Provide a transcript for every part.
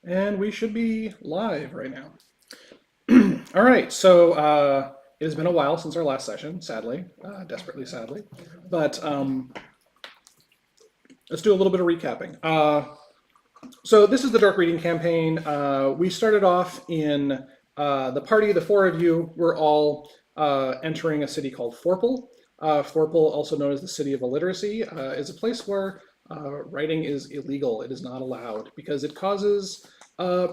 And we should be live right now. All right, so it has been a while since our last session, sadly, desperately sadly. But let's do a little bit of recapping. So this is the Dark Reading campaign. We started off in the party, the four of you were all entering a city called Forple. Forple, also known as the City of Illiteracy, is a place where writing is illegal. It is not allowed because it causes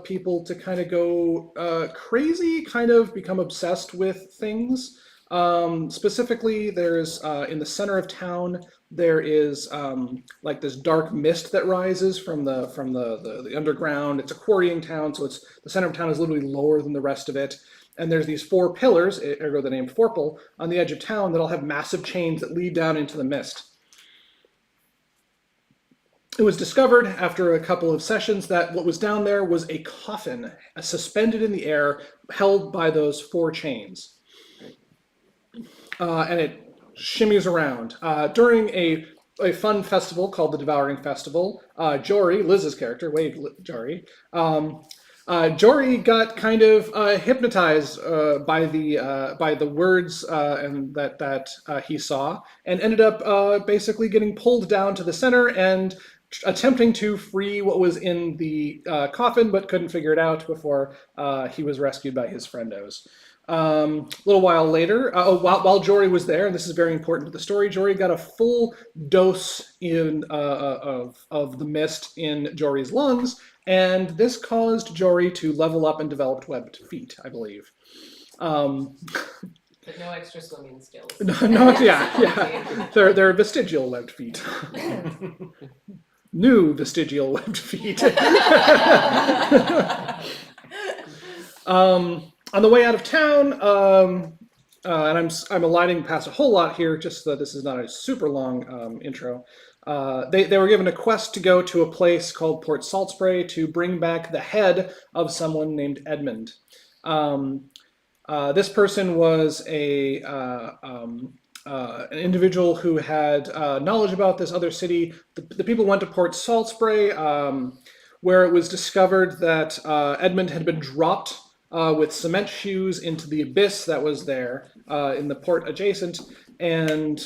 people to kind of go crazy, kind of become obsessed with things. Specifically, there's in the center of town, there is like this dark mist that rises from the underground. It's a quarrying town, so it's the center of town is literally lower than the rest of it. And there's these four pillars, ergo the name Forple, on the edge of town that all have massive chains that lead down into the mist. It was discovered after a couple of sessions that what was down there was a coffin suspended in the air, held by those four chains. And it shimmies around. During a fun festival called the Devouring Festival, Jory, Liz's character, wave Jory, Jory got kind of hypnotized by the words and that he saw, and ended up basically getting pulled down to the center and attempting to free what was in the coffin, but couldn't figure it out before he was rescued by his friendos. A little while later, while Jory was there, and this is very important to the story, Jory got a full dose of the mist in Jory's lungs, and this caused Jory to level up and develop webbed feet, I believe. But no extra swimming skills. Yeah. They're vestigial webbed feet. New vestigial webbed feet. On the way out of town, and I'm aligning past a whole lot here, just so that this is not a super long intro. They were given a quest to go to a place called Port Saltspray to bring back the head of someone named Edmund. This person was an individual who had knowledge about this other city. The people went to Port Saltspray, where it was discovered that Edmund had been dropped with cement shoes into the abyss that was there in the port adjacent, and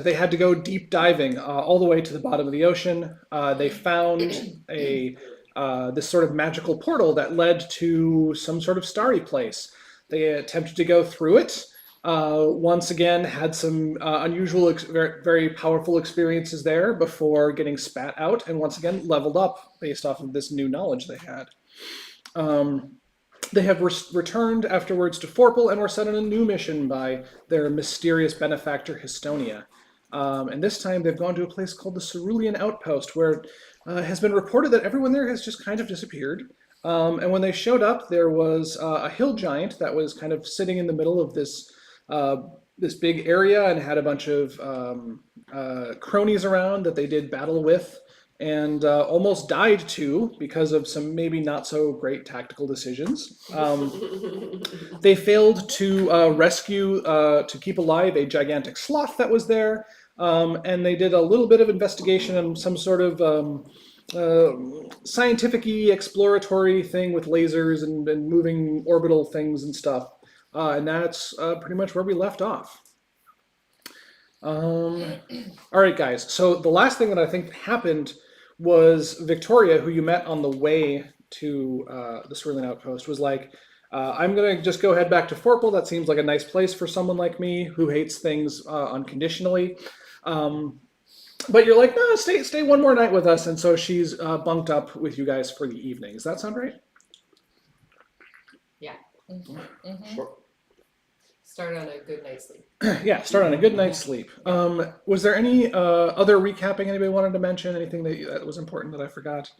they had to go deep diving all the way to the bottom of the ocean. They found this sort of magical portal that led to some sort of starry place. They attempted to go through it. Once again, had some unusual, very powerful experiences there before getting spat out, and once again leveled up based off of this new knowledge they had. They have returned afterwards to Forple and were sent on a new mission by their mysterious benefactor, Histonia. And this time they've gone to a place called the Cerulean Outpost, where it has been reported that everyone there has just kind of disappeared. And when they showed up, there was a hill giant that was kind of sitting in the middle of this big area and had a bunch of cronies around that they did battle with, and almost died too because of some maybe not so great tactical decisions. They failed to rescue, to keep alive a gigantic sloth that was there, and they did a little bit of investigation on some sort of scientific-y exploratory thing with lasers and moving orbital things and stuff. And that's pretty much where we left off. All right, guys. So the last thing that I think happened was Victoria, who you met on the way to the Cerulean Outpost, was like, I'm going to just go head back to Forple. That seems like a nice place for someone like me who hates things unconditionally. But you're like, no, stay one more night with us. And so she's bunked up with you guys for the evening. Does that sound right? Yeah. Mm-hmm. Sure. Start on a good night's sleep. Yeah, start on a good night's sleep. Was there any other recapping anybody wanted to mention? Anything that was important that I forgot?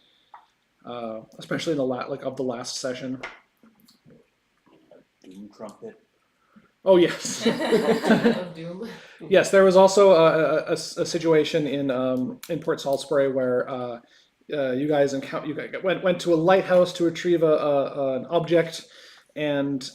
Especially in the last session. Doom trumpet. Oh yes. Of Doom. Yes, there was also a situation in Port Salisbury where you guys went to a lighthouse to retrieve an object, and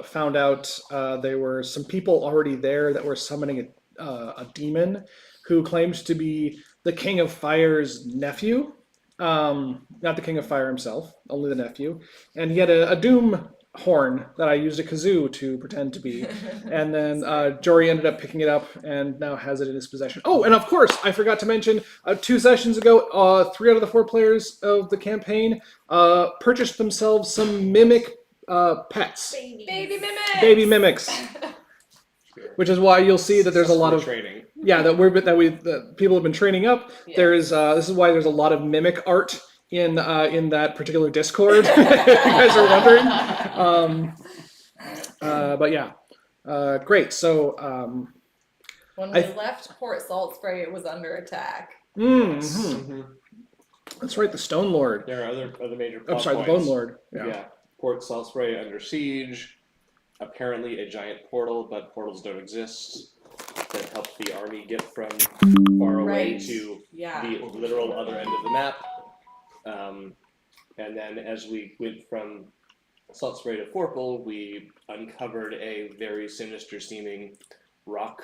found out there were some people already there that were summoning a demon who claimed to be the King of Fire's nephew. Not the King of Fire himself, only the nephew. And he had a doom horn that I used a kazoo to pretend to be. And then Jory ended up picking it up and now has it in his possession. Oh, and of course, I forgot to mention, 2 sessions ago, 3 out of the 4 players of the campaign purchased themselves some mimic pets. Baby mimics. Baby mimics. Which is why you'll see that there's a lot of training. yeah that people have been training up. Yeah. There is this is why there's a lot of mimic art in that particular Discord. If you guys are wondering. But yeah, great. So When we left Port Salisbury, it was under attack. That's right, the Stone Lord. There are other major Oh, plot sorry, the points. Bone Lord. Yeah. Port Salisbury under siege. Apparently a giant portal, but portals don't exist. That help the army get from far away Right. to Yeah. the literal other end of the map. And then as we went from Salisbury to Forple, we uncovered a very sinister seeming rock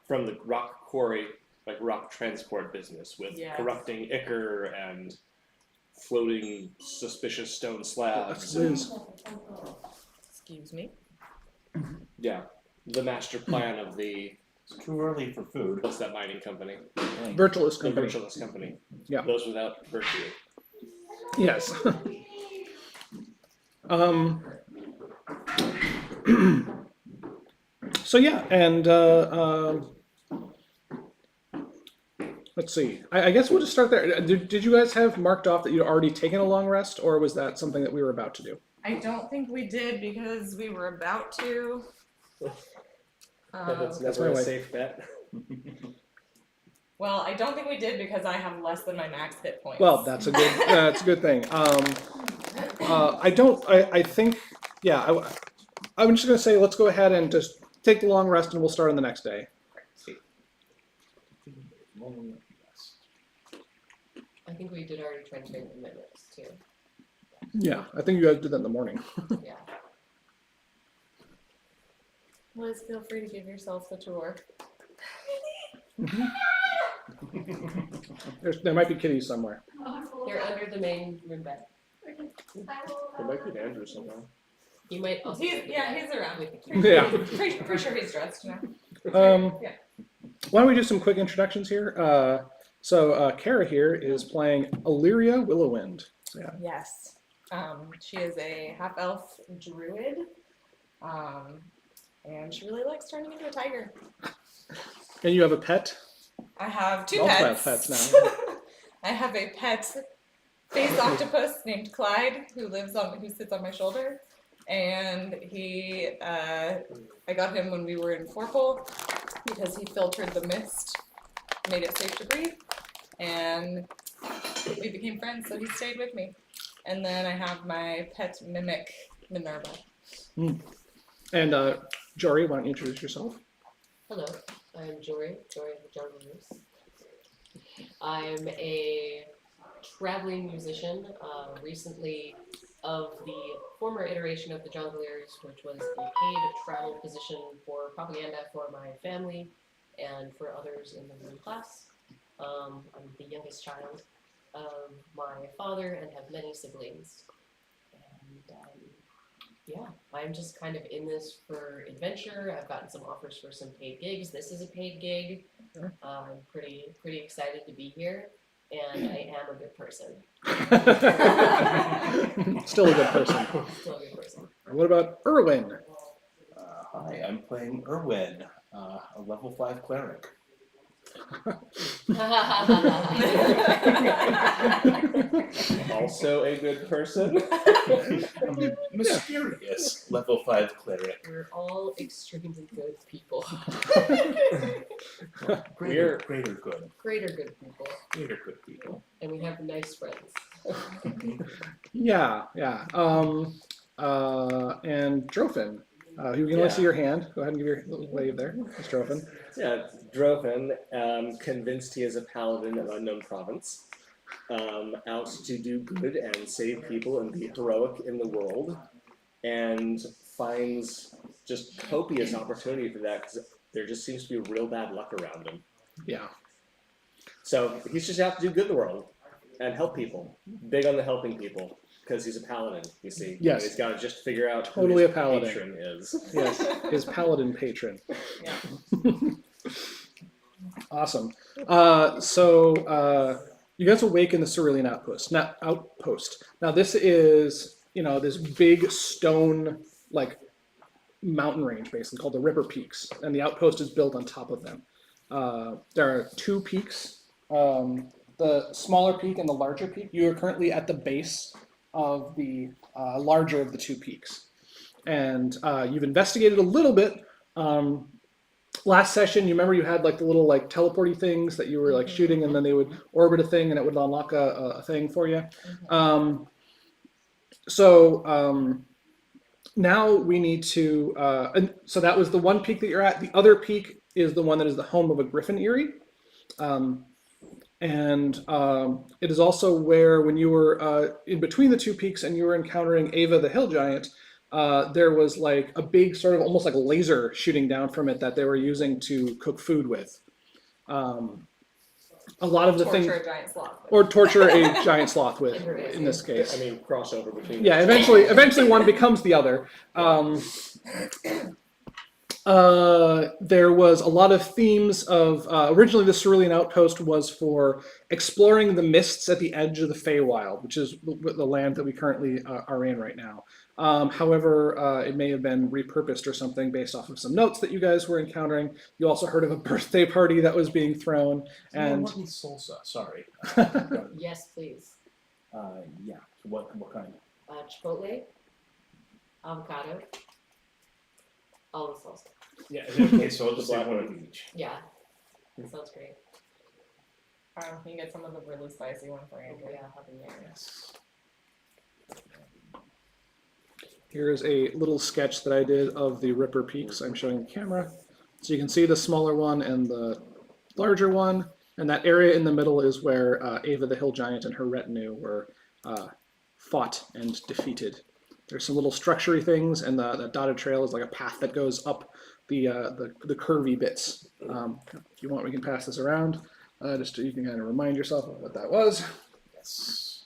from the rock quarry, like rock transport business with Yes. corrupting ichor and floating suspicious stone slabs. Liz. Excuse me. Yeah, the master plan of the It's too early for food. what's that mining company? Virtualist The Company. Virtualist Company. Yeah. Those without virtue. Yes. So yeah, and let's see. I guess we'll just start there. Did you guys have marked off that you'd already taken a long rest, or was that something that we were about to do? I don't think we did because we were about to. That's never my a wife. safe bet. Well, I don't think we did because I have less than my max hit points. Well, that's a good. That's a good thing. I think. Yeah. I'm just gonna say let's go ahead and just take the long rest, and we'll start on the next day. I think we did already try and train the mimics too. Yeah, I think you guys did that in the morning. Yeah. Liz, feel free to give yourself the tour. There might be kitties somewhere. They're under the main room bed. There might be an Andrew somewhere. He might also. He's around. with Yeah. Pretty sure he's dressed now. Why don't we do some quick introductions here? So Kara here is playing Illyria Willowwind. Yeah. Yes. She is a half elf druid. And she really likes turning into a tiger. And you have a pet? I have 2 You also pets. have pets now. I have a pet face octopus named Clyde who sits on my shoulder. And I got him when we were in Forpole because he filtered the mist, made it safe to breathe, and we became friends, so he stayed with me. And then I have my pet mimic, Minerva. And Jory, why don't you introduce yourself? Hello, I'm Jory of the Jungle Moose. I'm a traveling musician, recently of the former iteration of the Jongleurs, which was a paid travel position for propaganda for my family and for others in the middle class. I'm the youngest child of my father and have many siblings. And yeah, I'm just kind of in this for adventure. I've gotten some offers for some paid gigs. This is a paid gig. Sure. I'm pretty excited to be here, and I am a good person. Still a good person. Still a good person. What about Erwin? Hi, I'm playing Erwin, a level 5 cleric. Also a good person. I'm a mysterious level 5 cleric. We're all extremely good people. Greater good. Greater good people. Greater good people. And we have nice friends. Yeah. And Drofin. You can only see your hand. Go ahead and give your little wave there. That's Drofin. Yeah, Droven, convinced he is a paladin of unknown province, out to do good and save people and be heroic in the world, and finds just copious opportunity for that because there just seems to be real bad luck around him. Yeah. So he's just out to do good in the world and help people. Big on the helping people because he's a paladin, you see. Yes. And he's got to just figure out Totally who his a paladin. patron is. Yes, his paladin patron. Yeah. Awesome. You guys awake in the Cerulean outpost. Now this is, this big stone like mountain range basically called the Ripper Peaks, and the outpost is built on top of them. There are two peaks, the smaller peak and the larger peak. You are currently at the base of the larger of the two peaks, and you've investigated a little bit. Last session, you remember you had like the little like teleporty things that you were like shooting, and then they would orbit a thing, and it would unlock a thing for you. Now we need to. And so that was the one peak that you're at. The other peak is the one that is the home of a Griffin Eyrie, and it is also where, when you were in between the two peaks and you were encountering Ava the Hill Giant. There was like a big sort of almost like laser shooting down from it that they were using to cook food with. A lot of the things, Torture a giant sloth. or torture a giant sloth with, in this case. I mean, crossover between. Yeah, eventually one becomes the other. There was a lot of themes of, originally the Cerulean Outpost was for exploring the mists at the edge of the Feywild, which is the land that we currently are in right now. However, it may have been repurposed or something based off of some notes that you guys were encountering. You also heard of a birthday party that was being thrown, and What is salsa? Sorry. Yes, please. Yeah. What kind? Chipotle, avocado, olive sauce. Yeah. Okay, so I'll just The say black one one. of each. Yeah, that sounds great. You can get some of the really spicy one for Andrew. Yeah, habanero. Yes. here is a little sketch that I did of the Ripper Peaks. I'm showing the camera. So you can see the smaller one and the larger one. And that area in the middle is where Ava the Hill Giant and her retinue were fought and defeated. There's some little structure-y things, and the dotted trail is like a path that goes up the curvy bits. If you want, we can pass this around. Just so you can kind of remind yourself of what that was. Yes.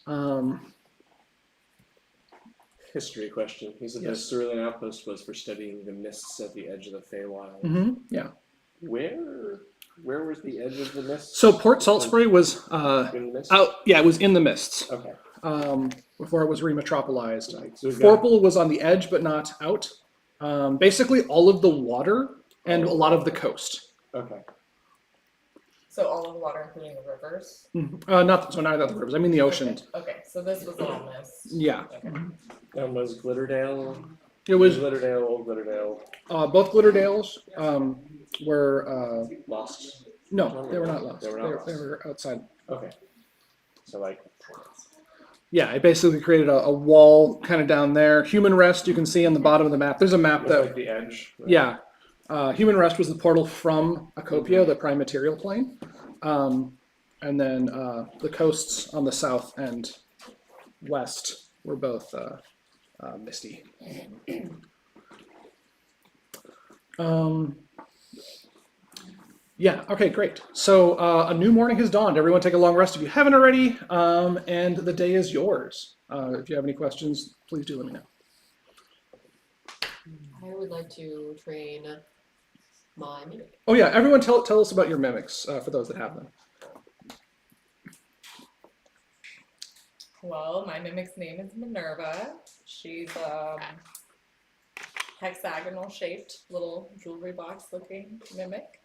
History question. He said the Yes. Cerulean Outpost was for studying the mists at the edge of the Feywild. Yeah. Where was the edge of the mists? So Port Salisbury was In the mists? out. Yeah, it was in the mists Okay. before it was remetropolized. Right. So we've got, Forple was on the edge, but not out. Basically, all of the water and a lot of the coast. okay. So all of the water, including the rivers. Not the rivers. I mean the ocean. Okay, so this was all mist. Yeah, Okay. And was Glitterdale? it was Glitterdale, Old Glitterdale both Glitterdales were lost. no, they were not lost. They were not lost. They were outside. Okay. So like. Yeah, it basically created a wall kind of down there. Human Rest, you can see on the bottom of the map. There's a map Was that like the edge. Right? yeah. Human Rest was the portal from Acopia, the prime material plane. And then the coasts on the south and west were both misty. Yeah, okay, great. So a new morning has dawned. Everyone take a long rest if you haven't already, and the day is yours. If you have any questions, please do let me know. I would like to train my mimic. Oh yeah, everyone tell us about your mimics, for those that have them. Well, my mimic's name is Minerva. She's hexagonal shaped little jewelry box looking mimic.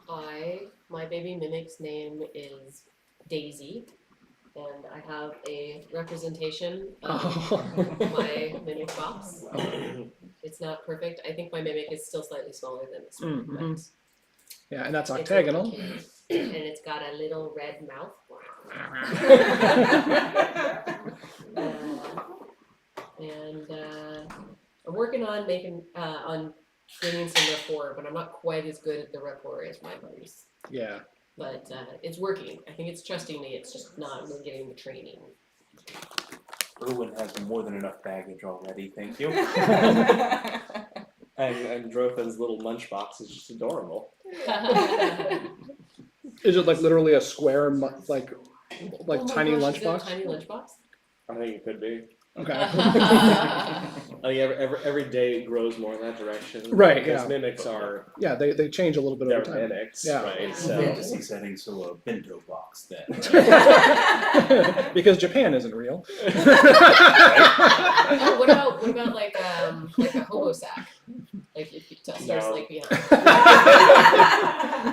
My baby mimic's name is Daisy, and I have a representation of my mimic box. It's not perfect. I think my mimic is still slightly smaller than this one, Mhm. but Yeah, and that's it's octagonal. okay. And it's got a little red mouth. I'm working on making gaining some rapport, but I'm not quite as good at the rapport as my buddies. Yeah. But it's working. I think it's trusting me. It's just not really getting the training. Erwin has more than enough baggage already. Thank you. And Drothan's little lunchbox is just adorable. Is it like literally a square, like Oh my tiny gosh, is it a lunchbox? tiny lunchbox? I think it could be. Okay. I think every day it grows more in that direction. Right, Because yeah. mimics are Yeah, they change a little bit they're over time. mimics, Yeah. right? Fantasy setting, so a bento box then. Because Japan isn't real. Oh, what about like a hobo sack? Like if you starts No. like behind.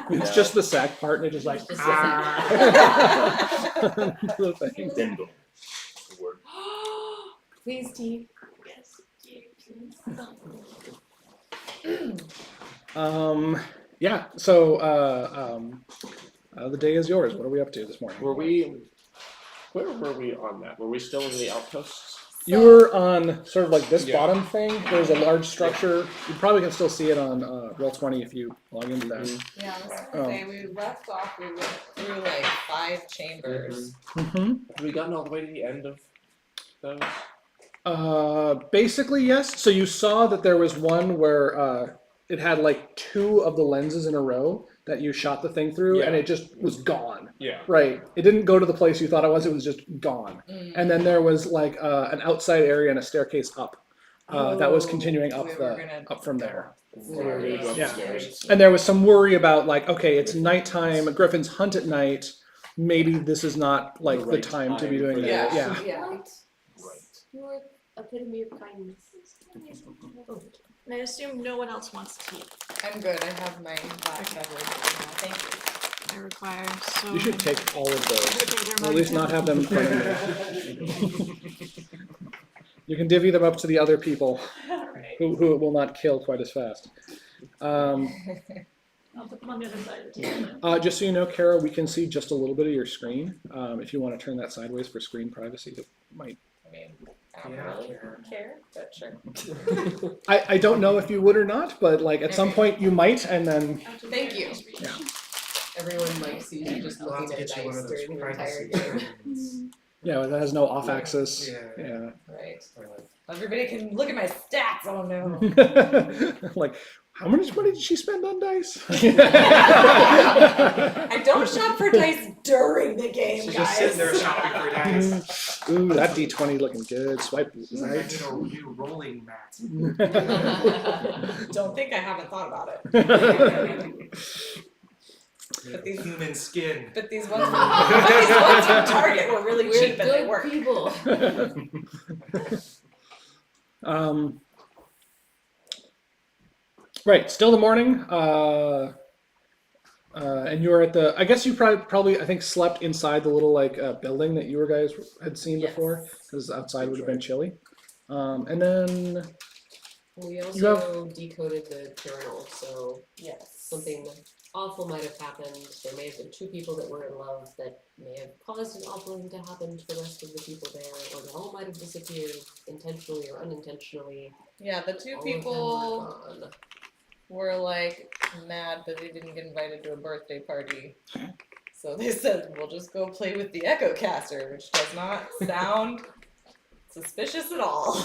It's just the sack part, and it just like Just the the thing. Dendle. The word. Please, T. Yeah. So the day is yours. What are we up to this morning? Where were we on that? Were we still in the outposts? You were on sort of like this Yeah. bottom thing. There's a large structure. You probably can still see it on Roll20 if you log into that. Yeah, I was gonna say, we left off, we went through like 5 chambers. Mm-hmm. Have we gotten all the way to the end of those? Basically, yes. So you saw that there was one where it had like 2 of the lenses in a row that you shot the thing through, and Yeah. it just was gone. Yeah. Right. It didn't go to the place you thought it was just gone. And then there was like an outside area and a staircase up that was continuing up we were gonna up from there. We're gonna go Yeah. upstairs. And there was some worry about like, okay, it's nighttime, griffins hunt at night. Maybe this is not like the right time to be time doing for that. Yeah. Yeah. Yeah. Right. Your epitome of kindness. And I assume no one else wants tea. I'm good, I have my black beverage. Thank you. I require so You should many- take all of those. Okay, they're Or at mine least too. not have them in front of me. You can divvy them up to the other people who it will not kill quite as fast. I'll put them on the other side of the table. Just so you know, Kara, we can see just a little bit of your screen. If you want to turn that sideways for screen privacy, that might. I mean, I don't really care, but sure. I don't know if you would or not, but like at some point you might, and then Thank you. Yeah. Everyone like sees you just I'll have looking to at get you one dice of those during the entire privacy game. yeah, that has no off axis. Yeah. Yeah. Right. Everybody can look at my stats, oh no. Like, how much money did she spend on dice? I don't shop for dice during the game, She's guys. just sitting there shopping for dice. Ooh, that D20 looking good. Swipe She's right. invented a new rolling mat. Don't think I haven't thought about it. But these, Human skin. but these ones from Target were really We're cheap and they good work. people. Right, still the morning, and you were at the. I guess you probably I think slept inside the little like building that you guys had seen Yes. before, because outside would have been chilly. And then We You also decoded the journal, so Yes. something awful might have happened. There may have been 2 people that were in love that may have caused an awful thing to happen to the rest of the people there, or they all might have disappeared intentionally or unintentionally. Yeah, the 2 All people of them are gone. were like mad that they didn't get invited to a birthday party. So they said, we'll just go play with the Echo Caster, which does not sound suspicious at all.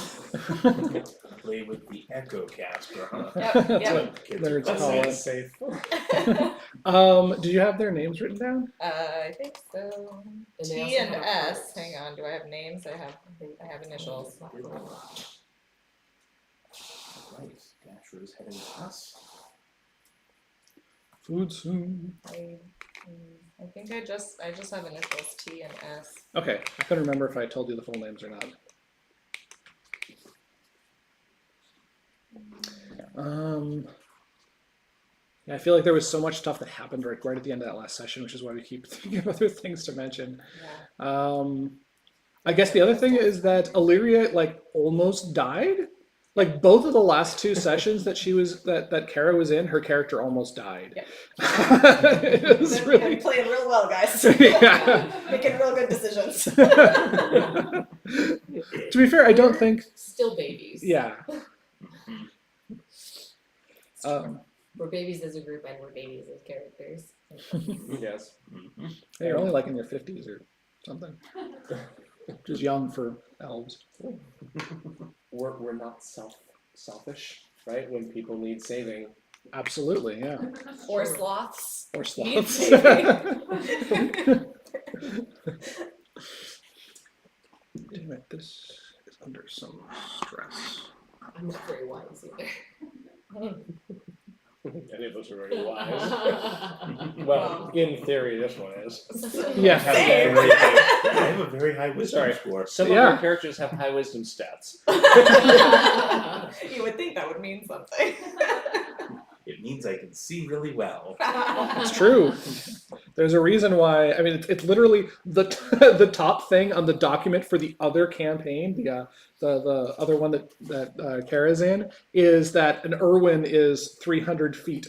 Play with the Echo Caster, huh? Yep, That's yep. what Kids nerds are call playing. it. Safe. Do you have their names written down? I think so. And they T also and have a S. heart. Hang on, do I have names? I have initials. Right, Dasher is heading to us. Food soon. I think I just have initials T and S. Okay, I couldn't remember if I told you the full names or not. Yeah, I feel like there was so much stuff that happened right at the end of that last session, which is why we keep thinking of other things to mention. Yeah. I guess the other thing is that Illyria like almost died. Like both of the last 2 sessions that she was that Kara was in, her character almost died. Yep. It was I'm really playing real well, guys. Yeah. Making real good decisions. To be fair, I don't think. Still babies. Yeah. We're babies as a group and we're babies as characters. Yes. Mm-hmm. Hey, you're only like in your 50s or something. Which is young for elves. We're not selfish, right? When people need saving, Absolutely, yeah. Or sloths. Or Need sloths. saving. Damn it, this is under some stress. I'm not very wise either. Any of us are very wise. Well, in theory, this one is. Yeah. Have very high- I have a very high wisdom Sorry. score. Some of Yeah. our characters have high wisdom stats. You would think that would mean something. It means I can see really well. It's true. There's a reason why. I mean, it's literally the the top thing on the document for the other campaign, the other one that Kara's in, is that an Irwin is 300 feet.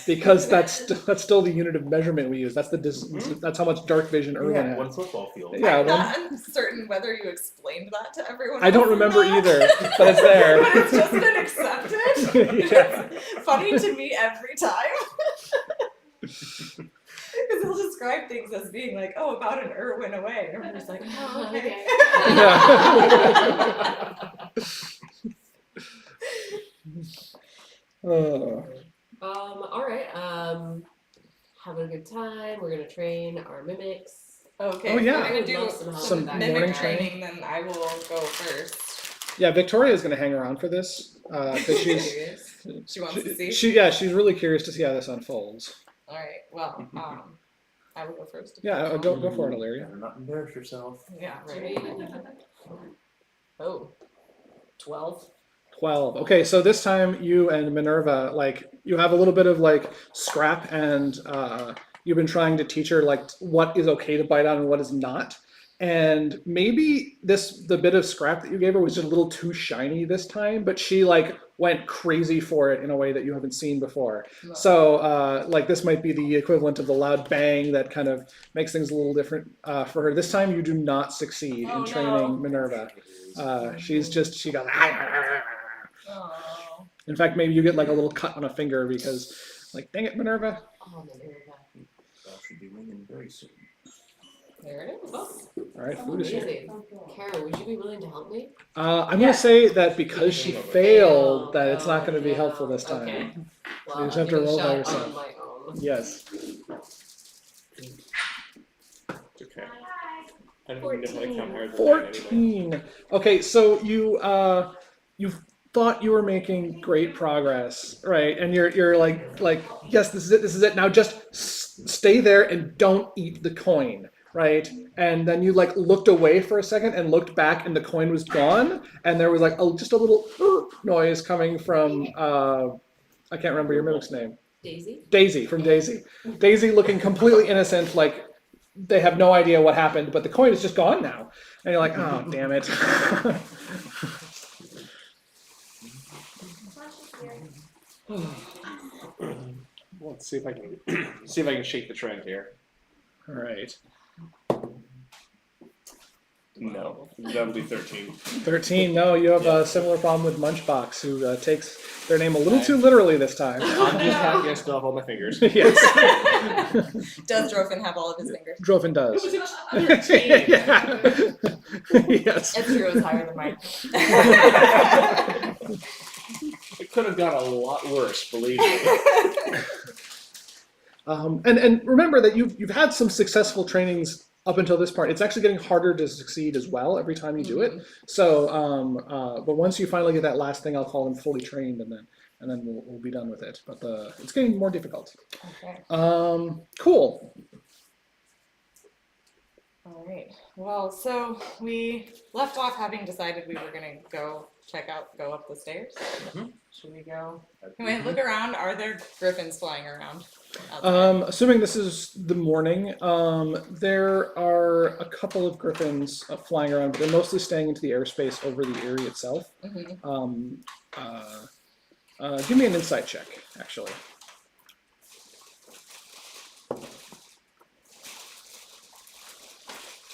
Because that's still the unit of measurement we use. That's that's how much dark vision Irwin Yeah, has. one football field. Yeah, I'm one, not uncertain whether you explained that to everyone. I don't else or remember not. either, but it's there. But it's just been accepted. Yeah. It's funny to me every time. Because he'll describe things as being like, oh, about an Irwin away. And I'm just like, oh, okay. Yeah. All right. Having a good time. We're gonna train our mimics. Okay, Oh, yeah. we're gonna do Love some help Some with that. mimic morning training, then I will go first. Yeah, Victoria's gonna hang around for this because she's Curious. She wants to see. she's really curious to see how this unfolds. All right. Well, I will go first. Yeah, go for it, Illyria. Better not embarrass yourself. Yeah. Ready? Oh. 12. 12. Okay, so this time you and Minerva, like, you have a little bit of like scrap, and you've been trying to teach her like what is okay to bite on and what is not. And maybe the bit of scrap that you gave her was just a little too shiny this time, but she like went crazy for it in a way that you haven't seen before. No. So like this might be the equivalent of the loud bang that kind of makes things a little different for her. This time you do not succeed in training Minerva. She goes. Oh. In fact, maybe you get like a little cut on a finger because, like, dang it, Minerva. Oh, Minerva. That should be ringing very soon. There it is. All right, food is here. Amazing. Kara, would you be willing to help me? I'm gonna say that because she failed, that it's not gonna be helpful this time. Okay. Well, You just I'll have to give it a roll by shot yourself. on my own. Yes. It's okay. I don't definitely come higher than that 14. anyway. Okay, so you thought you were making great progress, right? And you're like yes, this is it. Now just stay there and don't eat the coin, right? And then you like looked away for a second and looked back, and the coin was gone, and there was like just a little noise coming from I can't remember your mimic's name. Daisy? Daisy, from Daisy. Daisy looking completely innocent, like they have no idea what happened, but the coin is just gone now. And you're like, oh, damn it. Let's see if I can shake the trend here. All right. No, that'll be 13. 13, no, you have a similar problem with Munchbox, who takes their name a little too literally this time. I'm just happy I still have all my fingers. Yes. Does Drofin have all of his fingers? Drofin does. It was a 13. Yeah. Yes. Ed zero is higher than mine. It could have got a lot worse, believe me. And remember that you've had some successful trainings up until this part. It's actually getting harder to succeed as well every time you do it. So, but once you finally get that last thing, I'll call them fully trained, and then we'll be done with it. But it's getting more difficult. Okay. Cool. All right. Well, so we left off having decided we were gonna go up the stairs. Should we go? Can we look around? Are there griffins flying around? outside? Assuming this is the morning, there are a couple of griffins flying around, but they're mostly staying into the airspace over the area itself. Mhm. Give me an insight check, actually.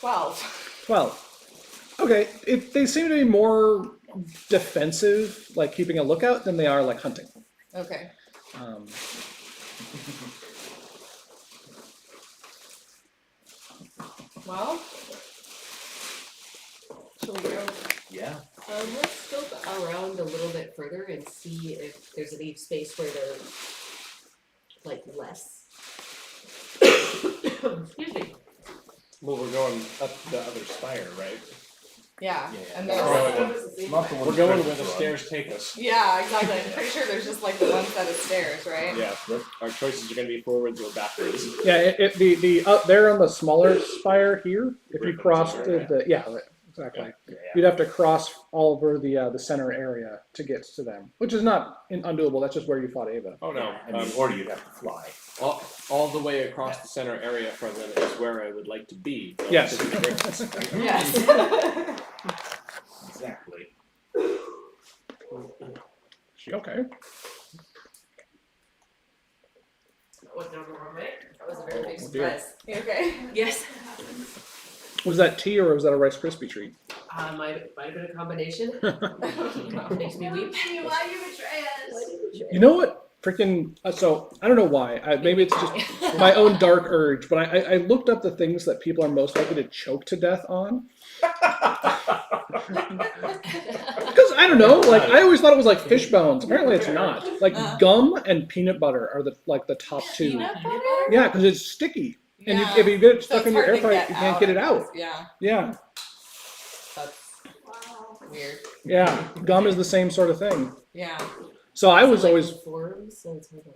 12. Okay, they seem to be more defensive, like keeping a lookout, than they are like hunting. Okay. Well, shall we go? Yeah. Let's go around a little bit further and see if there's any space where they're like less. Excuse me. Well, we're going up the other spire, right? Yeah. Yeah, And yeah. there's Not the one We're going Chris where the was on. stairs take us. yeah, exactly. I'm pretty sure there's just like the one set of stairs, right? Yeah, our choices are going to be forwards or backwards. Yeah, the up there on the smaller spire here. If you Griffin's crossed over, right? the yeah, right, exactly. Yeah, You'd have to cross all over the center area to get to them, which is not undoable. That's just where you fought Ava. Oh no, I mean, or you'd have to fly. all the way across the center area from them is where I would like to be. Yes. To the griffins. Yes. Exactly. Okay. That was number one, right? That was a very big Oh, dear. surprise. You okay? Yes. Was that tea or was that a Rice Krispie treat? Might have been a combination. Makes me weep. Why you betray us? You know what? Freaking so I don't know why. Maybe it's just my own dark urge, but I looked up the things that people are most likely to choke to death on. Because I don't know, like I always thought it was like fish bones. Apparently, it's not. Like gum and peanut butter are the top two. Peanut butter? Yeah, because it's sticky, and Yeah. if you get it So stuck it's in your hard air to fryer, get you can't get it I out. guess. Yeah. Yeah, That's Wow. weird. yeah. Gum is the same sort of thing. Yeah. So I was Like always, forms, so it's hard to-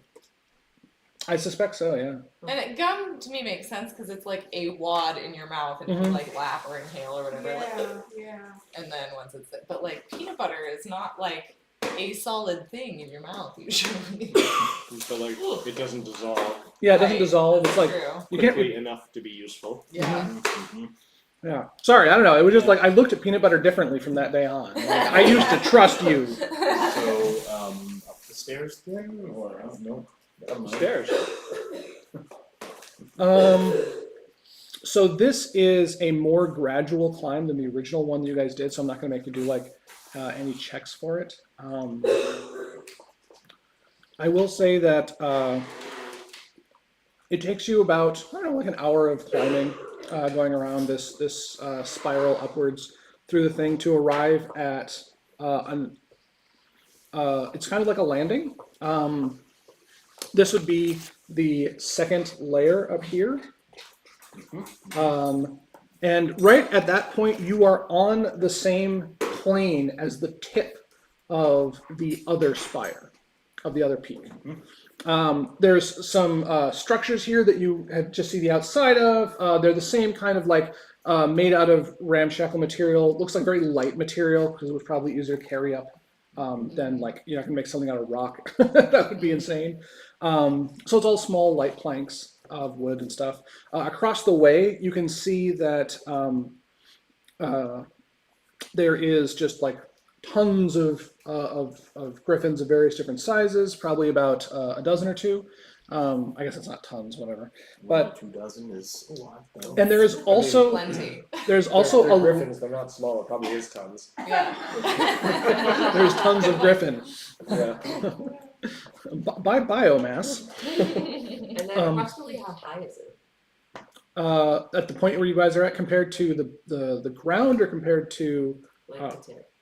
I suspect so. Yeah. And gum to me makes sense because it's like a wad in your mouth and you Mhm. can like laugh or inhale or whatever. Yeah, yeah. And then once it's but like peanut butter is not like a solid thing in your mouth usually. But like, it doesn't dissolve Yeah, it doesn't Right. dissolve. It's like True. you can't. quickly enough to be useful. Yeah. Mhm. Yeah. Sorry, I don't know. It was just like I looked at peanut butter differently from that day on. Like, I used to trust you. So, up the stairs then, or no? Never mind. Stairs. So this is a more gradual climb than the original one that you guys did. So I'm not going to make you do like any checks for it. I will say that it takes you about I don't know like an hour of climbing, going around this spiral upwards through the thing to arrive at it's kind of like a landing. This would be the second layer up here. And right at that point, you are on the same plane as the tip of the other spire, of the other peak. There's some structures here that you have just see the outside of. They're the same kind of like made out of ramshackle material. Looks like very light material because it was probably easier to carry up than like you're not gonna make something out of rock. That would be insane. So it's all small light planks of wood and stuff. Across the way, you can see that there is just like tons of griffins of various different sizes, probably about a dozen or two. I guess it's not tons, whatever. But 2 dozen is a lot, though. and there is also Plenty. there's also they're a griffins. They're not small. It probably is tons. Yeah. there's tons of griffin Yeah. by biomass. And then approximately how high is it? At the point where you guys are at compared to the ground or compared to Like Oh. the tip?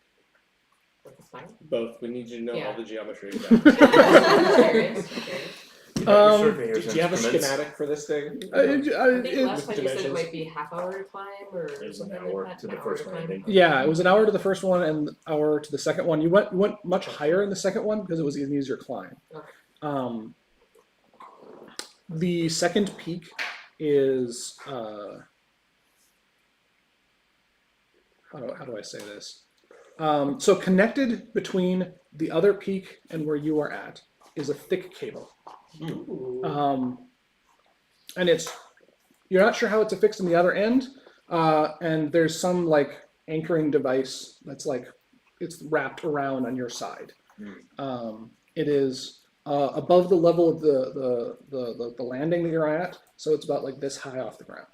Like the spine? Both. We need you to know Yeah. all the geometry. Curious, curious. Surveyor's Do you have a instruments. schematic for this thing? I think last time you said dimensions. it might be half hour to climb or It was an something hour like that. to the An hour first climb. landing. yeah, it was an hour to the first one and an hour to the second one. You went much higher in the second one because it was an easier climb. Okay. The second peak is how do I say this? So connected between the other peak and where you are at is a thick cable. And you're not sure how it's affixed in the other end, and there's some like anchoring device that's like it's wrapped around on your side. It is above the level of the landing that you're at, so it's about like this high off the ground.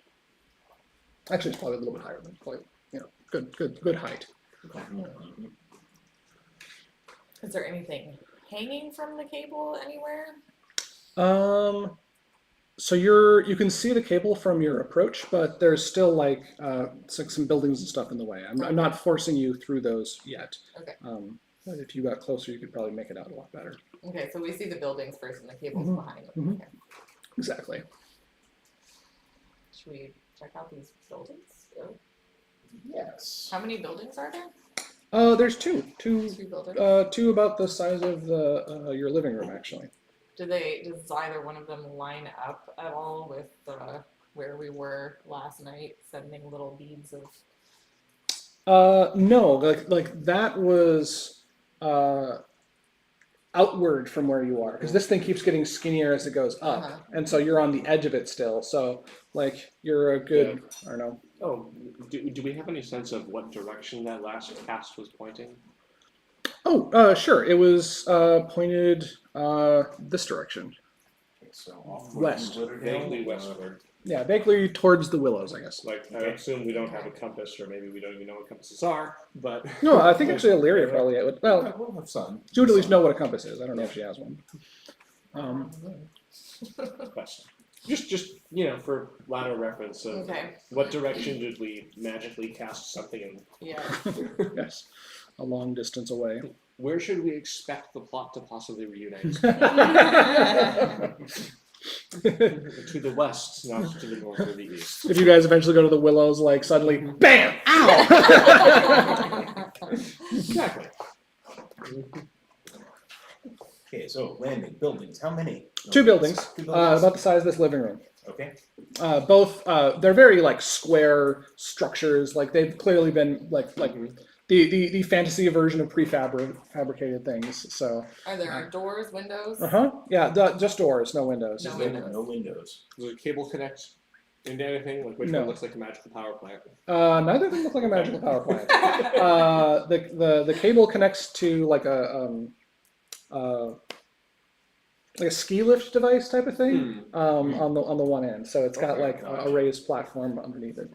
Actually, it's probably a little bit higher than quite, good height. Is there anything hanging from the cable anywhere? So you can see the cable from your approach, but there's still like some buildings and stuff in the way. I'm not forcing you through those yet. Okay. But if you got closer, you could probably make it out a lot better. Okay, so we see the buildings first and the cables Mhm. behind them. Mhm. Okay. Exactly. Should we check out these buildings? Oh. Yes. How many buildings are there? There's two. Two buildings. Two about the size of your living room, actually. Does either one of them line up at all with where we were last night, sending little beads of? No, like that was outward from where you are, because this thing keeps getting skinnier as it goes up, Uh-huh. and so you're on the edge of it still. So like you're a good, I don't know. Oh, do we have any sense of what direction that last cast was pointing? Oh, sure. It was pointed this direction. Okay, so off West. Vaguely westward. Yeah, vaguely towards the willows, I guess. Like, I assume we don't have a compass, or maybe we don't even know what compasses are, but... No, I think actually Illyria probably would. Well, We'll have sun. she would at least know what a compass is. I don't know if she has one. Question. Just for latter reference of Okay. what direction did we magically cast something in? Yeah. Yes, a long distance away. Where should we expect the plot to possibly reunite? To the west, not to the north or the east. If you guys eventually go to the willows, like suddenly, BAM! Ow! Exactly. Okay, so landing, buildings, how many? Two buildings, Two buildings. about the size of this living room. Okay. Both, they're very like square structures. Like they've clearly been like the fantasy version of prefabricated things. So. Are there doors, windows? Yeah, just doors, no windows. No No windows. No windows. Does the cable connect into anything? Like which No. one looks like a magical power plant? Neither of them look like a magical power plant. The cable connects to like a ski lift device type of thing on the one end. So it's got like a raised platform underneath it.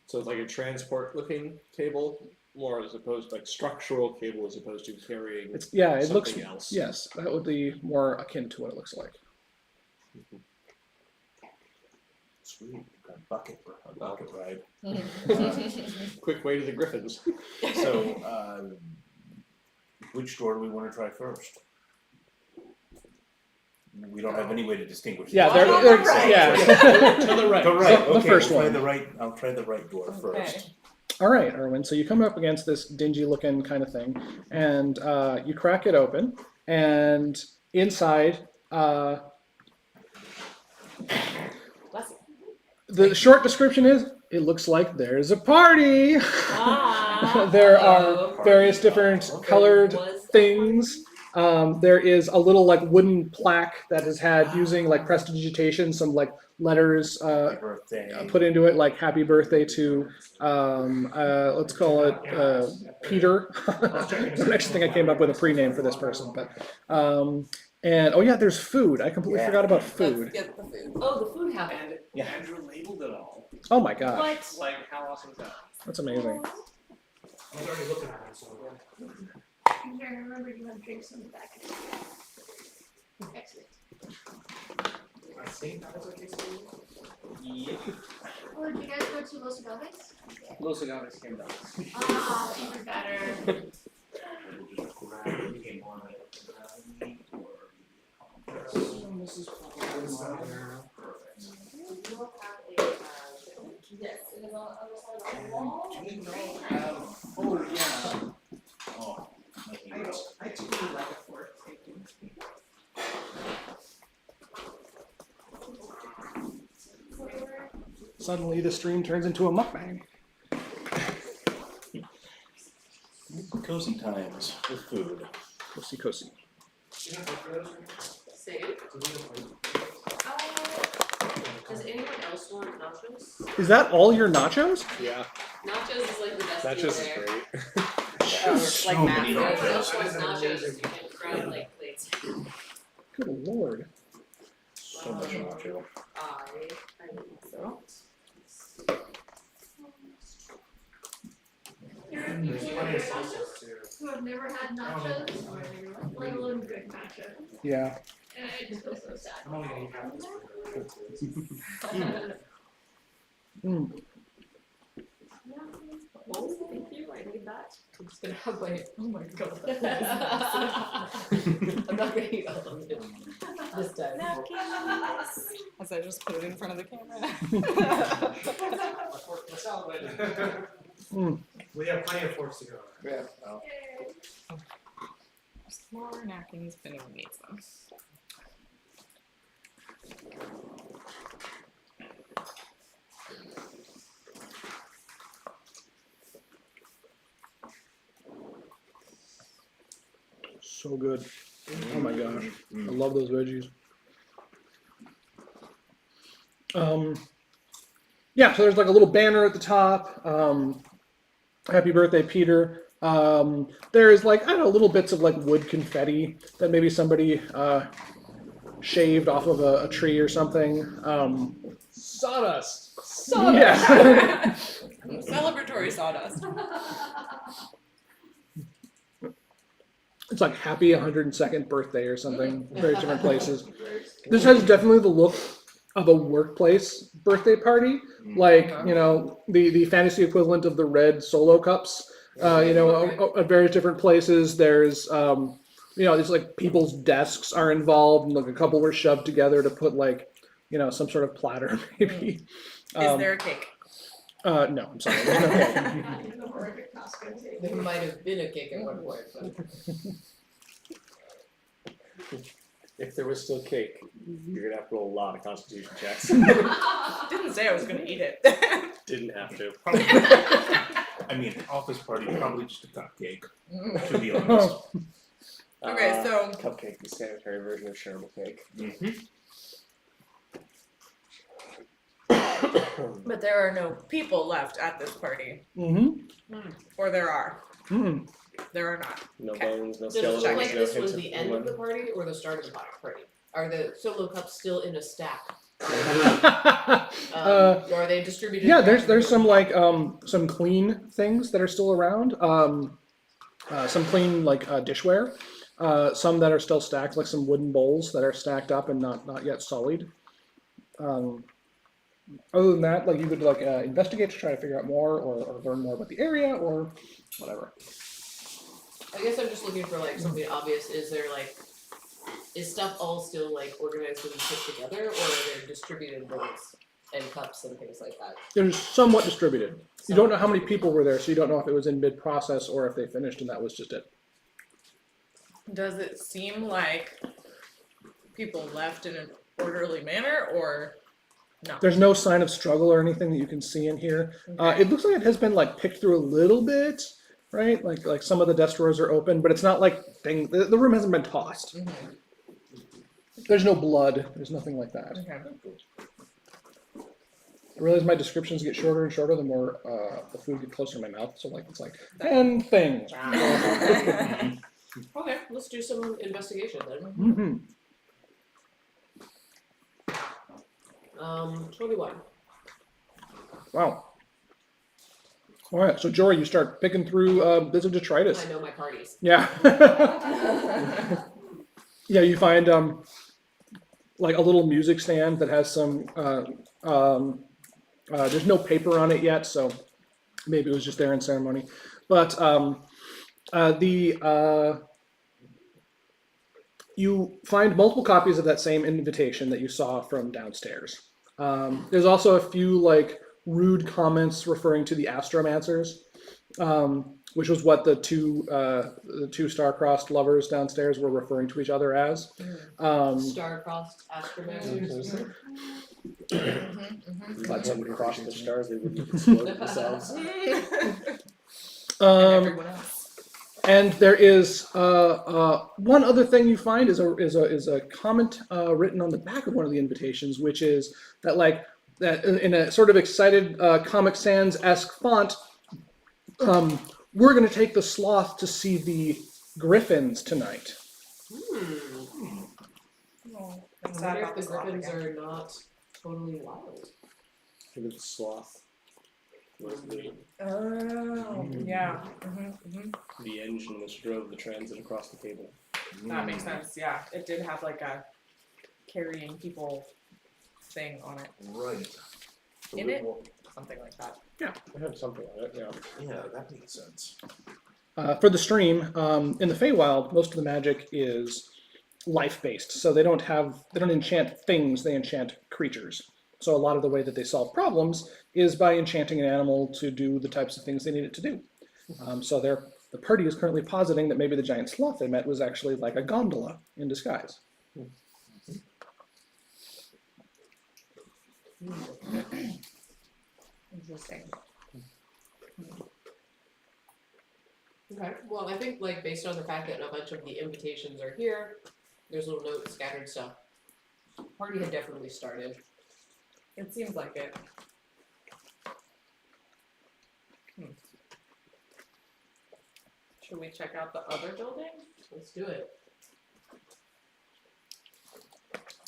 So it's like a transport looking cable, more as opposed to like structural cable as opposed to carrying It something looks. else. Yes, that would be more akin to what it looks like. Sweet. A bucket ride. Quick way to the Griffins. So, which door do we want to try first? We don't have any way to distinguish. Yeah, the they're, two. they're So- yeah. To the right. The right. The Okay, first we'll try one. the right. I'll try the right door first. All right, Erwin. So you come up against this dingy-looking kind of thing, and you crack it open, and inside, the short description is, it looks like there's a party. There are various different colored things. There is a little like wooden plaque that has had using like prestidigitation, some like letters Happy birthday. put into it, like happy birthday to let's call it Peter. The next thing I came up with a pre-name for this person, but and oh yeah, there's food. I completely forgot about food. Let's get the food. Oh, the food happened. Yeah. Andrew labeled it all. Oh my gosh, What? Like, how awesome is that? that's amazing. I was already looking at it, so. I'm trying to remember you have drinks in the back. Excellent. I think that was okay. Yep. Oh, did you guys go to Los Agaves? Los Agaves came down. Even better. We'll just grab it. This is probably Yes, it is on the other side of the wall. Oh yeah. Oh, I too like a fork taking. Suddenly the stream turns into a mukbang. cozy times with food. Cozy, cozy. Save. Does anyone else want nachos? Is that all your nachos? Yeah, Nachos is like the best that deal just is there. great. So like many massive. Everyone nachos. else wants nachos. You can grab like plates. Good lord. So much nacho. I think so. There are There's people plenty of sauces too. who have never had nachos, let alone good nachos. Yeah. And I just feel so sad. I'm only gonna eat half this Mm. Oh, thank you. I need that. I'm just gonna have my. Oh my god. I'm not gonna eat all of it this time. As I just put it in front of the camera. We have plenty of forks to go. Yeah. Well, More napkins, if anyone needs them. So good. Oh my gosh. I love those veggies. Yeah, so there's like a little banner at the top. Happy birthday, Peter. There's like, I don't know, little bits of like wood confetti that maybe somebody shaved off of a tree or something. Sawdust. Yeah. Celebratory sawdust. It's like happy 102nd birthday or something. Very different places. This has definitely the look of a workplace birthday party. Like, you know, the fantasy equivalent of the red Solo cups. You know, at various different places. There's, you know, there's like people's desks are involved, and like a couple were shoved together to put like, you know, some sort of platter maybe. Is there a cake? No, I'm sorry. There's no cake. There might have been a cake at one point, but If there was still cake, you're gonna have to roll a lot of constitution checks. Didn't say I was gonna eat it. Didn't have to. probably, I mean, office party, probably just a cupcake, to be honest. Okay, so- Cupcake, the sanitary version of shareable cake. But there are no people left at this party. Mm-hmm. Or there are. Mm-hmm. There are not. No Okay. bones, no does it skeletons, look like no this hints was of the end of woman. the party or the start of the party? Are the solo cups still in a stack? Or are they distributed? Yeah, around there's the some room? like some clean things that are still around. Some clean like dishware. Some that are still stacked, like some wooden bowls that are stacked up and not yet sullied. Other than that, like you could like investigate to try to figure out more or learn more about the area or whatever. I guess I'm just looking for like something obvious. Is there like, is stuff all still like organized and put together, or are there distributed bowls and cups and things like that? It was somewhat distributed. You don't know how many people were there, so you don't know if it was in mid-process or if they finished and that was just it. Does it seem like people left in an orderly manner or no? There's no sign of struggle or anything that you can see in here. It looks like it has been like picked through a little bit, right? Like some of the desk drawers are open, but it's not like the room hasn't been tossed. Mhm. There's no blood. There's nothing like that. Okay. I realize my descriptions get shorter and shorter the more the food gets closer to my mouth. So like it's like 10 things. Okay, let's do some investigation then. Mm-hmm. 21. Wow. All right, so Jory, you start picking through bits of detritus. I know my parties. Yeah. Yeah, you find like a little music stand that has some. There's no paper on it yet, so maybe it was just there in ceremony. But you find multiple copies of that same invitation that you saw from downstairs. There's also a few like rude comments referring to the astromancers, which was what the two star-crossed lovers downstairs were referring to each other as. Star-crossed astronomers. Glad somebody crossed the stars, they wouldn't explode themselves. And everyone else. And there is one other thing you find is a comment written on the back of one of the invitations, which is that like that in a sort of excited Comic Sans-esque font, we're going to take the sloth to see the griffins tonight. Oh, I that's sad wonder about if the the sloth griffins again. are not totally wild. Look at the sloth. Was the Oh, yeah. engine which drove the transit across the table. That makes sense. Yeah, it did have like a carrying people thing on it, Right. In it? something like that. I have something on it, yeah. Yeah, that makes sense. For the stream, in the Feywild, most of the magic is life-based, so they don't enchant things; they enchant creatures. So a lot of the way that they solve problems is by enchanting an animal to do the types of things they need it to do. So the party is currently positing that maybe the giant sloth they met was actually like a gondola in disguise. Interesting. Okay. Well, I think like based on the fact that a bunch of the invitations are here, there's little notes, scattered stuff. Party had definitely started. It seems like it. Should we check out the other building? Let's do it.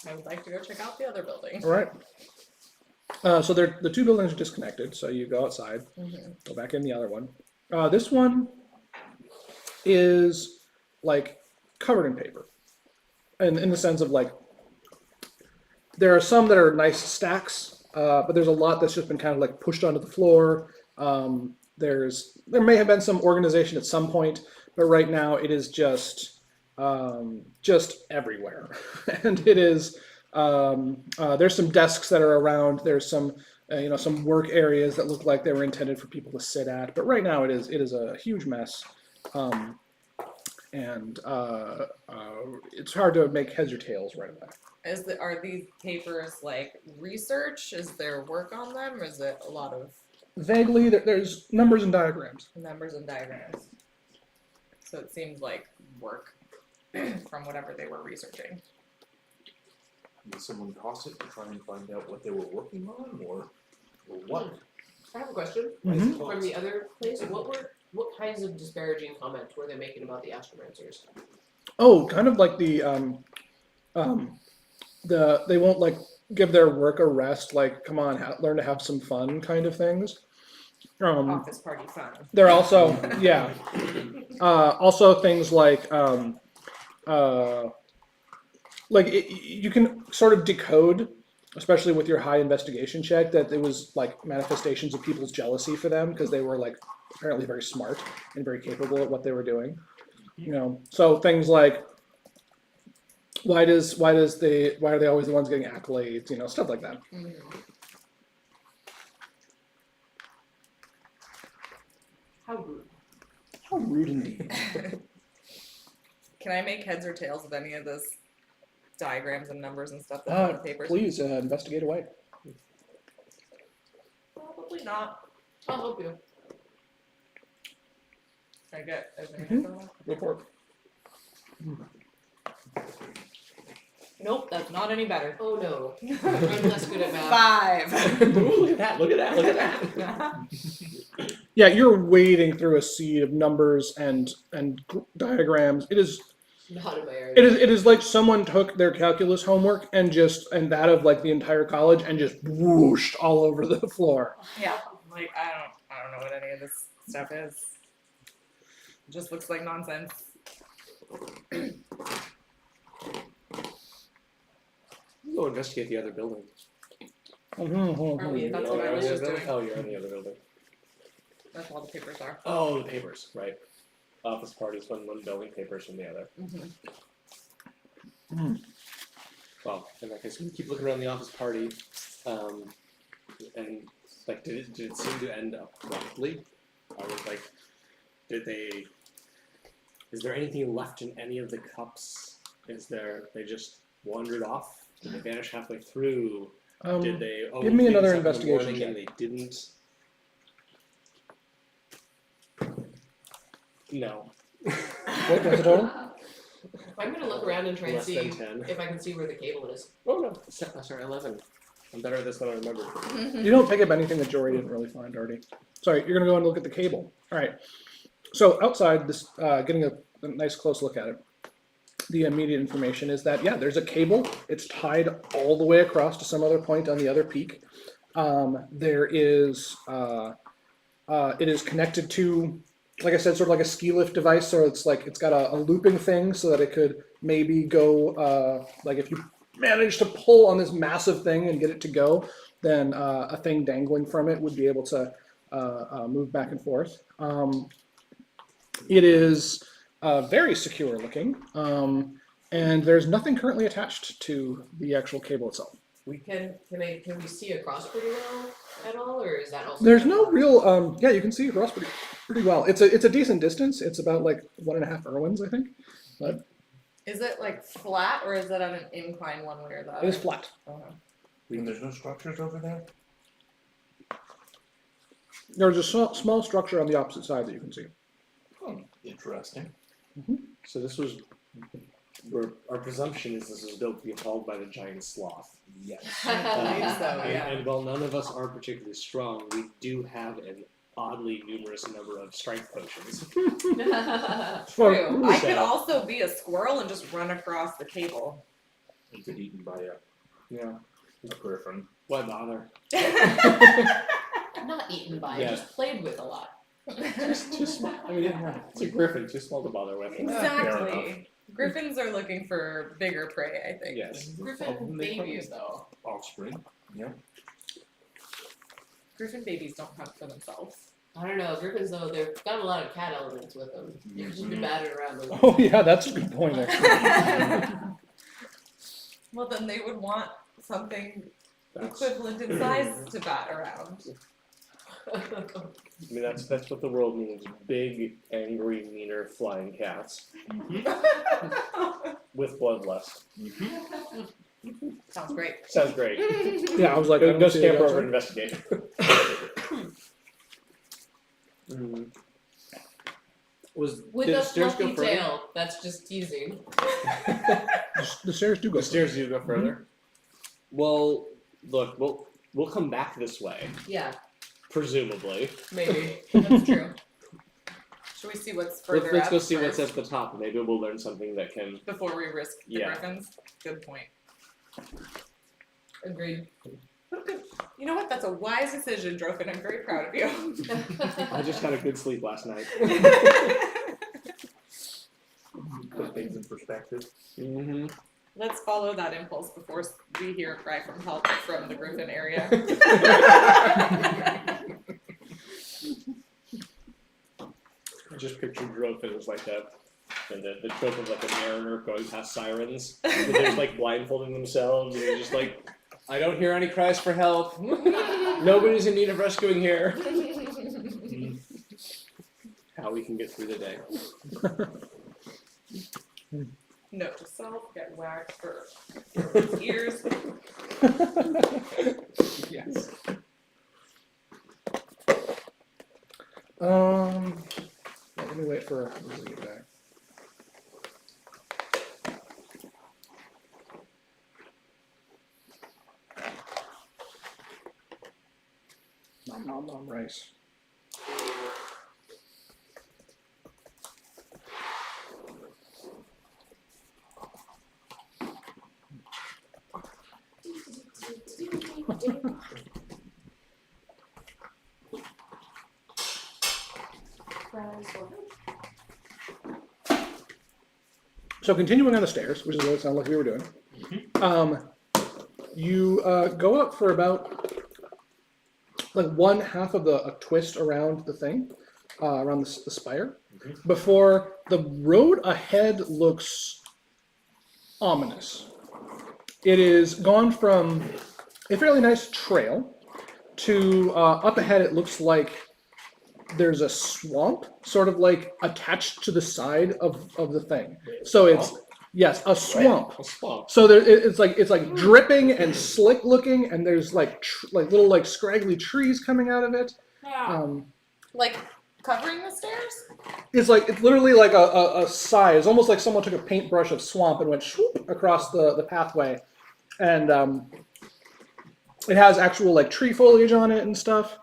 I would like to go check out the other building. All right. So the two buildings are disconnected. So you go outside, go back in the other one. This one is like covered in paper, and in the sense of like there are some that are nice stacks, but there's a lot that's just been kind of like pushed onto the floor. There may have been some organization at some point, but right now it is just everywhere, and it is. There's some desks that are around. There's some some work areas that look like they were intended for people to sit at, but right now it is a huge mess. And it's hard to make heads or tails right away. Are these papers like research? Is there work on them, or is it a lot of Vaguely, there's numbers and diagrams. numbers and diagrams? So it seems like work from whatever they were researching. Did someone toss it to try and find out what they were working on, or what? I have a question. Mhm. From the other place, what kinds of disparaging comments were they making about the astromancers? Oh, kind of like they won't like give their work a rest. Like, come on, learn to have some fun, kind of things. Office party fun. They're also also things like you can sort of decode, especially with your high investigation check, that it was like manifestations of people's jealousy for them because they were like apparently very smart and very capable at what they were doing. So things like why are they always the ones getting accolades? Stuff like that. How rude. How rude indeed. Can I make heads or tails of any of this diagrams and numbers and stuff that's on the papers? Please investigate away. Probably not. I'll help you. Can I get as many Mhm. as I want? Go for it. Nope, That's not any better. Oh no. I'm less good at math. 5. Ooh, look at that. Yeah, you're wading through a sea of numbers and diagrams. It is Not in my area. It is like someone took their calculus homework and that of like the entire college and just whooshed all over the floor. Yeah. Like I don't know what any of this stuff is. It just looks like nonsense. Go investigate the other building. Are we? That's Oh, what I you're was on the just other doing. building? Oh, you're on the other building. That's all the papers are. Oh, the papers, right. Office parties from one building, papers from the other. Well, in that case, we keep looking around the office party, and like, did it seem to end abruptly? Or like, is there anything left in any of the cups? They just wandered off? Did they vanish halfway through? Did they? Give me clean another us up in the investigation morning check. and they didn't. No. What's the total? I'm gonna look around and try and Less see than 10. if I can see where the cable is. Oh no, sorry, 11. I'm better at this than I remember. You don't pick up anything that Jory didn't really find already. Sorry, you're gonna go and look at the cable. All right. So outside, this getting a nice close look at it. The immediate information is that there's a cable. It's tied all the way across to some other point on the other peak. There is it is connected to, like I said, sort of like a ski lift device. So it's got a looping thing so that it could maybe go like if you manage to pull on this massive thing and get it to go, then a thing dangling from it would be able to move back and forth. It is very secure looking, and there's nothing currently attached to the actual cable itself. Can we see across pretty well at all, or is that also? There's kind of no blocked? real, yeah, you can see across pretty well. It's a decent distance. It's about like 1.5 Irwins, I think. But Is it like flat or is it on an incline one way or the other? it is flat. And there's no structures over there? There's a small structure on the opposite side that you can see. Oh, interesting. So this was, our presumption is this was built to be hauled by the giant sloth. Yes. I believe so, And, yeah. and while none of us are particularly strong, we do have an oddly numerous number of strength potions. True. I So- could also be a squirrel and just run across the cable. You get eaten by Yeah. a griffin. Why bother? Not eaten by, Yeah. just played with a lot. Just too small. I mean, it's a griffin, too small to bother with. Exactly. Griffins are looking for bigger prey, I think. Yes. Griffin babies, though. Offspring. Yeah. Griffin babies don't hunt for themselves. I don't know. Griffins, though, they've got a lot of cat elements with them. You just be battered around them. Oh yeah, that's a good point. Actually. Well, then they would want something That's, equivalent in size to bat around. I mean, that's what the world needs. Big, angry, meaner flying cats with bloodlust. Sounds great. Sounds great. Yeah, I was like, I Go, don't go see scamper that over and outside. investigate. Was With did a the stairs go fluffy further? tail. That's just teasing. The stairs do go. The stairs do go further. Well, look, we'll come back this way, Yeah, presumably. maybe. That's true. Should we see what's further Let's up go see what's first at the top. Maybe we'll learn something that can. before we risk the Yeah. griffins? Good point. Agreed. You know what? That's a wise decision, Dropin. I'm very proud of you. I just had a good sleep last night. Put things in perspective. Mm-hmm. Let's follow that impulse before we hear a cry from help from the griffin area. I just pictured Dropin as like the trope of like a mariner going past sirens. Where they're just like blindfolding themselves and they're just like, I don't hear any cries for help. Nobody's in need of rescuing here. How we can get through the day. Note to self: get whacked for ears. Yes. Let me wait for Lily to get back. Nom rice. So continuing on the stairs, which is what it sounded like we were doing, you go up for about like one half of a twist around the thing, around the spire, before the road ahead looks ominous. It is gone from a fairly nice trail to up ahead. It looks like there's a swamp, sort of like attached to the side of the thing. So it's yes, a swamp. A swamp. So there, it's like dripping and slick looking, and there's like little like scraggly trees coming out of it. Like covering the stairs? It's literally like a side. It's almost like someone took a paintbrush of swamp and went swoop across the pathway, and it has actual like tree foliage on it and stuff.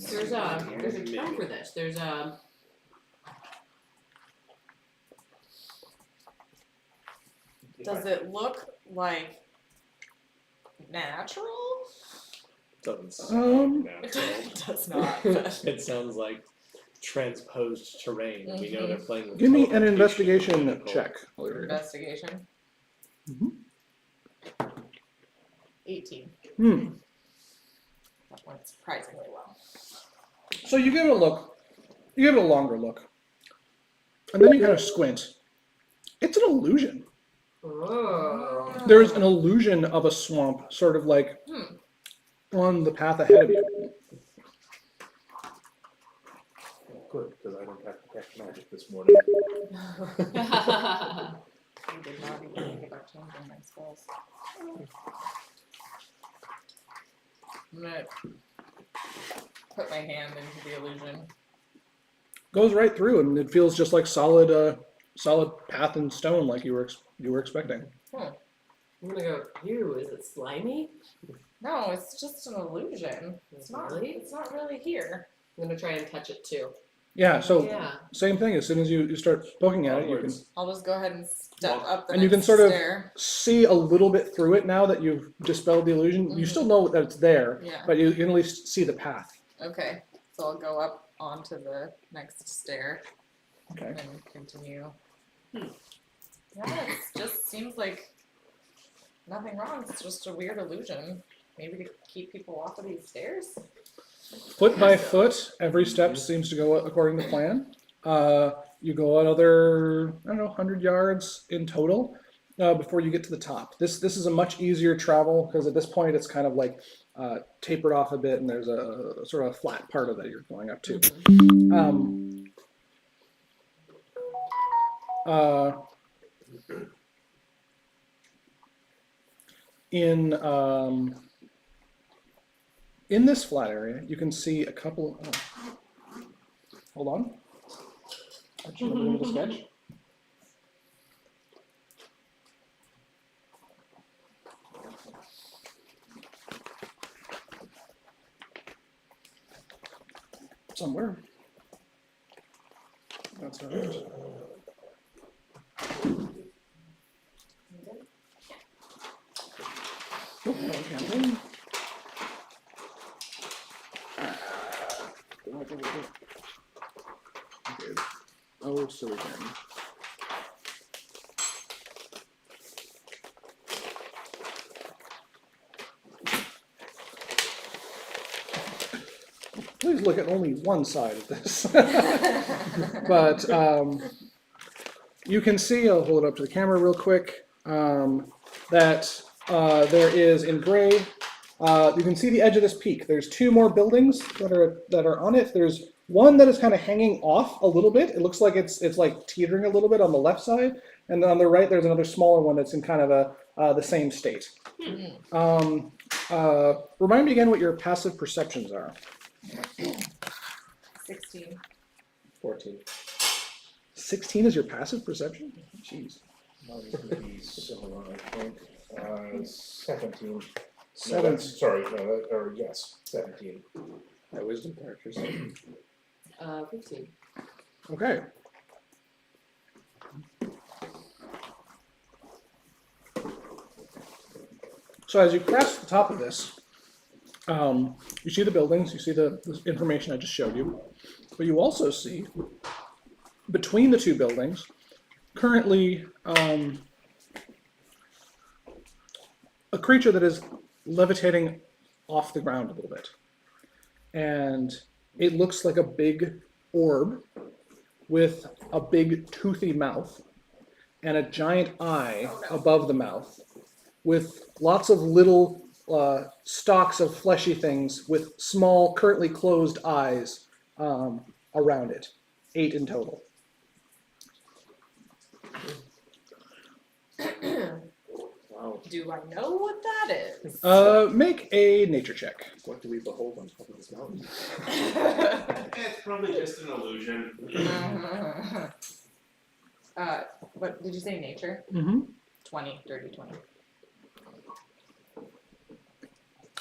There's a term for this. There's a Does it look like natural? Doesn't sound natural. It does not. But It sounds like transposed terrain. We know they're playing with Give me an teleportation investigation vehicle. check. while you're here. investigation. Mhm. 18. Hmm. That went surprisingly well. So you give it a look. You give it a longer look, and then you kind of squint. It's an illusion. Oh. There's an illusion of a swamp, sort of like on the path ahead of you. Good, because I don't have to catch magic this morning. I did not even think about changing my spells. I'm gonna put my hand into the illusion. Goes right through, and it feels just like solid path in stone, like you were expecting. I'm gonna go, ew, is it slimy? No, it's just an illusion. It's not Really? It's not really here. I'm gonna try and touch it too. Yeah. So Yeah. same thing. As soon as you start poking at it, you can I'll just go ahead and step up the And you can next sort of- stair. see a little bit through it now that you've dispelled the illusion. You still know that it's there, Yeah. but you can at least see the path. Okay, so I'll go up onto the next stair Okay. and continue. Yeah, it just seems like nothing wrong. It's just a weird illusion. Maybe to keep people off of these stairs. Foot by foot, every step seems to go according to plan. You go another, 100 yards in total before you get to the top. This is a much easier travel because at this point it's kind of like tapered off a bit, and there's a sort of flat part of it you're going up to. In this flat area, you can see a couple. Hold on. I just remembered the sketch. Somewhere. That's all right. Oh, no, campaign. Okay. Oh, silly thing. Please look at only one side of this. But you can see, I'll hold it up to the camera real quick, that there is in gray, you can see the edge of this peak. There's two more buildings that are on it. There's one that is kind of hanging off a little bit. It looks like it's like teetering a little bit on the left side, and then on the right there's another smaller one that's in kind of the same state. Remind me again what your passive perceptions are. 16. 14. 16 is your passive perception? Jeez. Mine would be similar, I think. 17. No, Seven. that's, sorry, no, or yes, 17. My wisdom characters. 15. Okay. So as you crest the top of this, you see the buildings, you see the information I just showed you, but you also see between the two buildings, currently a creature that is levitating off the ground a little bit. And it looks like a big orb with a big toothy mouth and a giant eye above the mouth with lots of little stalks of fleshy things with small, currently closed eyes around it. 8 in total. Wow. Do I know what that is? Make a nature check. What do we behold on top of this mountain? It's probably just an illusion. What did you say? Nature? Mm-hmm. 20, dirty 20.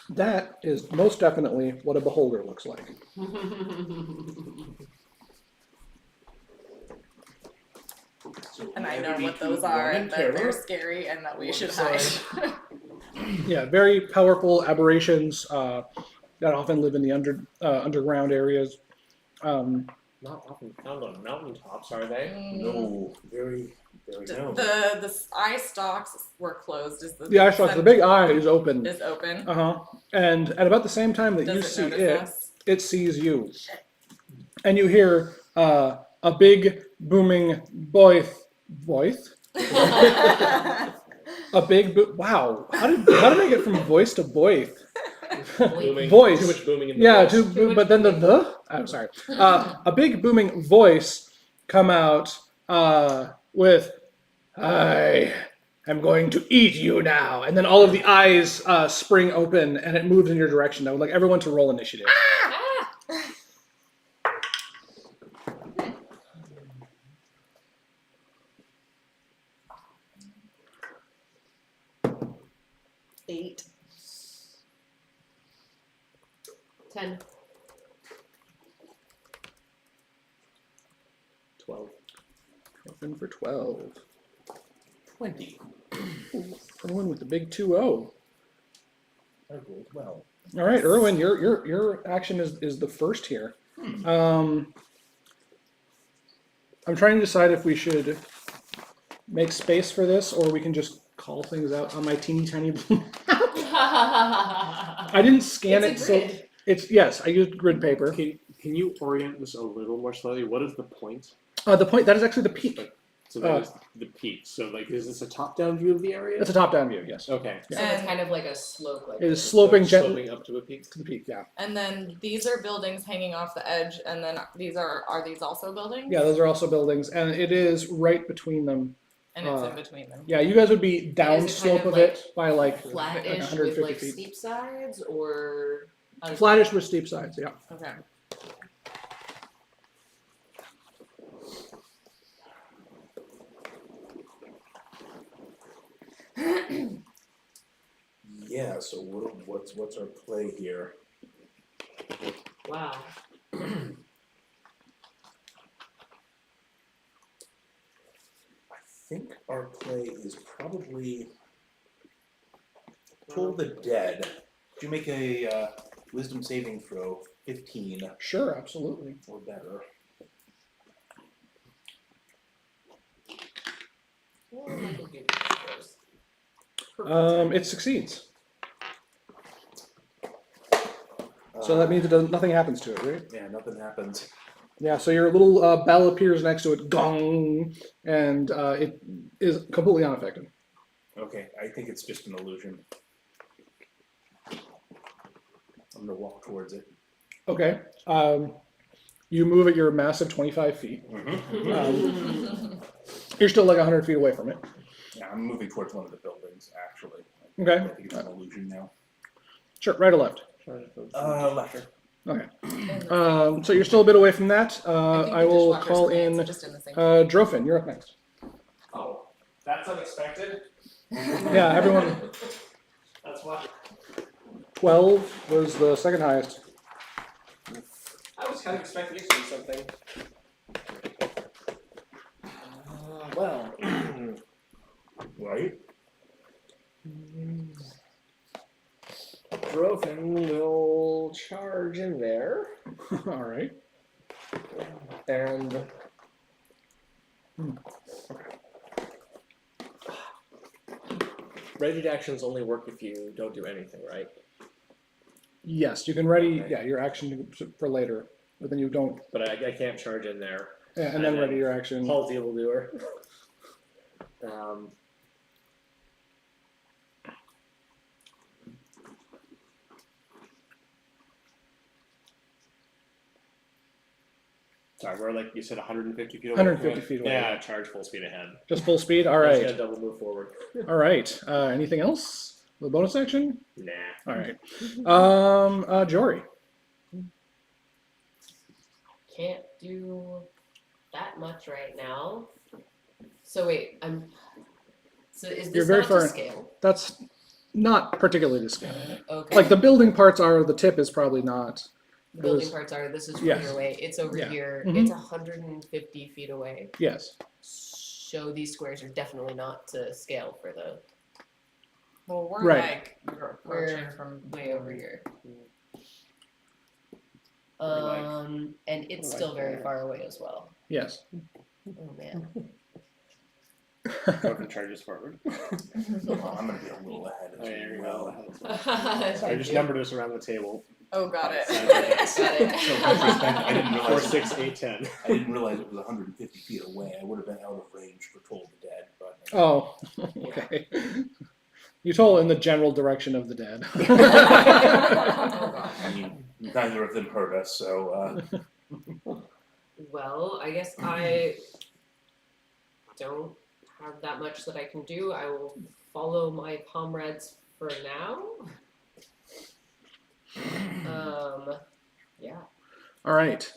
That is most definitely what a beholder looks like. So And I know maybe what those to are, run and in that terror. they're scary, and that we One should side. hide. Yeah, very powerful aberrations that often live in the underground areas. Not often found on mountaintops, are they? No, very, very no. The eye stalks were closed. Is the The eye stalk, the big eye is open. is open. And at about the same time that Does you it see notice it, us? it sees you. and you hear a big booming voice. A big wow. How did I get from voice to voice? Booming. Voice. Too much booming in the Yeah, voice. but then the. I'm sorry. A big booming voice come out with, "I am going to eat you now," and then all of the eyes spring open and it moves in your direction. I would like everyone to roll initiative. Eight. 10. 12. Open for 12. 20. Erwin with the big 2-0. I rolled well. All right, Erwin, your action is the first here. I'm trying to decide if we should make space for this or we can just call things out on my teeny tiny blue map. I didn't scan It's it, a grid. so it's yes. I used grid paper. Can you orient this a little more slowly? What is the point? The point that is actually the peak. So that is the peak. So like, is this a top-down view of the area? It's a top-down view. Yes, Okay. So it's kind of like a slope. Like it is this. sloping So gently sloping up to a peak. to the peak. Yeah, And then these are buildings hanging off the edge, and then these are these also buildings? yeah. Those are also buildings, and it is right between them. And it's in between them. Yeah, you guys would be Is it downslope kind of of it by like Flat-ish 150 with like feet. steep sides, or how does- Flattish with steep sides. Yeah. Okay. Yeah, so what's our play here? Wow. I think our play is probably Toll the Dead. Could you make a wisdom saving throw? 15 Sure, absolutely. or better. Well, I can do those. It succeeds. So that means nothing happens to it, right? Yeah, nothing happens. Yeah, so your little bell appears next to it, gong, and it is completely unaffected. Okay, I think it's just an illusion. I'm gonna walk towards it. Okay. You move at your massive 25 feet. You're still like 100 feet away from it. Yeah, I'm moving towards one of the buildings, actually. Okay. I think it's an illusion now. Sure, right or left? Left. Okay. So you're still a bit away from that. think I the will dishwasher's call hands in are just in the same Drofin. You're up next. Oh, that's unexpected. Yeah, everyone. That's why 12 was the second highest. I was kind of expecting it to be something. Well, Right? Drofin will charge in there, All right. and ready actions only work if you don't do anything, right? Yes, you can ready. Okay. Yeah, your action for later, but then you don't. But I can't charge in there. Yeah, and then ready your action. Paul's the evildoer. sorry, we're like you said, 150 feet away. 150 feet away. Yeah, charge full speed ahead. Just full speed. All I just right. gotta double move forward. All right. Anything else? The bonus action. Nah. All right. Jory. Can't do that much right now. So wait, So is You're this very not far to in. scale? That's not particularly to scale. Okay. Like the building parts are. The tip is probably not. building Those- parts are. This is further Yes. away. It's over Yeah. here. Mhm. It's 150 feet away. Yes. So these squares are definitely not to scale for the. Well, we're Right. we're approaching We're from way over here. like- And it's like still very there. far away as well. Yes. Oh man. Drofin charges forward. I'm gonna be a little ahead Oh, as yeah, you're well. well ahead. I Thank just you. numbered us around the table. Oh, got it. Got So in retrospect, I didn't 4, realize 6, 8, 10. I didn't realize it was 150 feet away. I would have been out of range for Toll the Dead, but Oh, okay. You told in the general direction of the dead. Oh, God. I mean, neither of them hurt us, so Well, I guess I don't have that much that I can do. I will follow my comrades for now. Yeah. All right.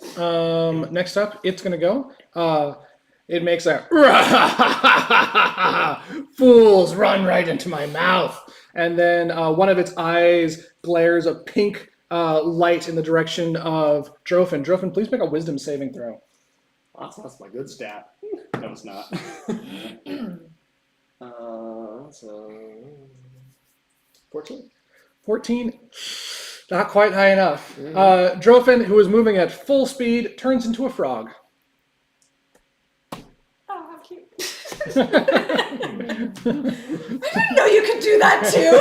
Next up, it's gonna go. It makes a fools run right into my mouth, and then one of its eyes glares a pink light in the direction of Drofin. Drofin, please make a Wisdom saving throw. That's my good stat. No, it's not. So 14. 14. Not quite high enough. Drofin, who is moving at full speed, turns into a frog. Oh, how cute. I didn't know you could do that too.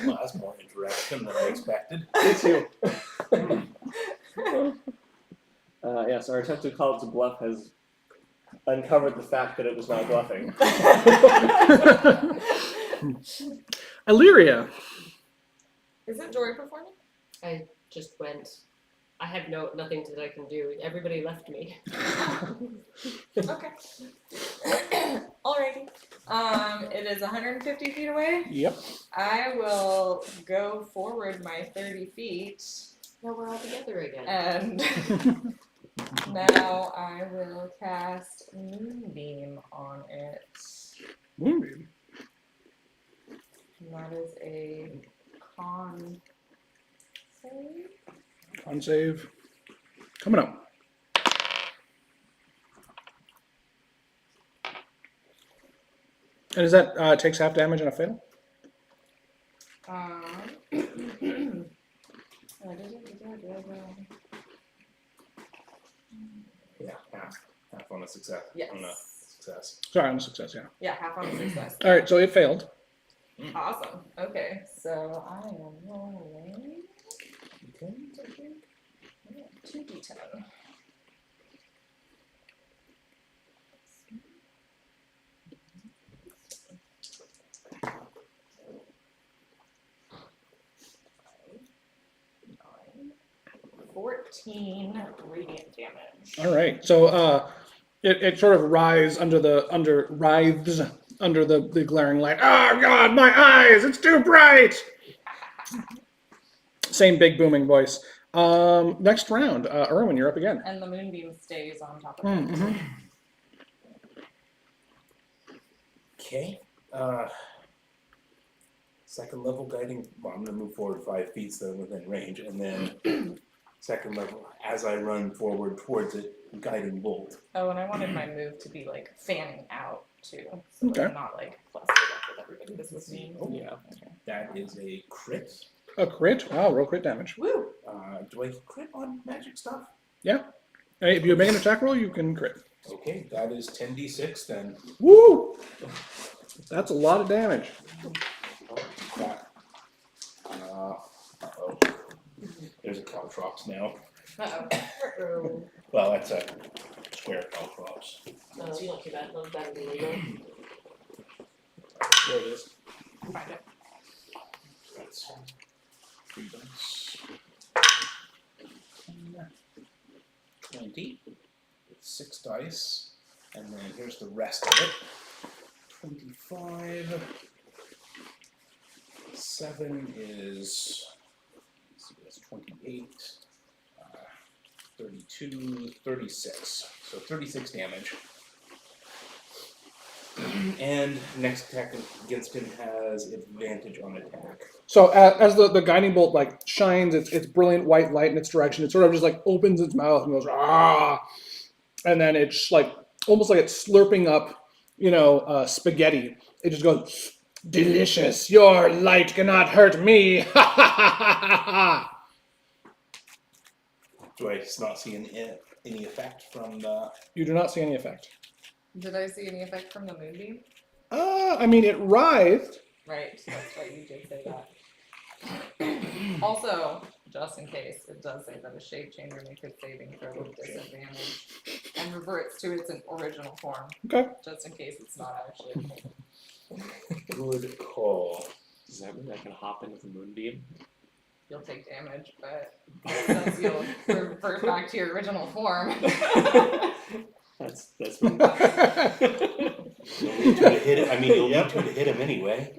well, that's more interaction than I expected. Me too. Yes, our attempt to call it to bluff has uncovered the fact that it was not bluffing. Illyria. Is it Jory performing? I just went. I have nothing that I can do. Everybody left me. Okay. Alrighty. It is 150 feet away. Yep. I will go forward my 30 feet, Now we're all together again. and now I will cast Moonbeam on it. Moonbeam. And that is a con save. Con save. Coming up. And is that takes half damage and a fail? Yeah, half on a success. Yes. On a success. Sorry, on a success, yeah. Yeah, half on a success. All right, so it failed. Awesome. Okay, so I am rolling. Okay. 2d10. Nine. 14 radiant damage. All right, so it sort of writhes under the glaring light. Oh God, my eyes! It's too bright. Same big booming voice. Next round, Erwin, you're up again. And the moonbeam stays on top of it. Mm-hmm. Okay. Second level guiding. Well, I'm gonna move forward 5 feet, so I'm within range, and then second level as I run forward towards it, guiding bolt. Oh, and I wanted my move to be like fanning out too, so Okay. that I'm not like clustered up with everybody. This was me. Oh, Yeah. Okay. that is a crit. A crit? Wow, roll crit damage. Woo! Do I crit on magic stuff? Hey, if you make an attack roll, you can crit. Okay, that is 10d6 then. Woo! That's a lot of damage. Crap. Uh-oh. There's a Caltrops now. Uh-oh. Well, that's a square Caltrops. No, it's not too bad. Not better than legal. There it is. Find it. That's 3 dice. 20. 6 dice. And then here's the rest of it. 25. 7 is, let's see, that's 28. 32, 36. So 36 damage. And next attack against him has advantage on attack. So as the guiding bolt like shines its brilliant white light in its direction, it sort of just like opens its mouth and goes ah, and then it's like almost like it's slurping up, spaghetti. It just goes delicious. Your light cannot hurt me. Ha ha ha ha ha. Do I not see any effect from the? You do not see any effect. Did I see any effect from the moonbeam? I mean, it writhed. Right, that's right, you did say that. Also, just in case, it does say that a shape changer makes its saving throw with disadvantage and reverts to its original form. Okay. Just in case it's not actually. Good call. Does that mean I can hop into the moonbeam? You'll take damage, but since you'll revert back to your original form. That's You'll need to hit it. I mean, you'll need to hit him anyway.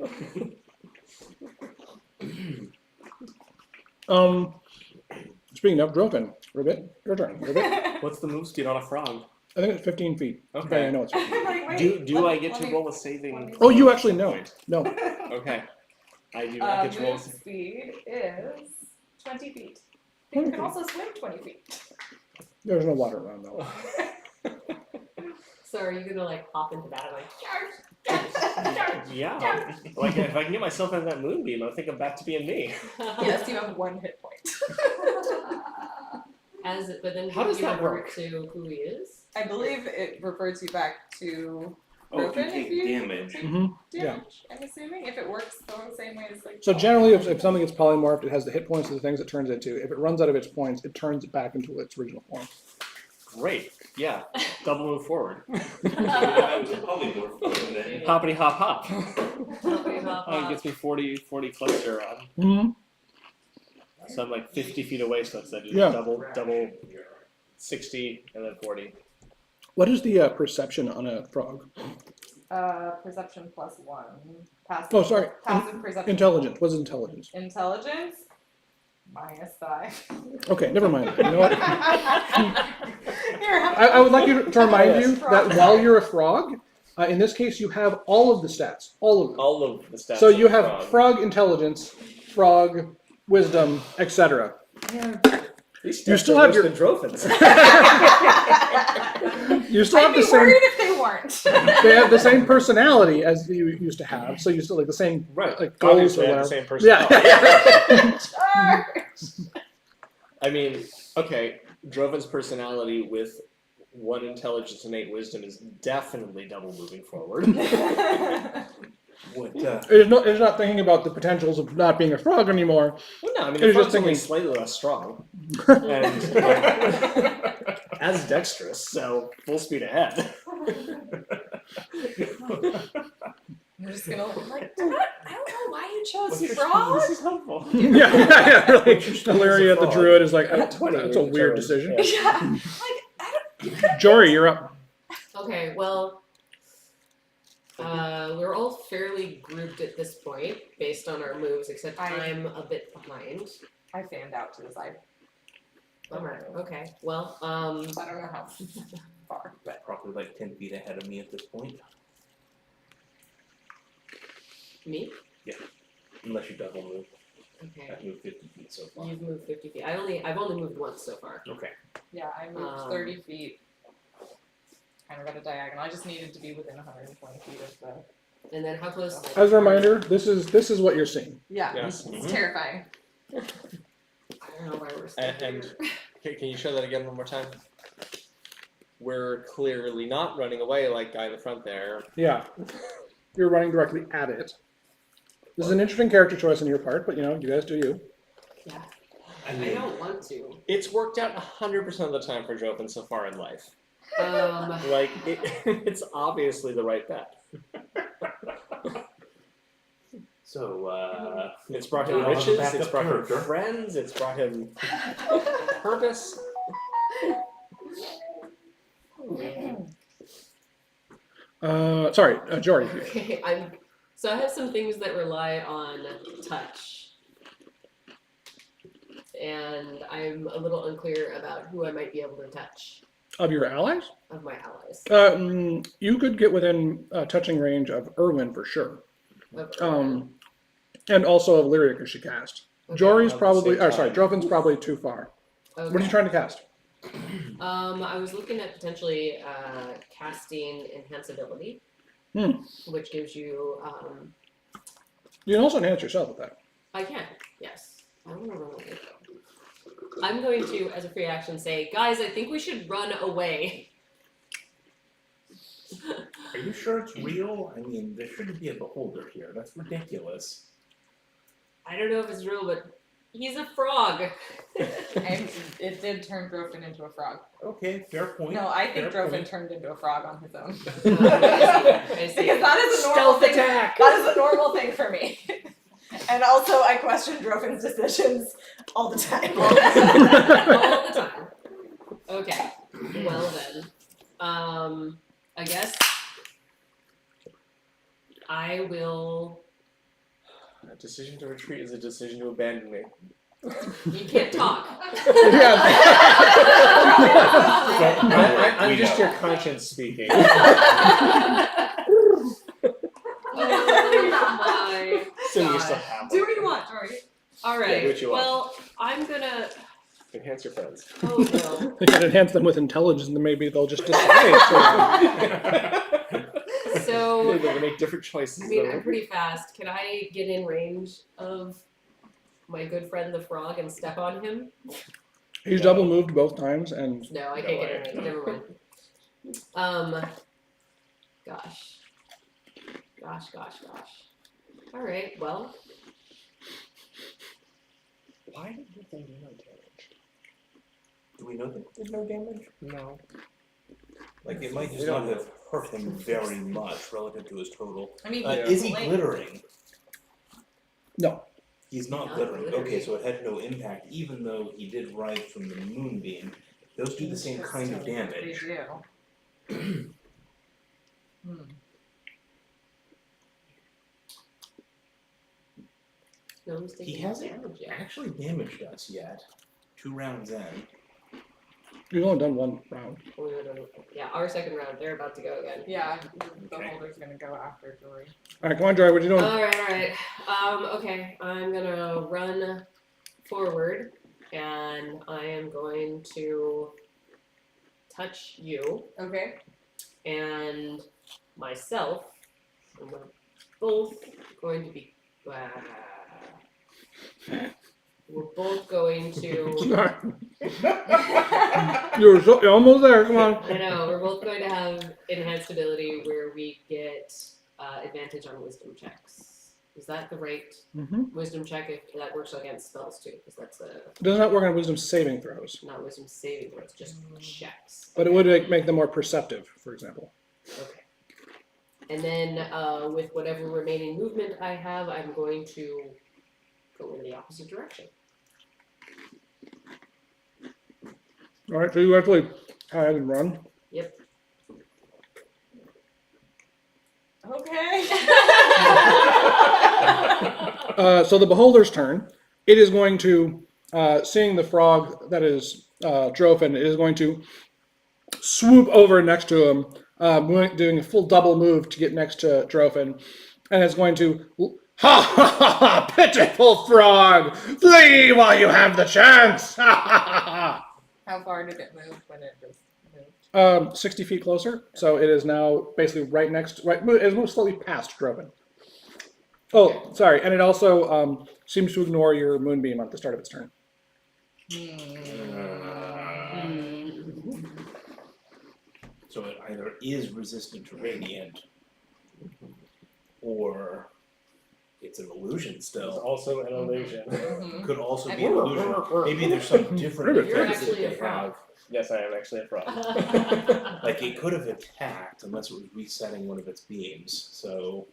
Speaking of Droven, Ribbit, your turn. Ribbit, What's the move speed on a frog? I think it's 15 feet. Okay. I know it's 15. I'm like, wait, Do I let- get let to me- roll a saving? Oh, you throw actually at some know. point? No. Okay. I do not get to roll. Move speed is 20 feet. I think you can also swim 20 feet. There's no water around though. So are you gonna like hop into that and like Yeah. Like if I can get myself into that moonbeam, I think I'm back to being me. Yes, you have 1 hit point. but then How does you that revert work? to who he is? I believe it reverts you back to Oh, if you Broken, take if you- damage. Mm-hmm. Yeah. damage, I'm assuming, if it works the same way as like. So generally, if something gets polymorphed, it has the hit points of the things it turns into. If it runs out of its points, it turns it back into its original form. Great. Yeah. Double move forward. Polymorph then. Hoppity hop hop. Hoppity hop Oh, it hop. gets me 40 cluster on. Mm-hmm. So I'm like 50 feet away, so instead just Yeah. double 60 and then 40. What is the perception on a frog? Perception plus 1. Passive, Oh, sorry. Passive perception. Intelligence. What's intelligence? Intelligence. -5. Okay, never mind. You know what? Here, I would like you to remind Yes. you that while you're a frog, in this case, you have all of the stats. All of them. All of the stats. So of you the have frog intelligence, frog wisdom, etc. These you stats still are have your- worse than Drophins. You still I'd have be the same. worried if they weren't. They have the same personality as you used to have. So you still like the same Right. like goals Obviously, or I have the whatever. same personality. Yeah. I mean, okay, Drovin's personality with 1 intelligence and 8 wisdom is definitely double moving forward. What? It's not thinking about the potentials of not being a frog anymore. Well, no, I mean, It was the just frog's only thinking- slightly less strong. And as dexterous, so full speed ahead. I'm just gonna like, I don't know why you chose frog. This is helpful. yeah. Really. What's Hilaria the frog? druid is like, I don't, 20 that's a was weird determined. decision. Yeah. Yeah, like I don't. Jory, you're up. Okay, well, we're all fairly grouped at this point based on our moves, except I'm a bit behind. I fanned out to the side. Bummer. Okay, well, I don't know how far, but Probably like 10 feet ahead of me at this point. me? Unless you double move. Okay, I've moved 50 feet so far. you've moved 50 feet. I've only moved once so far. Okay. yeah, I moved 30 feet. Kind of at a diagonal. I just needed to be within 120 feet of the. And then how close? As a reminder, this is what you're seeing. Yeah, Yes. it's terrifying. I don't know why we're still And here. can you show that again one more time? We're clearly not running away like guy in the front there. Yeah. You're running directly at it. This is an interesting character choice on your part, but you guys do you. Yeah. I I mean, don't want to. It's worked out 100% of the time for Jopin so far in life. Like, It's obviously the right bet. so, It's brought him I'll have a riches, backup it's brought him character. friends, it's brought him purpose. Sorry, Jory. okay, so I have some things that rely on touch. And I'm a little unclear about who I might be able to touch Of your allies? of my allies. You could get within touching range of Erwin for sure. Of- And also of Lyria because she cast. okay. Jory's At the probably, same sorry, time. Drovin's probably too far. Okay. What are you trying to cast? I was looking at potentially casting enhanceability, which gives you. You can also enhance yourself with that. I can, yes. I want to run away though. I'm going to, as a free action, say, guys, I think we should run away. are you sure it's real? I mean, there shouldn't be a beholder here. That's ridiculous. I don't know if it's real, but he's a frog. And it did turn Drofin into a frog. Okay, fair point. No, I think Fair Drofin point. turned into a frog on his own. I see. Because that is a normal Stealth thing. attack! That is a normal thing for me. And also, I question Drofin's decisions all the time. All the time. Okay. Well then, I guess I will. A decision to retreat is a decision to abandon me. You can't talk. I'm We just know. your conscience speaking. Oh my. So you God. still have Do one. what you want, Tori. All Yeah, right. do what you want. Well, I'm gonna. Enhance your friends. Oh no. They can enhance them with intelligence, and then maybe they'll just decide. So. They're gonna make different choices. I mean, though. I'm pretty fast. Can I get in range of my good friend the frog and step on him? He's double moved both times, and No, I No can't way. get in range. Never mind. Gosh. All right. Well, Why did the thing do no damage? Do we know that it did no damage? No. Like, it might We just don't not have hurt him very much relative to his total. I mean, Yeah. Is he like- glittering? no. He's not Not glittering. Okay, glittering. so it had no impact, even though he did rise from the moonbeam. Those do the same kind of They damage. do. no one's taking He hasn't damage yet. actually damaged us yet. 2 rounds in. We've only done one round. Yeah, our second round. They're about to go again. Yeah, the Okay. holder's gonna go after Tori. All right, come on, Joy. What are you doing? All right. Okay, I'm gonna run forward, and I am going to touch you Okay. and myself. And we're both going to be. We're both going to. You're almost there. Come on. I know we're both going to have enhanced ability where we get advantage on wisdom checks. Is that the right Mm-hmm. wisdom check? If that works against spells too, because that's Does not work on wisdom saving throws, not wisdom saving throws, just checks. but it would make them more perceptive, for example. Okay. And then with whatever remaining movement I have, I'm going to go in the opposite direction. All right, so you actually hide and run. Okay. So the beholder's turn. It is going to, seeing the frog that is Drofin, it is going to swoop over next to him, doing a full double move to get next to Drofin, and it's going to, ha ha ha ha, pitiful frog, flee while you have the chance, ha ha ha ha. How far did it move when it just moved? 60 feet closer, so it is now basically right next, it moves slightly past Drofin. Oh, sorry, and it also seems to ignore your moonbeam at the start of its turn. So it either is resistant to radiant, or it's an illusion It's still. also an illusion. Mhm. Could also be an illusion. Maybe there's some different You're effects that actually a they frog. have. Yes, I am actually a frog. Like, it could have attacked unless it was resetting one of its beams. So,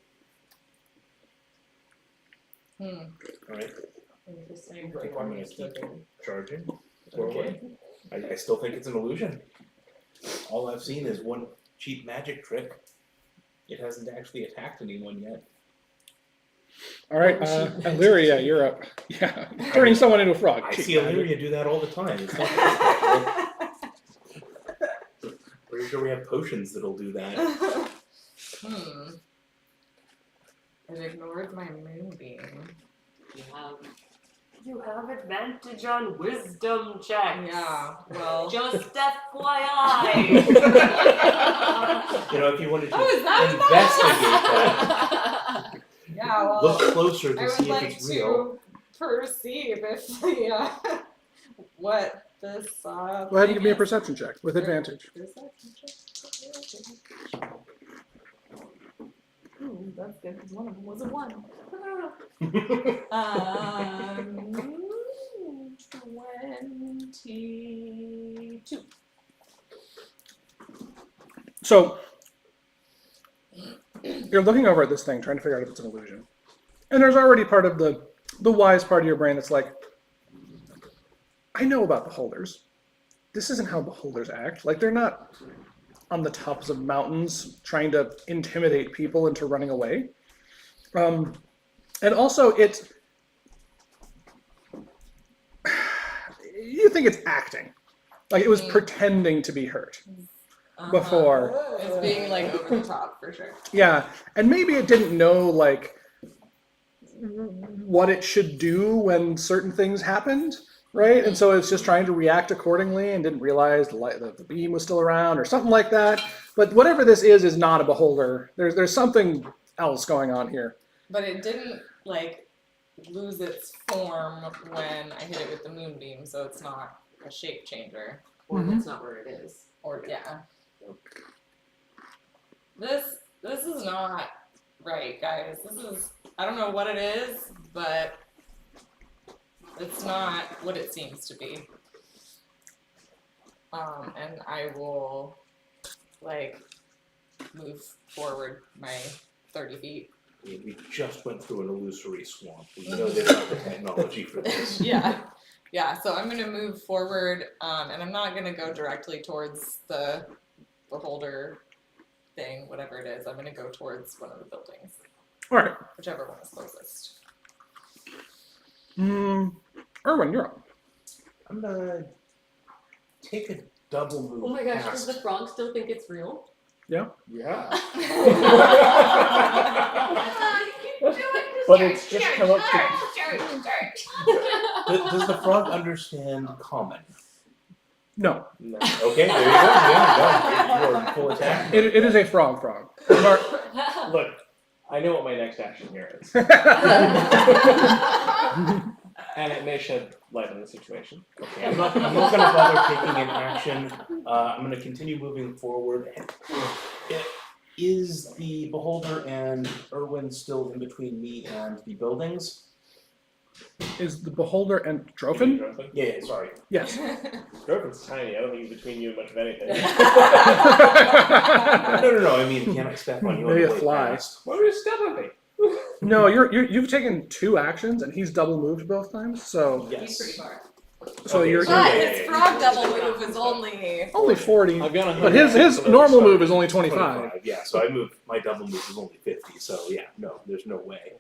alright, Interesting. I'm gonna keep charging forward. I still think it's an illusion. All I've seen is one cheap magic trick. It hasn't actually attacked anyone yet. All right, Illyria, you're up. Yeah, turning someone into a frog. I Cheap see magic. Illyria do that all the time. It's not difficult. Pretty sure we have potions that'll do that. It ignored my moonbeam. You have advantage on wisdom checks. Yeah, well. Just FYI. You know, if you wanted to Oh, is that what investigate that, Yeah, well. look closer I to would see if like it's real. to perceive if the what this Go ahead and give me a thing perception check with advantage. is. Ooh, that's good because one of them was a 1. $22. So you're looking over at this thing, trying to figure out if it's an illusion. And there's already part of the wise part of your brain that's like, I know about beholders. This isn't how beholders act. Like, they're not on the tops of mountains trying to intimidate people into running away. And also, it's... You think it's acting. Like, it was pretending to be hurt before. It's being like over the top for sure. Yeah, and maybe it didn't know, like, what it should do when certain things happened, right? And so it's just trying to react accordingly and didn't realize the beam was still around or something like that. But whatever this is not a beholder. There's something else going on here. But it didn't like lose its form when I hit it with the moonbeam, so it's not a shape changer. Or that's not where it is. Or yeah. This is not right, guys. This is, I don't know what it is, but it's not what it seems to be. And I will like move forward my 30 feet. We just went through an illusory swamp. We know there's not the technology for this. Yeah. Yeah, so I'm gonna move forward, and I'm not gonna go directly towards the beholder thing, whatever it is. I'm gonna go towards one of the buildings. All right. Whichever one is closest. Erwin, you're up. I'm gonna take a double move. Oh my gosh, past. does the frog still think it's real? Yeah. But it's just come up to- Does the frog understand common? No. No. Okay, there you go. Yeah, no, you're full attack. It is a frog. Look, I know what my next action here is, and it may shed light on the situation. Okay, I'm not gonna bother taking an action. I'm gonna continue moving forward. Is the beholder and Erwin still in between me and the buildings? Is the beholder and Drophin? Yeah, sorry. Yes. Griffin's tiny. I don't think he's between you and much of anything. No. I mean, can I step on you? Maybe on a the way fly. past? Why would you step on me? No, you've taken 2 actions and he's double moved both times. So He's pretty Yes. far. so Okay, you're so- But yeah, his yeah, frog yeah. double move is only only 40, I've got but his normal move is only 25. Yeah, so I moved. My double move is only 50. So yeah, no, there's no way.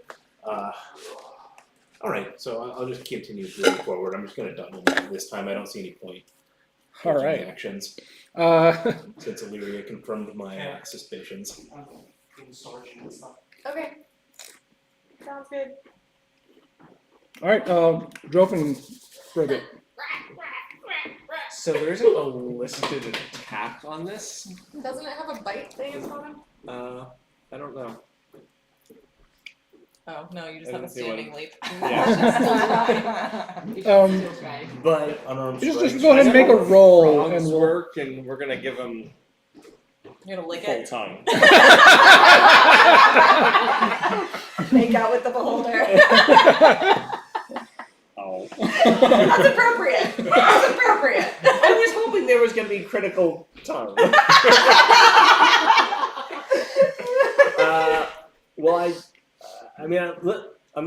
All right, so I'll just continue moving forward. I'm just gonna double move this time. I don't see any point. All taking right. Actions since Illyria confirmed my suspicions. okay. Sounds good. All right. Drophin, Frigate. So there isn't a listed attack on this. Doesn't it have a bite thing on him? I don't know. Oh no, you just I have a didn't see one. standing leap. Yeah. You should Um, still try. But Unarmed Just strikes. go ahead and make a roll, and frogs we'll. work, and we're gonna give him You're gonna lick full it. tongue. Make out with the beholder. Oh. That's appropriate. That's appropriate. I was hoping there was gonna be critical tongue. Well, I'm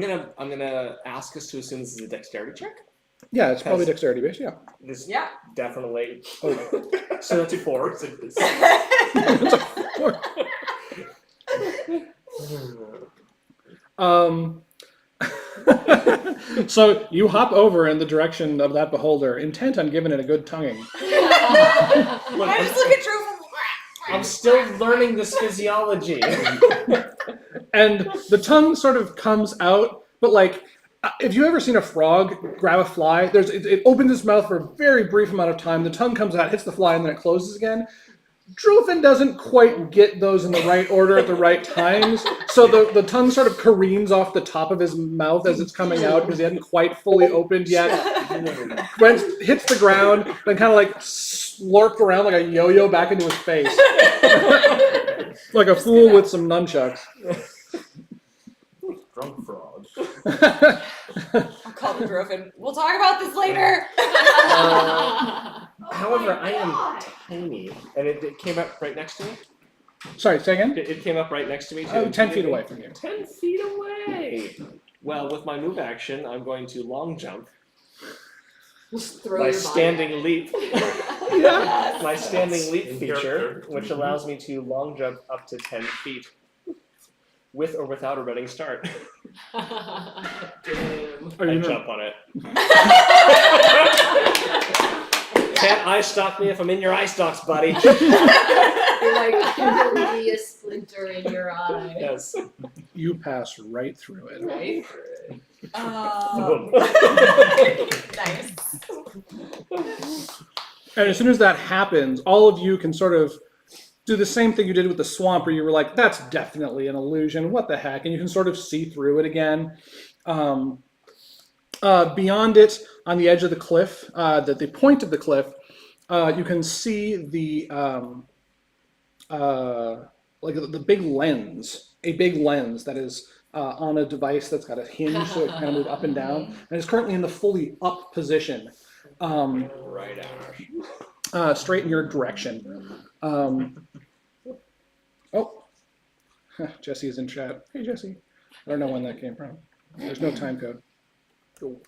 gonna ask us to assume this is a dexterity check. Yeah, it's probably dexterity based. Yeah. This Yeah. definitely. So that's a 4. So it's- So you hop over in the direction of that beholder, intent on giving it a good tonguing. I just look at Drew. I'm still learning this physiology. And the tongue sort of comes out, but like, if you've ever seen a frog grab a fly, it opens its mouth for a very brief amount of time, the tongue comes out, hits the fly, and then it closes again. Drufin doesn't quite get those in the right order at the right times, so the tongue sort of careens off the top of his mouth as it's coming out because he hadn't quite fully opened yet. Hits the ground, then kind of like slurped around like a yo-yo back into his face. Like a fool with some nunchucks. Drunk frog. I'll call the Drovin. We'll talk about this later. However, Oh my I am God. tiny, and it came up right next to me. Sorry, say again? It came up right next to me. To Oh, 10 feet intimidate me. away from you. 10 feet away. Well, with my move action, I'm going to long jump. Just throw My your body. standing leap. Yes. My standing leap In feature, character. which allows me to long jump up to 10 feet. With or without a running start. Damn. Are you I gonna- jump on it. Can't eye stalk me if I'm in your eye stalks, buddy. You're like, I will be a splinter in your eye. Yes. You pass right through it. Right? Um, nice. And as soon as that happens, all of you can sort of do the same thing you did with the swamp, where you were like, that's definitely an illusion. What the heck? And you can sort of see through it again. Beyond it, on the edge of the cliff, the point of the cliff, you can see the big lens, a big lens that is on a device that's got a hinge, so it can kind of move up and down, and it's currently in the fully up position, Right out. straight in your direction. Jesse is in chat. Hey, Jesse. I don't know when that came from. There's no time code. Cool.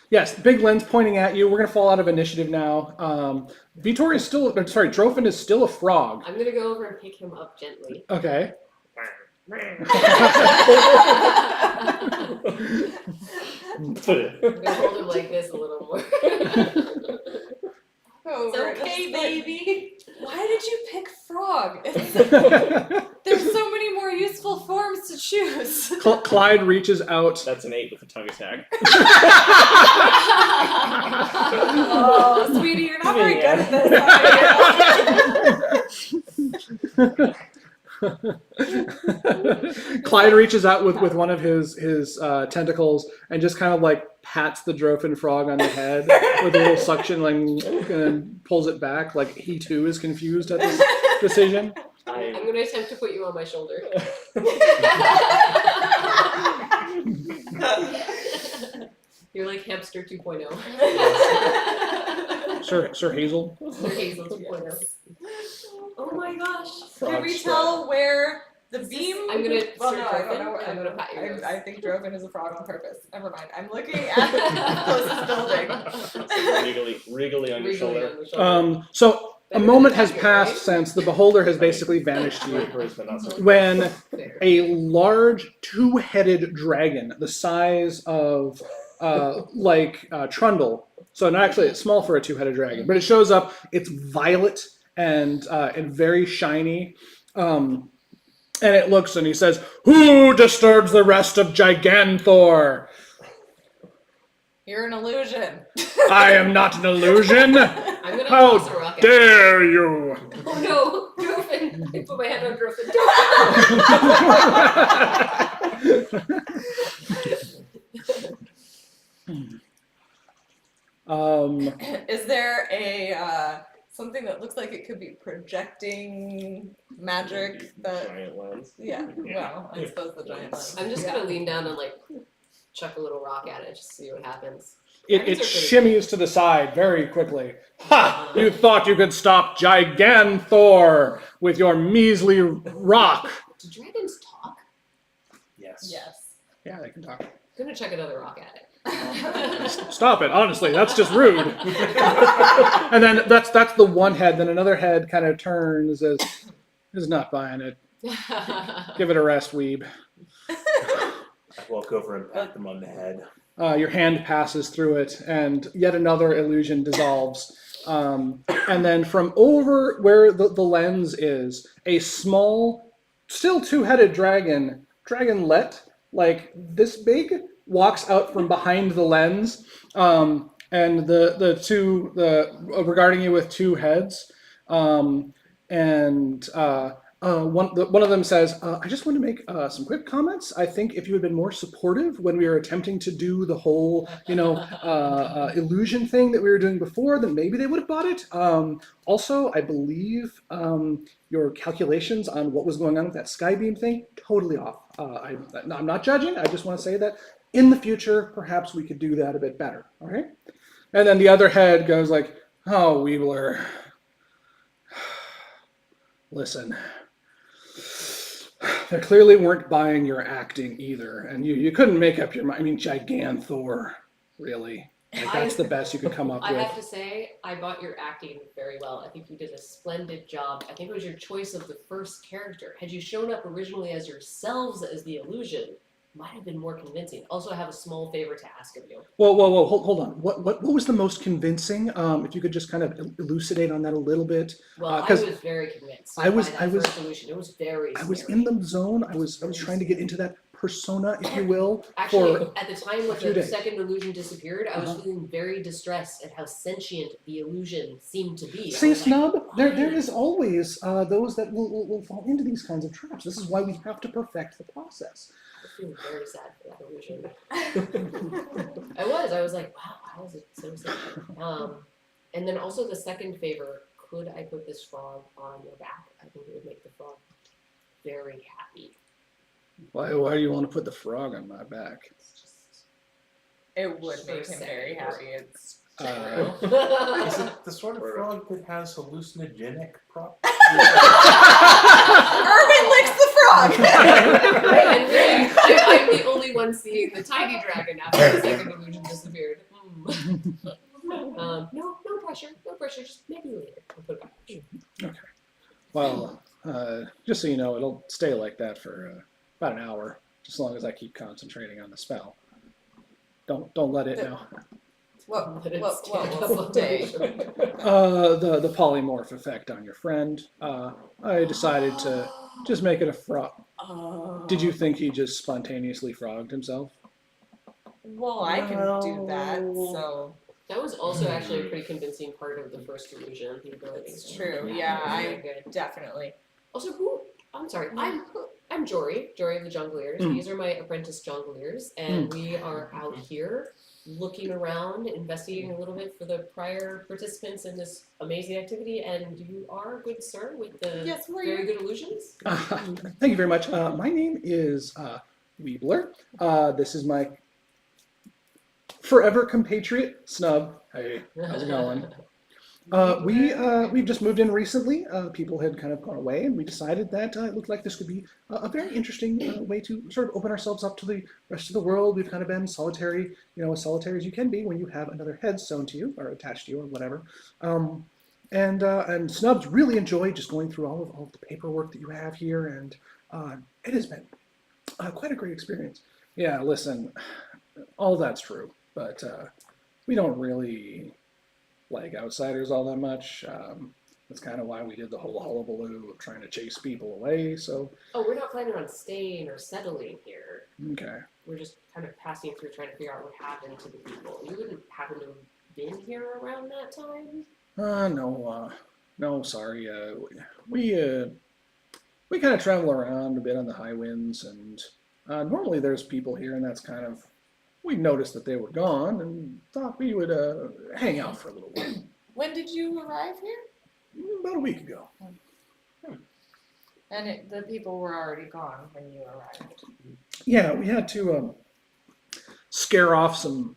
Yes, big lens pointing at you. We're gonna fall out of initiative now. Vitor is still, Drofin is still a frog. I'm gonna go over and pick him up gently. Okay. I'm gonna hold him like this a little more. Oh, It's okay, baby. Why did you pick frog? There's so many more useful forms to choose. Clyde reaches out. That's an 8 with a tongue attack. Oh, sweetie, you're not very good at this. Clyde reaches out with one of his tentacles and just kind of like pats the Drofin frog on the head with a little suction, like, and pulls it back. Like he too is confused at this decision. I'm gonna attempt to put you on my shoulder. You're like hamster 2.0. Sir Hazel. Sir Hazel 2.0. Oh my gosh. Can we tell where the Is this- beam? I'm gonna Well, Sir no, I don't Drovin, know. I'm gonna pat your nose. I think Drovin is a frog on purpose. Never mind. I'm looking at the closest building. Regally on your Regally shoulder. on the shoulder. So a Better moment than has that, passed right? since the beholder has basically vanished to you. Charisma, not so- When Fair. a large two-headed dragon, the size of Trundle. So not actually, it's small for a two-headed dragon, but it shows up. It's violet and very shiny, and it looks and he says, "Who disturbs the rest of Giganthor? You're an illusion. I am not an illusion. I'm gonna How toss a rock at dare you!" Oh no, Drofin! I put my hand on Drofin. Is there a something that looks like it could be projecting magic that? Giant lens. Yeah. Well, I suppose the giant lens. I'm just gonna lean down and like chuck a little rock at it just to see what happens. It Dragons are shimmies to the side very quickly. Ha! You thought you could stop Giganthor with your measly rock. Do dragons talk? Yes. Yes. Yeah, they can talk. I'm gonna chuck another rock at it. Stop it, honestly, that's just rude. And then that's the one head, then another head kind of turns as is not buying it. Give it a rest, weeb. I walk over and pat them on the head. Your hand passes through it, and yet another illusion dissolves. And then from over where the lens is, a small, still two-headed dragonlet, like this big, walks out from behind the lens, and regarding you with two heads, and One of them says, I just want to make some quick comments. I think if you had been more supportive when we were attempting to do the whole, illusion thing that we were doing before, then maybe they would have bought it. Also, I believe your calculations on what was going on with that Skybeam thing, totally off. I'm not judging. I just want to say that in the future, perhaps we could do that a bit better. All right? And then the other head goes like, oh, Weebler, listen. They clearly weren't buying your acting either, and you couldn't make up your mind. I mean, Giganthor, really. Like, that's the best you could come up I with. have to say, I bought your acting very well. I think you did a splendid job. I think it was your choice of the first character. Had you shown up originally as yourselves as the illusion, might have been more convincing. Also, I have a small favor to ask of you. Whoa, hold on. What was the most convincing? If you could just kind of elucidate on that a little bit. Well, I 'cause was very convinced. I was- by that I was- first illusion. It was very. I was scary. in the zone. I was trying to get into that persona, if you will, Actually, for at the time when a few the days. second illusion disappeared, I was Uh-huh. feeling very distressed at how sentient the illusion seemed to be. I See, was like, Snub, there why? is always those that will fall into these kinds of traps. This is why we have to perfect the process. I was feeling very sad for that illusion. I was like, wow, how is it so sad? And then also the second favor, could I put this frog on your back? I think it would make the frog very happy. Why do you want to put the frog on my back? It's just It would For make a him very second. happy. It's Is it the sort of frog that has hallucinogenic properties? Urban licks the frog. And really, I'm the only one seeing the tiny dragon after the second illusion disappeared. No pressure, just maybe later. I'll put it back. Well, just so you know, it'll stay like that for about an hour, as long as I keep concentrating on the spell. Don't let it know. What Let it what stand what up was on the day? The polymorph effect on your friend. I decided to just make it a frog. Did you think he just spontaneously frogged himself? Well, I can do that. So That was also actually a pretty convincing part of the first illusion, the ability. it's true. It Yeah, was I very good. definitely. Also, I'm sorry. I'm Jory of the Jongleurs. Mm. These are my apprentice Jongleurs, and we are out here looking around, investigating a little bit for the prior participants in this amazing activity. And you are, good sir, with the Yes, who are very you? good illusions. Thank you very much. My name is Weebler. This is my forever compatriot, Snub. Hey, how's it going? We've just moved in recently. People had kind of gone away, and we decided that it looked like this would be a very interesting way to sort of open ourselves up to the rest of the world. We've kind of been solitary, as solitary as you can be when you have another head sewn to you or attached to you or whatever. And Snubs really enjoyed just going through all of the paperwork that you have here, and it has been quite a great experience. Yeah, listen, all that's true, but we don't really like outsiders all that much. That's kind of why we did the whole hullabaloo of trying to chase people away. So Oh, we're not planning on staying or settling here. okay, We're just kind of passing through, trying to figure out what happened to the people. You wouldn't happen to have been here around that time? no, sorry. We kind of travel around a bit on the high winds, and normally there's people here, and that's kind of, we noticed that they were gone and thought we would hang out for a little while. When did you arrive here? About a week ago. And the people were already gone when you arrived. Yeah, we had to scare off some,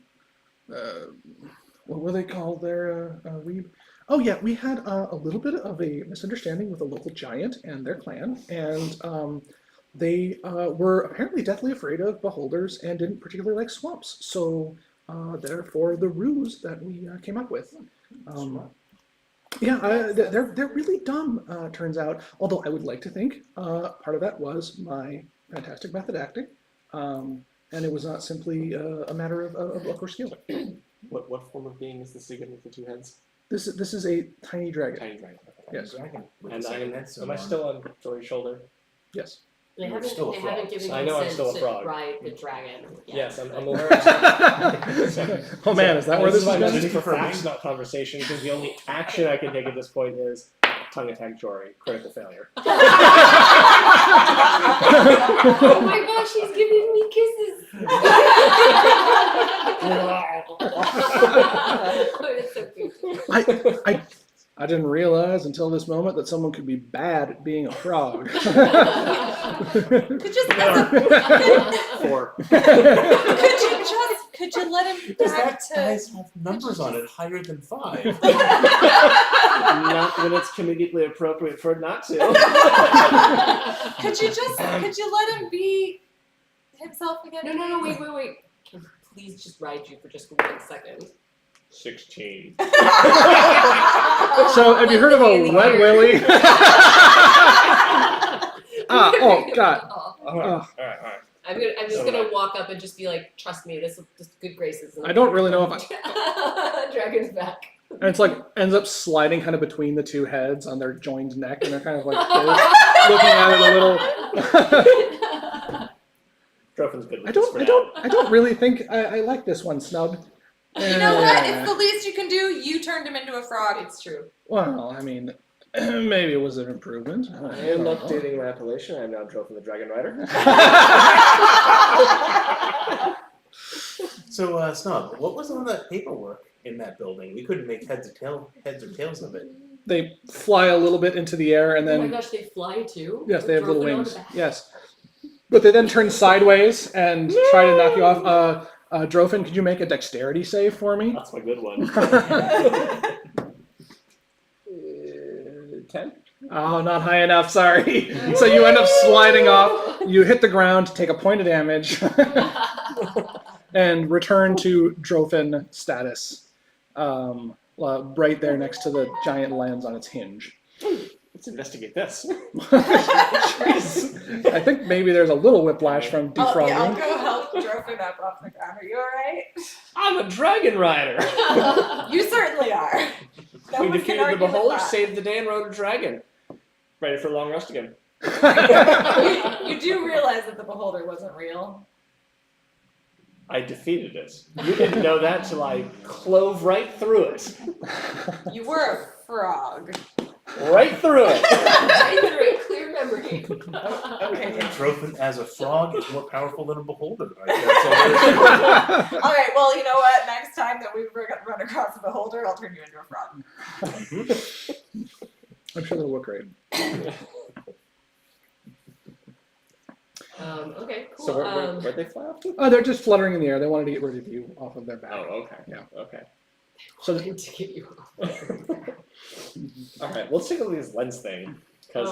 what were they called there, Weeb? Oh yeah, we had a little bit of a misunderstanding with a local giant and their clan, and they were apparently deathly afraid of beholders and didn't particularly like swamps. So therefore the ruse that we came up with. They're really dumb, turns out. Although I would like to think part of that was my fantastic method acting, and it was not simply a matter of luck or skill. What form of being is this again with the two heads? This is a tiny dragon. Tiny dragon. Yes. Dragon. With And the second head sewn am I on. still on Jory's shoulder? Yes. They You're haven't, still a they frog, haven't given so I you know I'm consent still a to frog. ride the dragon. yet. Yes, I'm aware. Of Oh man, is that where this is why I'm going? asking for facts, not conversation, because the only action I can take at this point is Tongue attack Jory. Critical failure. Oh my gosh, he's giving me kisses. Oh, that's so cute. I didn't realize until this moment that someone could be bad at being a frog. Could you let him Does back that to? guys have numbers on it higher than 5? Not when it's comedically appropriate for it not to. Could you let him be himself again? No, wait. Can I please just ride you for just 1 second? 16. So, have you heard of a wet willy? Oh God. Alright. I'm just gonna walk up and just be like, trust me, this is just good graces. I don't really know if Dragon's back. And it's like ends up sliding kind of between the two heads on their joined neck, and they're kind of like this, looking at it a little. Droffin's good. I don't really think I like this one, Snub. You know what? It's the least you can do. You turned him into a frog. It's true. Well, I mean, maybe it was an improvement. I am updating my appellation. I am now Droffin the Dragon Rider. So, Snub, what was on that paperwork in that building? We couldn't make heads or tails of it. They fly a little bit into the air, and Oh my then gosh, they fly too? yes, they have little Drove it on wings. the back. Yes, but they then turn sideways and try to knock you off. Droffin, could you make a dexterity save for me? That's my good one. 10? Oh, not high enough, sorry. So you end up sliding off, you hit the ground, take a point of damage, and return to Droffin status. Right there next to the giant lens on its hinge. Let's investigate this. Jeez. I think maybe there's a little whiplash from defrogging. Yeah, I'll go help Droffin up off the ground. Are you alright? I'm a Dragon Rider. You certainly are. No We one can defeated the argue with Beholder, that. saved the day, and rode a dragon. Ready for a long rest again. You do realize that the beholder wasn't real. I defeated it. You didn't know that till I clove right through it. You were a frog. Right through it. Right through it, clear memory. Okay. Droffin as a frog is more powerful than a beholder. That's all. All right. Well, you know what? Next time that we run across a beholder, I'll turn you into a frog. I'm sure they'll look great. Okay, cool. So where'd they fly off to? They're just fluttering in the air. They wanted to get rid of you off of their back. Oh, okay. Yeah. Okay. So to get you off. All right. Let's take a look at this lens thing, because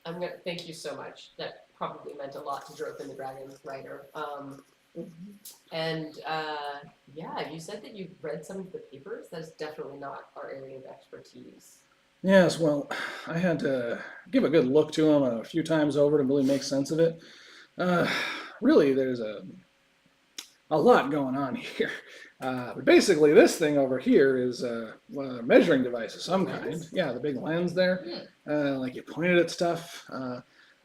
I'm gonna thank you so much. That probably meant a lot to Droffin the Dragon Rider. And yeah, you said that you read some of the papers. That's definitely not our area of expertise. yes, well, I had to give a good look to them a few times over to really make sense of it. Really, there's a lot going on here. But basically, this thing over here is a measuring device of some kind. Yeah, the big lens there. Like you pointed at stuff.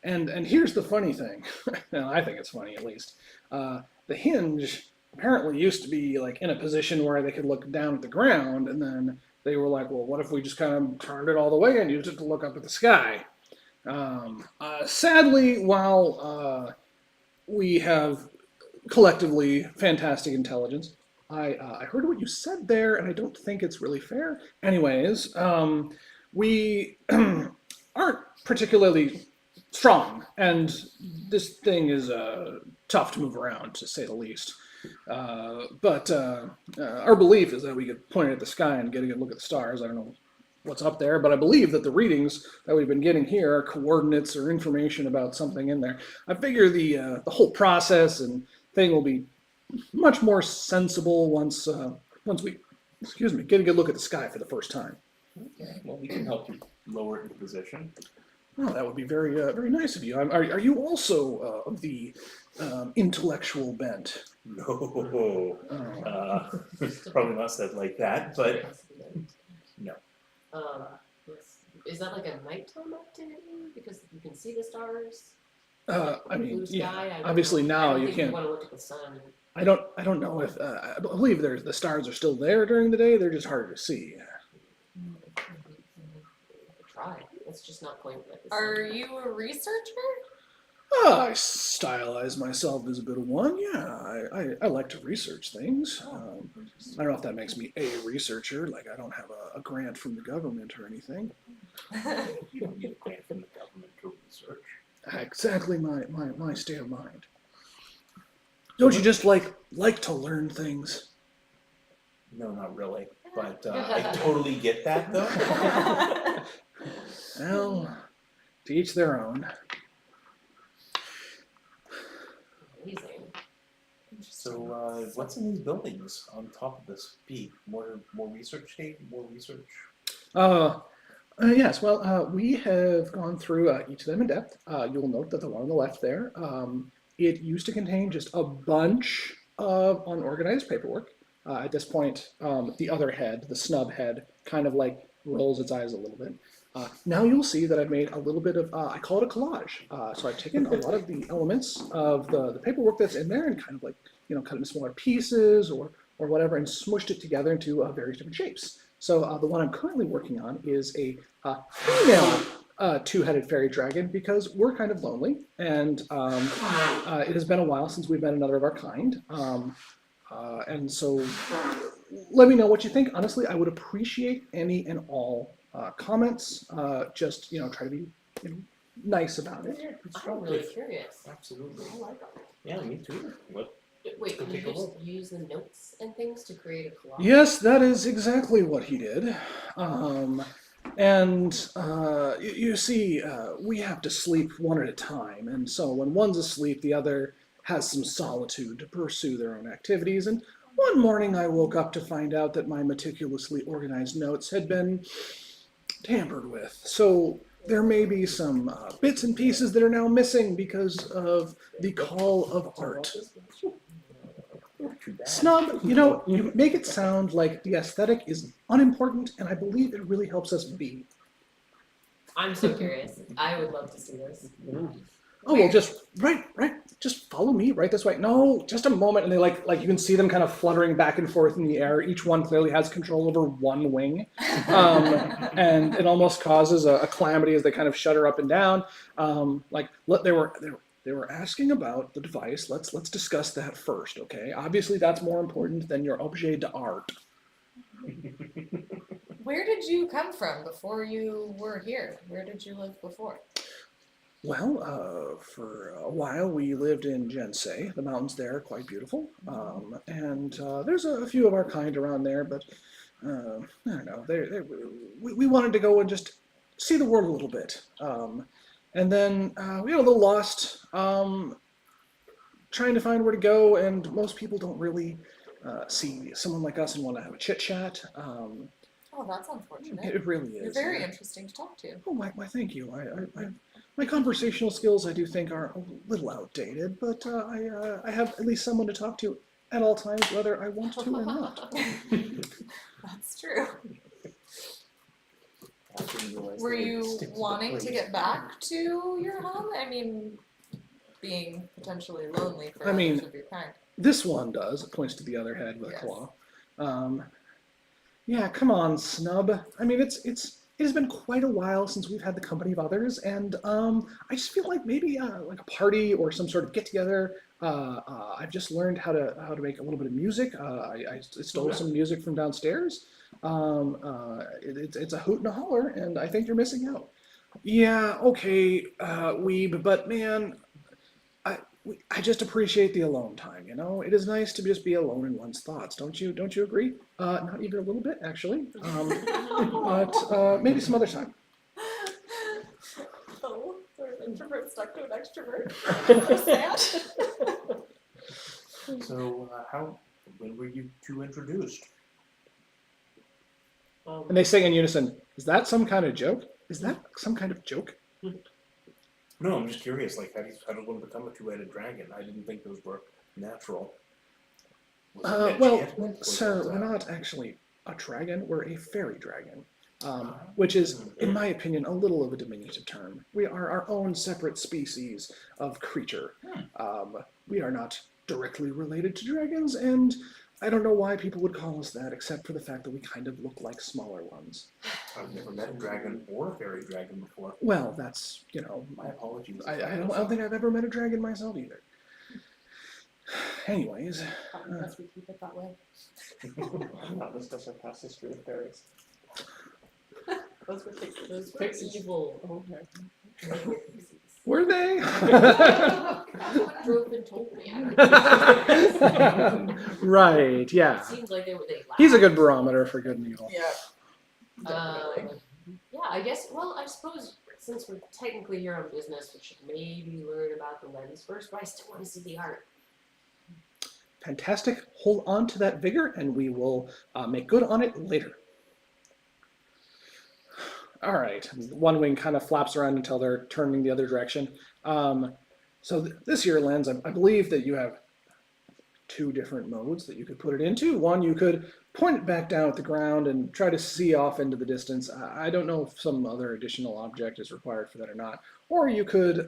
And here's the funny thing. Well, I think it's funny at least. The hinge apparently used to be like in a position where they could look down at the ground, and then they were like, well, what if we just kind of turned it all the way and used it to look up at the sky? Sadly, while we have collectively fantastic intelligence, I heard what you said there, and I don't think it's really fair. Anyways, we aren't particularly strong, and this thing is tough to move around, to say the least. But our belief is that we could point it at the sky and get a good look at the stars. I don't know what's up there, but I believe that the readings that we've been getting here are coordinates or information about something in there. I figure the whole process and thing will be much more sensible once we, get a good look at the sky for the first time. Okay, well, we can help you lower it into position. Oh, that would be very, very nice of you. Are you also of the intellectual bent? No, probably not said like that, but no. Is that like a nighttime activity because you can see the stars? I mean, Blue sky? yeah. I don't Obviously know. now I don't you think can't. You want to look at the sun. I don't know if I believe the stars are still there during the day. They're just harder to see. Try. It's just not going with this. Are you a researcher? I stylize myself as a bit of one. Yeah, I like to research things. I don't know if that makes me a researcher. Like I don't have a grant from the government or anything. You don't need a grant from the government to research. Exactly my state of mind. Don't you just like to learn things? No, not really. But I totally get that, though. Well, to each their own. Amazing. So, what's in these buildings on top of this peak? More research state? More research? Yes, well, we have gone through each of them in depth. You'll note that the one on the left there, it used to contain just a bunch of unorganized paperwork. At this point, the other head, the snub head, kind of like rolls its eyes a little bit. Now you'll see that I've made a little bit of, I call it a collage. So I've taken a lot of the elements of the paperwork that's in there and kind of like, cut it into smaller pieces or whatever and smushed it together into various different shapes. So the one I'm currently working on is a female two-headed fairy dragon because we're kind of lonely and it has been a while since we've met another of our kind. And so let me know what you think. Honestly, I would appreciate any and all comments. Just, try to be nice about it. I'm really curious. Absolutely. I like it. Yeah, me too. Wait, Go did you take a just look. use the notes and things to create a collage? Yes, that is exactly what he did. You see, we have to sleep one at a time, and so when one's asleep, the other has some solitude to pursue their own activities. And one morning I woke up to find out that my meticulously organized notes had been tampered with. So there may be some bits and pieces that are now missing because of the call of art. Snub, you make it sound like the aesthetic is unimportant, and I believe it really helps us be. I'm so curious. I would love to see this. Oh, well, just right, just follow me right this way. No, just a moment, and they like you can see them kind of fluttering back and forth in the air. Each one clearly has control over one wing, and it almost causes a calamity as they kind of shudder up and down. They were asking about the device. Let's discuss that first, okay? Obviously, that's more important than your objet d'art. Where did you come from before you were here? Where did you live before? Well, for a while we lived in Jensei. The mountains there are quite beautiful, and there's a few of our kind around there. But I don't know. We wanted to go and just see the world a little bit. And then we got a little lost trying to find where to go, and most people don't really see someone like us and want to have a chit-chat. Oh, that's unfortunate. It really is. You're very interesting to talk to. Oh, why thank you. My conversational skills, I do think, are a little outdated, but I have at least someone to talk to at all times, whether I want to or not. That's true. Were you wanting to get back to your home? I mean, being potentially lonely for others of your kind. This one does. It points to the other head with a claw. Yeah, come on, Snub. I mean, it has been quite a while since we've had the company of others, and I just feel like maybe like a party or some sort of get together. I've just learned how to make a little bit of music. I stole some music from downstairs. It's a hoot and a holler, and I think you're missing out. Yeah, okay, Weeb, but man, I just appreciate the alone time. It is nice to just be alone in one's thoughts. Don't you agree? Not even a little bit, actually. But maybe some other time. Oh, sort of introvert stuck to an extrovert. Sad. So, when were you two introduced? And they say in unison, "Is that some kind of joke? Is that some kind of joke?" No, I'm just curious. Like, how did one become a two-headed dragon? I didn't think those were natural. Well, sir, we're not actually a dragon. We're a fairy dragon, which is, in my opinion, a little of a diminutive term. We are our own separate species of creature. We are not directly related to dragons, and I don't know why people would call us that, except for the fact that we kind of look like smaller ones. I've never met a dragon or a fairy dragon before. Well, that's, you know, My apologies. I don't think I've ever met a dragon myself either. Anyways, Unless we keep it that way. I'm not discussing past history with fairies. Those were pixies. Those were evil. Okay. were they? Drove and told me. Right, yeah. It seems like they laughed. He's a good barometer for good and evil. Yeah. Yeah, I guess. Well, I suppose since we're technically here on business, we should maybe learn about the lens first. But I still want to see the art. Fantastic. Hold on to that vigor, and we will make good on it later. All right. One wing kind of flaps around until they're turning the other direction. This here lens, I believe that you have two different modes that you could put it into. One, you could point it back down at the ground and try to see off into the distance. I don't know if some other additional object is required for that or not. Or you could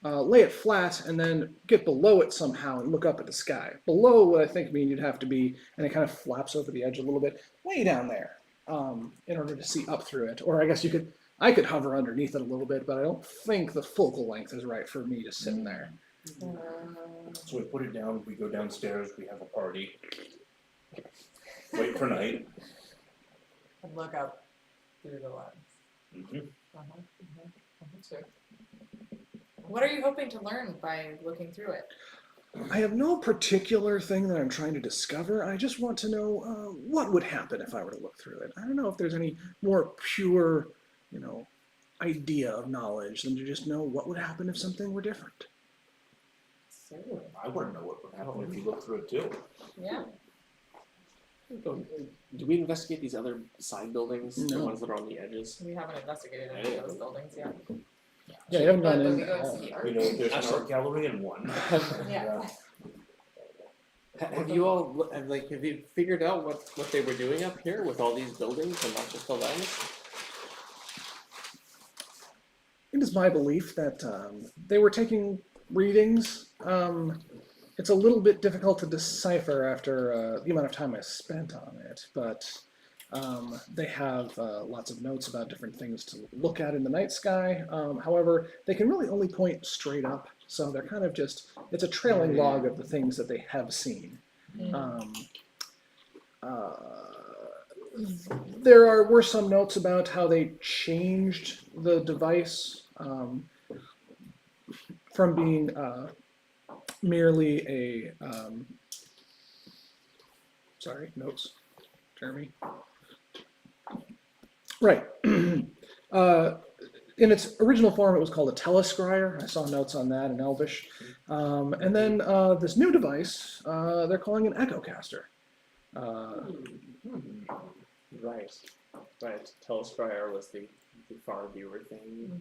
lay it flat and then get below it somehow and look up at the sky. Below would I think mean you'd have to be, and it kind of flaps over the edge a little bit, way down there in order to see up through it. Or I guess I could hover underneath it a little bit, but I don't think the focal length is right for me to sit in there. So we put it down, we go downstairs, we have a party. Wait for night. And look up through the lens. Mm-hmm. Sure. What are you hoping to learn by looking through it? I have no particular thing that I'm trying to discover. I just want to know what would happen if I were to look through it. I don't know if there's any more pure, idea of knowledge than to just know what would happen if something were different. I want to know what would happen if you look through it too. Yeah. Do we investigate these other side buildings? The No. ones that are on the edges? We haven't investigated any of those buildings yet. Yeah, you haven't But gone we in go at to all. see the art. We know there's an Absolutely. art gallery in one. Yeah. Have you all have you figured out what they were doing up here with all these buildings and not just the lens? It is my belief that they were taking readings. It's a little bit difficult to decipher after the amount of time I spent on it, but they have lots of notes about different things to look at in the night sky. However, they can really only point straight up, so they're kind of it's a trailing log of the things that they have seen. There were some notes about how they changed the device from being merely a notes, Jeremy. Right. In its original form, it was called a telescryer. I saw notes on that in Elvish. And then this new device, they're calling an echocaster. Right. Telescryer was the far viewer thing.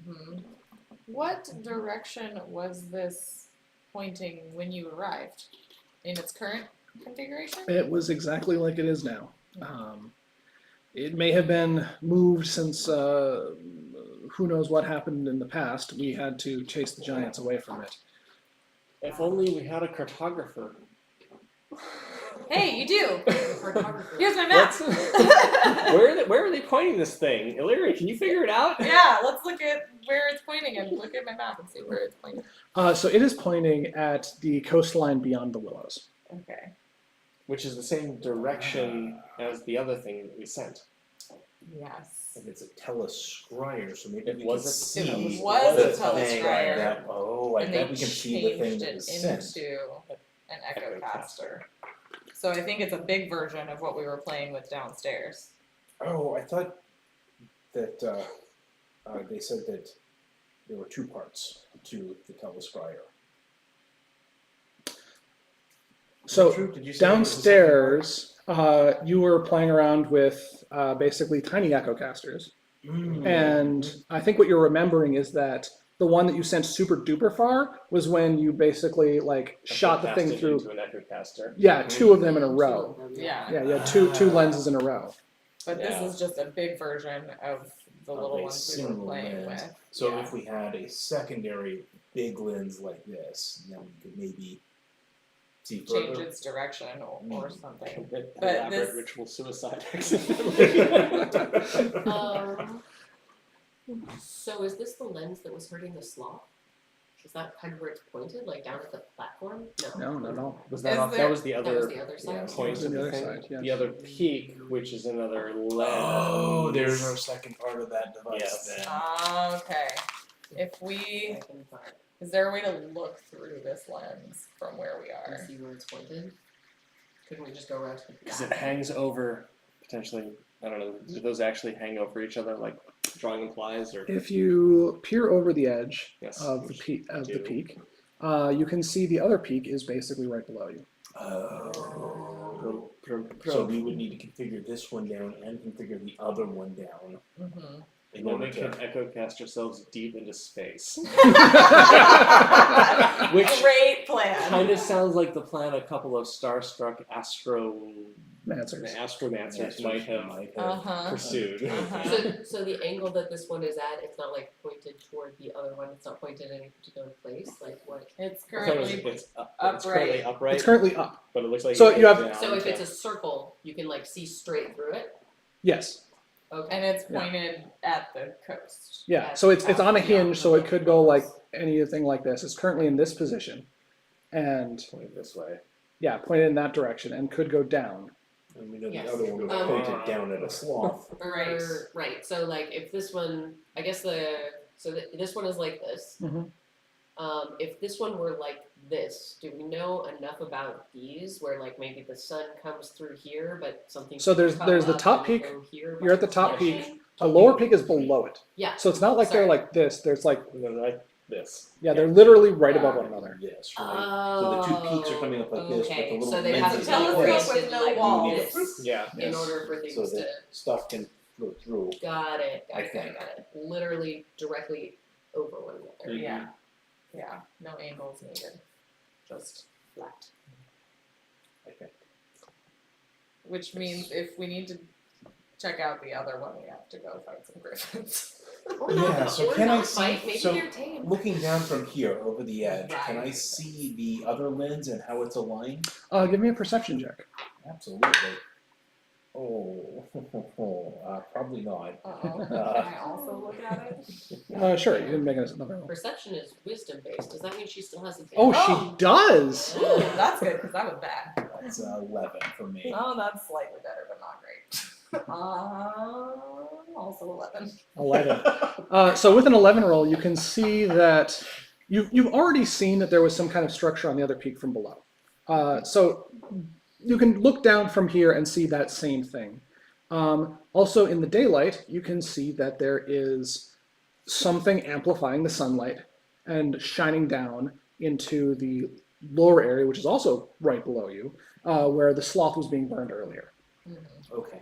What direction was this pointing when you arrived? In its current configuration? It was exactly like it is now. It may have been moved since who knows what happened in the past. We had to chase the giants away from it. If only we had a cartographer. Hey, you do! Photographer. Here's my map! Where are they pointing this thing? Illyria, can you figure it out? Yeah, let's look at where it's pointing and look at my map and see where it's pointing. So it is pointing at the coastline beyond the willows. Okay. Which is the same direction as the other thing that we sent. Yes. And it's a telescryer, so maybe It we was can a- see it was the a thing telescryer. that- oh, I And bet they we can see the thing changed that it was sent. into an echocaster. So I think it's a big version of what we were playing with downstairs. Oh, I thought that they said that there were two parts to the telescryer. So True? Did you say there was a second downstairs, you were playing around with basically tiny echocasters. part? And I think what you're remembering is that the one that you sent super duper far was when you basically shot the thing Casted through. into an echocaster. Yeah, two of them in a row. Yeah. Yeah, you had two lenses in a row. But Yeah. this is just a big version of the Of little a ones we were single playing lens. with. So Yeah. if we had a secondary big lens like this, then we could maybe see change further. its direction or something. Commit But elaborate this- ritual suicide accidentally. So is this the lens that was hurting the sloth? Is that kind of where it's pointed, like down at the platform? No. No, not at all. Was that Is off? there- That was the That other was the other side. point It was of the the other thing. side, yes. The other peak, which is another lens. Oh, there's our second part of that device Yes. then. Okay. If we, Second part. is there a way to look through this lens from where we And are? see where it's pointed? Couldn't we just go around to the Because it back? hangs over, potentially, I don't know, do those actually hang over each other like drawing implies? Or If you peer over the edge Yes, of the which peak, we do. you can see the other peak is basically right below you. Oh. So we would need to configure this one down and configure the other one down Mm-hmm. in then order we can to. echo cast ourselves deep into space. Which great plan. Kind of sounds like the plan a couple of starstruck Answers. astromancers might have Uh-huh. pursued. Uh-huh. So the angle that this one is at, it's not like pointed toward the other one. It's not pointed in any particular place. Like what? It's I thought it was- currently it's currently upright, It's currently up. but it looks like So it you goes have- down So if to- it's a circle, you can like see straight through it. Yes. Okay. and it's Yeah. pointed at the coast. Yeah. So it's on a Yeah. hinge, so it could go like anything like this. It's currently in this position, and point this way. yeah, pointed in that direction, and could go down. And we know Yes. the other one was Um, pointed down at a sloth. Right. Right. So like if this one, I guess this one is like this. Mhm. If this one were like this, do we know enough about these where like maybe the sun comes through here, but something? So there's come the up top and peak. go here You're at the by top reflection? peak. The lower peak is below it. Yeah. So it's not like Sorry. they're like this. There's like And then like this. yeah, they're literally right above one another. Yes, right. So the two peaks are coming up like this, but the Okay, little so they lenses have to Telescope like telescope this, with no like walls. this Yeah. in Yes. order for things so to. that stuff can flow through. Got it. I think. Got it. Literally directly over one another. Mhm. Yeah. Yeah. No angles needed. Just flat. I think. Which means if we need to check out the other one, we have to go fight some griffins. Or Yeah, not, so or can I not see- fight. Maybe so- they're tame. Looking down from here over the edge, can I Right. see the other lens and how it's aligned? Give me a perception check. Absolutely. Oh, probably not. Uh-oh. Can I also look at it? Sure, you can make another roll. Perception is wisdom based. Does that mean she still has a Oh, Oh. she does. Ooh, that's good because that was bad. That's 11 for me. Oh, that's slightly better, but not great. Also 11. 11. So with an 11 roll, you can see that you've already seen that there was some kind of structure on the other peak from below. So you can look down from here and see that same thing. Also in the daylight, you can see that there is something amplifying the sunlight and shining down into the lower area, which is also right below you, where the sloth was being burned earlier. Okay.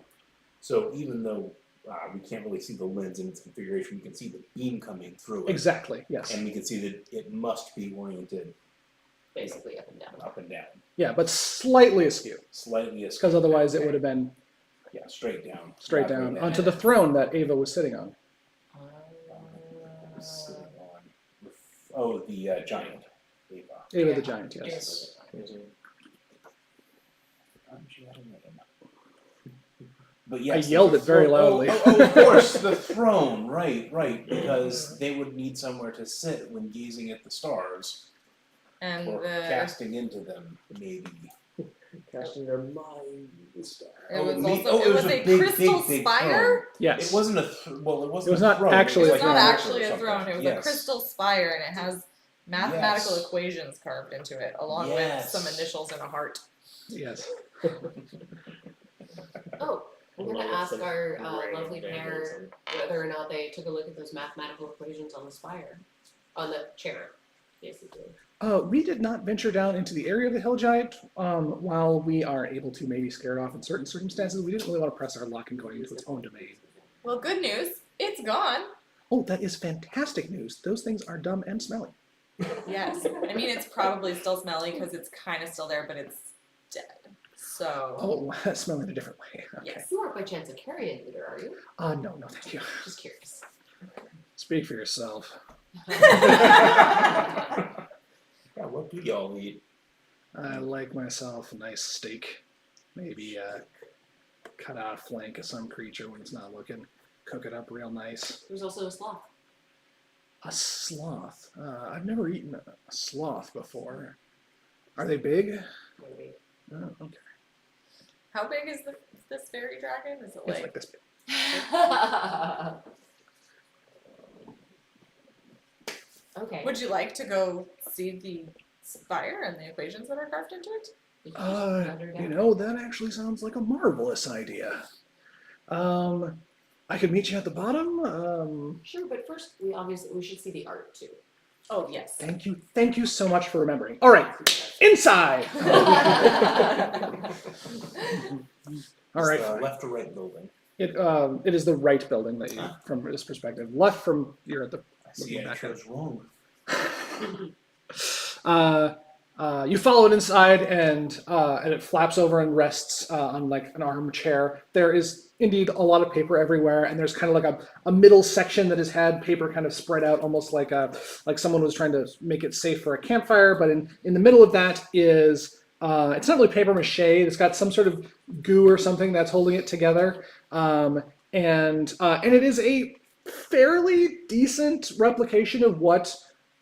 So even though we can't really see the lens in its configuration, we can see the beam coming through it. Exactly, yes. And we can see that it must be oriented basically up and down. up and down. Yeah, but slightly askew, Slightly askew. because otherwise it would have been Yeah, straight down. straight Rather down than onto the throne that Ava was sitting on. sitting on- Oh, the giant. Ava. Ava Yeah. the Giant, yes. But yes, I yelled the it very throne- loudly. Of course, the throne. Right. Because they would need somewhere to sit when gazing at the stars And or the casting into them, maybe. Casting their mind in the star. it was me- also it was a big, crystal big spire. Yes. It wasn't a well. It wasn't. It was not a throne. actually It a was throne. not Throne actually a something. throne. It was Yes. a crystal spire, and it has mathematical Yes. equations carved into it, along Yes. with some initials and a heart. Yes. Oh, I'm gonna Along with ask some our brain lovely pair vandalism. whether or not they took a look at those mathematical equations on the spire, on the chair, basically. We did not venture down into the area of the hill giant. While we are able to maybe scare it off in certain circumstances, we didn't really want to press our luck and go into its own domain. Well, good news, it's gone. Oh, that is fantastic news. Those things are dumb and smelly. Yes, I mean it's probably still smelly because it's kind of still there, but it's dead. So Oh, smelly in a different way. Okay. yes. You aren't by chance a carrion eater, are you? No, thank you. Just curious. Speak for yourself. Yeah, what do y'all eat? I like myself a nice steak. Maybe cut out a flank of some creature when it's not looking. Cook it up real nice. There's also a sloth. A sloth. I've never eaten a sloth before. Are they big? Maybe. Oh, okay. How big is this fairy dragon? Is it It's like? like this big. Okay. Would you like to go see the spire and the equations that are carved into it? Did you just wander You down? know, that actually sounds like a marvelous idea. I could meet you at the bottom. Sure, but first we should see the art too. Oh yes. Thank you so much for remembering. All right, inside. All right. It's the Fine. left or right building. It is the right building that you, from this perspective. Left from you're at the. I see. I Back up. chose wrong. You follow it inside, and it flaps over and rests on like an armchair. There is indeed a lot of paper everywhere, and there's kind of like a middle section that has had paper kind of spread out, almost like someone was trying to make it safe for a campfire. But in the middle of that is it's not really paper mache. It's got some sort of goo or something that's holding it together, and it is a fairly decent replication of what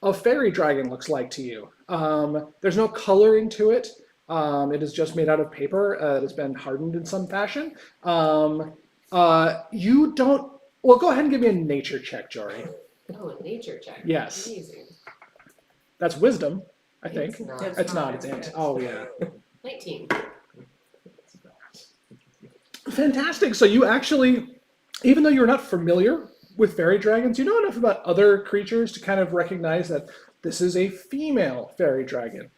a fairy dragon looks like to you. There's no coloring to it. It is just made out of paper. It has been hardened in some fashion. You don't. Well, go ahead and give me a nature check, Jory. Oh, a nature check. Yes. Amazing. That's wisdom, I think. It's not. It's not. It's int. Oh yeah. 19. Fantastic. So you actually, even though you're not familiar with fairy dragons, you know enough about other creatures to kind of recognize that this is a female fairy dragon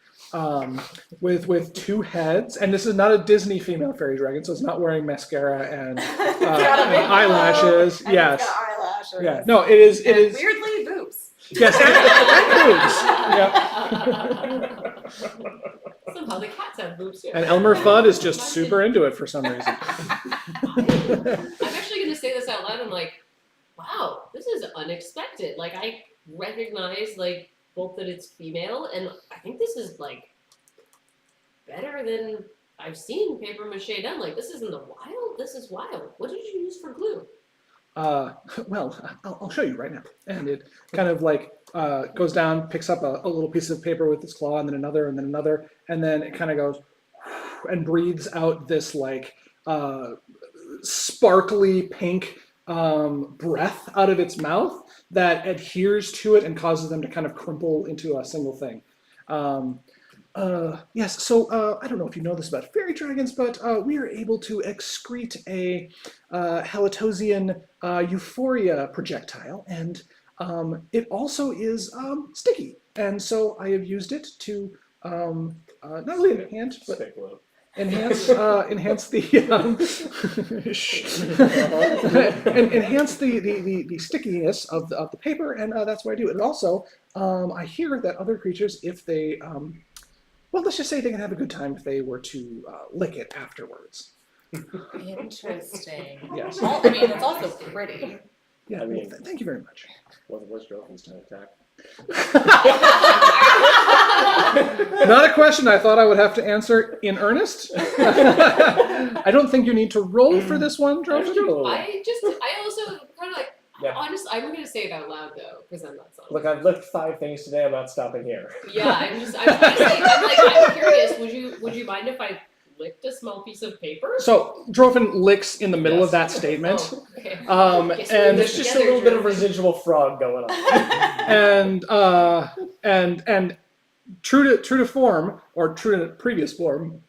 with two heads. And this is not a Disney female fairy dragon, so it's not wearing mascara and, It's got a and big eyelashes. nose, and Yes. It's got eyelashes. Yeah. No, it is. It And is. weirdly boobs. Yes. And boobs. Yeah. Somehow the cats have boobs too. And Elmer Fudd is just super into it for some reason. I'm actually going to say this out loud. I'm like, wow, this is unexpected. Like, I recognize, like, both that it's female, and I think this is, like, better than I've seen paper mache done. Like, this is in the wild. This is wild. What did you use for glue? Well, I'll show you right now. And it kind of like goes down, picks up a little piece of paper with its claw, and then another, and then it kind of goes and breathes out this like sparkly pink breath out of its mouth that adheres to it and causes them to kind of crumple into a single thing. Yes, so I don't know if you know this about fairy dragons, but we are able to excrete a Halatosian euphoria projectile, and it also is sticky. And so I have used it to not only enhance, but Stick low. enhance the enhance the stickiness of the paper, and that's what I do. And also, I hear that other creatures, if they well, let's just say they can have a good time if they were to lick it afterwards. Interesting. Yes. I mean, it's also pretty. Yeah, I mean- thank you very much. Was Drogon's to attack? Not a question I thought I would have to answer in earnest. I don't think you need to roll for this one, Drogon. I also kind of like, Yeah. honestly, I'm going to say it out loud though, because I'm not solid. Look, I've licked 5 things today. I'm not stopping here. Yeah, I'm curious. Would you mind if I licked a small piece of paper? So Drogon licks in the middle of that statement. Oh, okay. Guess And we There's just a together, little bit of Drogon. residual frog going on. and true to form, or true to previous form,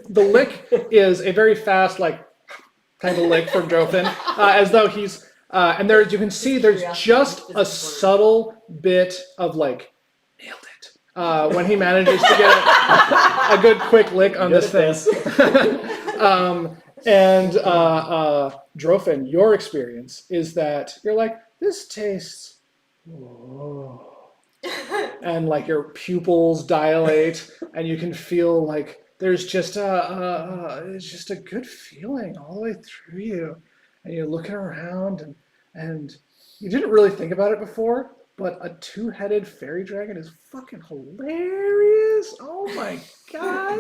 the lick is a very fast, like, kind of lick from Drogon, as though he's and there you can see there's just a subtle bit of like nailed it when he manages to get a good quick lick on Good this at thing. And Drofen, your experience is that you're like, this tastes. Whoa. And like your pupils dilate, and you can feel like there's just it's just a good feeling all the way through you, and you're looking around, and you didn't really think about it before, but a two-headed fairy dragon is fucking hilarious. Oh my god.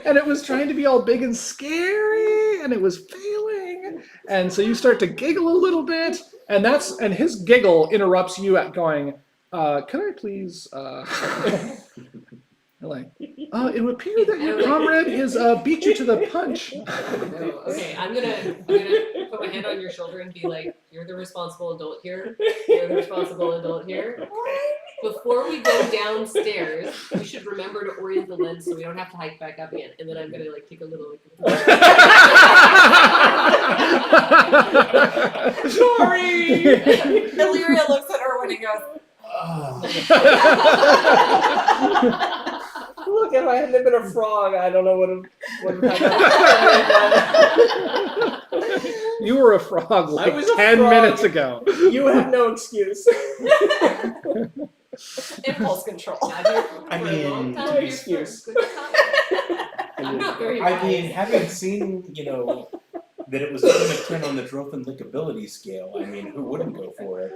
And it was trying to be all big and scary, and it was failing. And so you start to giggle a little bit, and his giggle interrupts you at going, can I please like, it would appear that your comrade has beat you to the punch. No, okay, I'm gonna put my hand on your shoulder and be like, you're the responsible adult here. You're the responsible adult here. Before we go downstairs, we should remember to orient the lens so we don't have to hike back up again. And then I'm gonna like take a little Sorry. Illyria looks at Erwin and goes, Look, if I hadn't been a frog, I don't know what would happen. You were a frog like I was a 10 frog. minutes ago. You have no excuse. impulse control. I mean, no excuse. I'm not very I wise. mean, having seen, that it was a 10 of 10 on the Drophin lickability scale, I mean, who wouldn't go for it?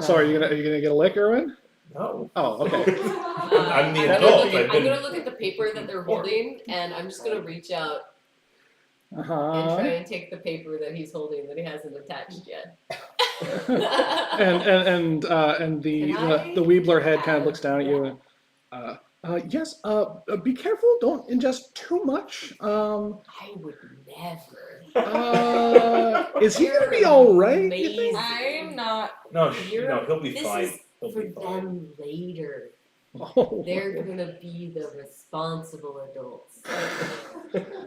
Sorry, are you gonna get a lick, Erwin? No. Oh, okay. I'm the I'm adult. gonna I've been. look at the paper that they're holding, and I'm just gonna reach out and try Uh-huh. and take the paper that he's holding that he hasn't attached yet. And the Can I Weebler head kind of have looks down at you. And, yes. Be careful. Don't ingest too much. I would never. Is he gonna be all right? Amazing. I'm not. No, You're- he'll be this fine. is He'll For be fine. them later. Oh, They're gonna be the responsible adults.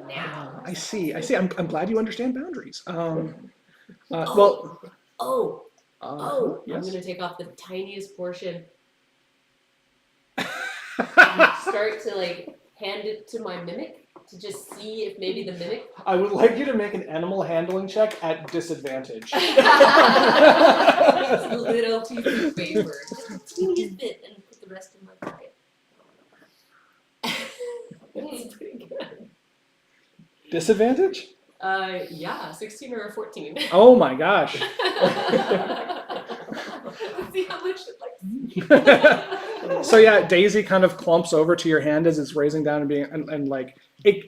Now. I see. I'm glad you understand boundaries. Oh, I'm Yes. gonna take off the tiniest portion and start to like hand it to my mimic to just see if maybe the mimic. I would like you to make an animal handling check at disadvantage. Just a little piece of paper, just a teeny bit, and put the rest in my pocket. That's pretty good. Disadvantage? Yeah, 16 or a 14. Oh my gosh. Let's see how much it likes. So yeah, Daisy kind of clumps over to your hand as it's raising down and being and like they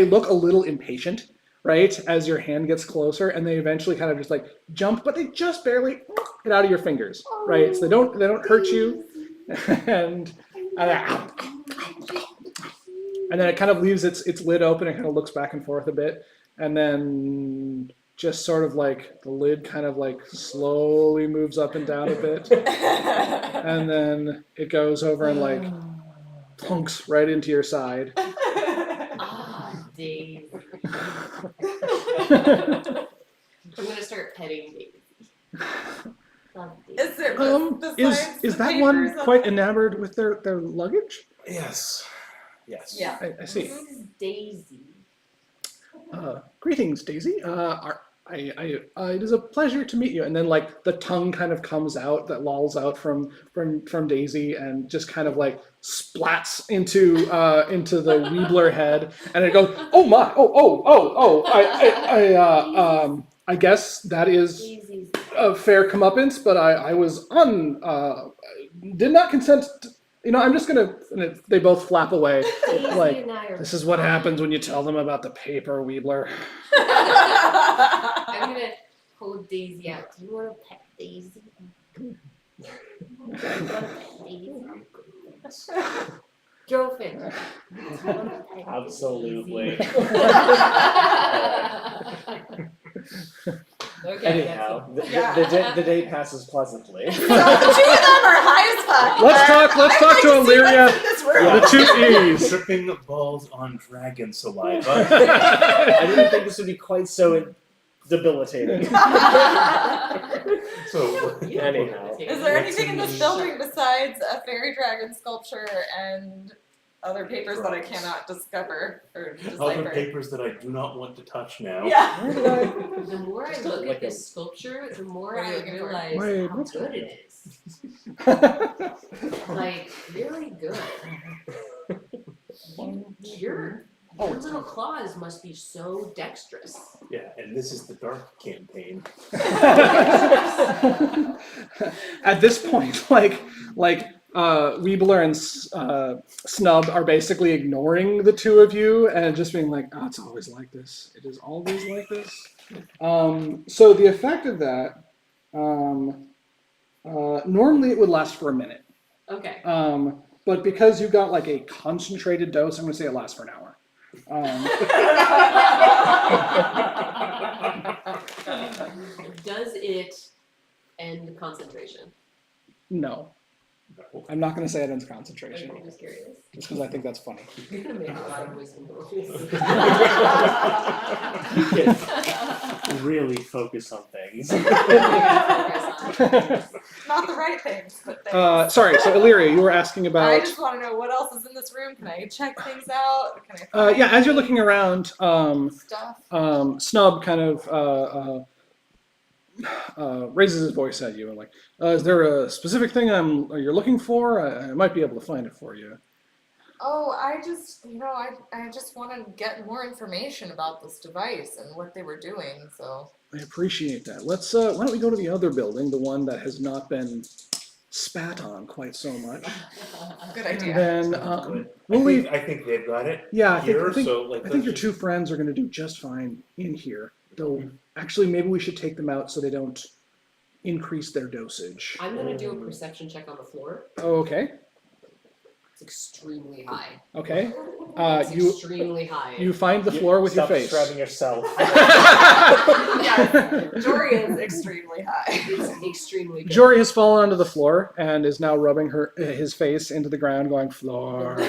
look a little impatient, right? As your hand gets closer, and they eventually kind of just like jump, but they just barely get out of your fingers, right? So they don't hurt you, and then it kind of leaves its lid open and kind of looks back and forth a bit, and then just sort of like the lid kind of like slowly moves up and down a bit, and then it goes over and like plunks right into your side. Ah, Dave. I'm gonna start petting Daisy. Love Daisy. Is there besides Is the that one papers quite enamored with their luggage? Yes. Yes. Yeah. I see. This is Daisy. Greetings, Daisy. It is a pleasure to meet you. And then like the tongue kind of comes out that lolls out from Daisy and just kind of like splats into the Weebler head, and it goes, oh my, I guess that is Daisy's. a fair comeuppance, but I was did not consent to, I'm just gonna, and they both flap away. Daisy Like, and I are this is what fine. happens when you tell them about the paper, Weebler. I'm gonna hold Daisy out. Do you want to pet Daisy? Do you want to pet Daisy? Drophin. Do you want to pet Absolutely. Daisy? Okay. Anyhow, the day passes pleasantly. So the two of them are high as fuck. Let's talk to Illyria. Yeah. The two E's. Tripping balls on dragon saliva. I didn't think this would be quite so debilitating. So, Anyhow. Is there anything in this building besides a fairy dragon sculpture and other papers that I cannot discover or other decipher? papers that I do not want to touch now. Yeah. The more I Just look like at this sculpture, the more What are you I looking for? realize Wait, how what's good it is. Like, really good. You're Oh, Your it's little claws must be so dexterous. Yeah, and this is the dark campaign. At this point, Weebler and Snub are basically ignoring the two of you and just being like, "Oh, it's always like this. It is always like this." So the effect of that, normally it would last for a minute, Okay. but because you got like a concentrated dose, I'm going to say it lasts for an hour. Does it end concentration? No, I'm not going to say it ends concentration, I'm just curious. just because I think that's funny. You're gonna make a lot of wisdom rolls. You can really focus on things. Not the right things, but things. Sorry, so Illyria, you were asking I about. just want to know what else is in this room. Can I check things out? Can I find Yeah, as you're looking around, stuff? Snub kind of raises his voice at you and like, is there a specific thing you're looking for? I might be able to find it for you. Oh, I just, I just want to get more information about this device and what they were doing. So. I appreciate that. Let's. Why don't we go to the other building, the one that has not been spat on quite so much? Good And idea. then Good. we'll leave. I think they've got it. Yeah, I Here, think so like I think your let's two friends are going to do just fine in here. Though, actually, maybe we should take them out so they don't increase their dosage. I'm gonna do a perception check on the floor. Okay. It's extremely high. Okay. It's You extremely high. you find the floor with your Stop face. describing yourself. Yes, Jory is extremely high. It's extremely good. Jory has fallen onto the floor and is now rubbing his face into the ground, going floor. What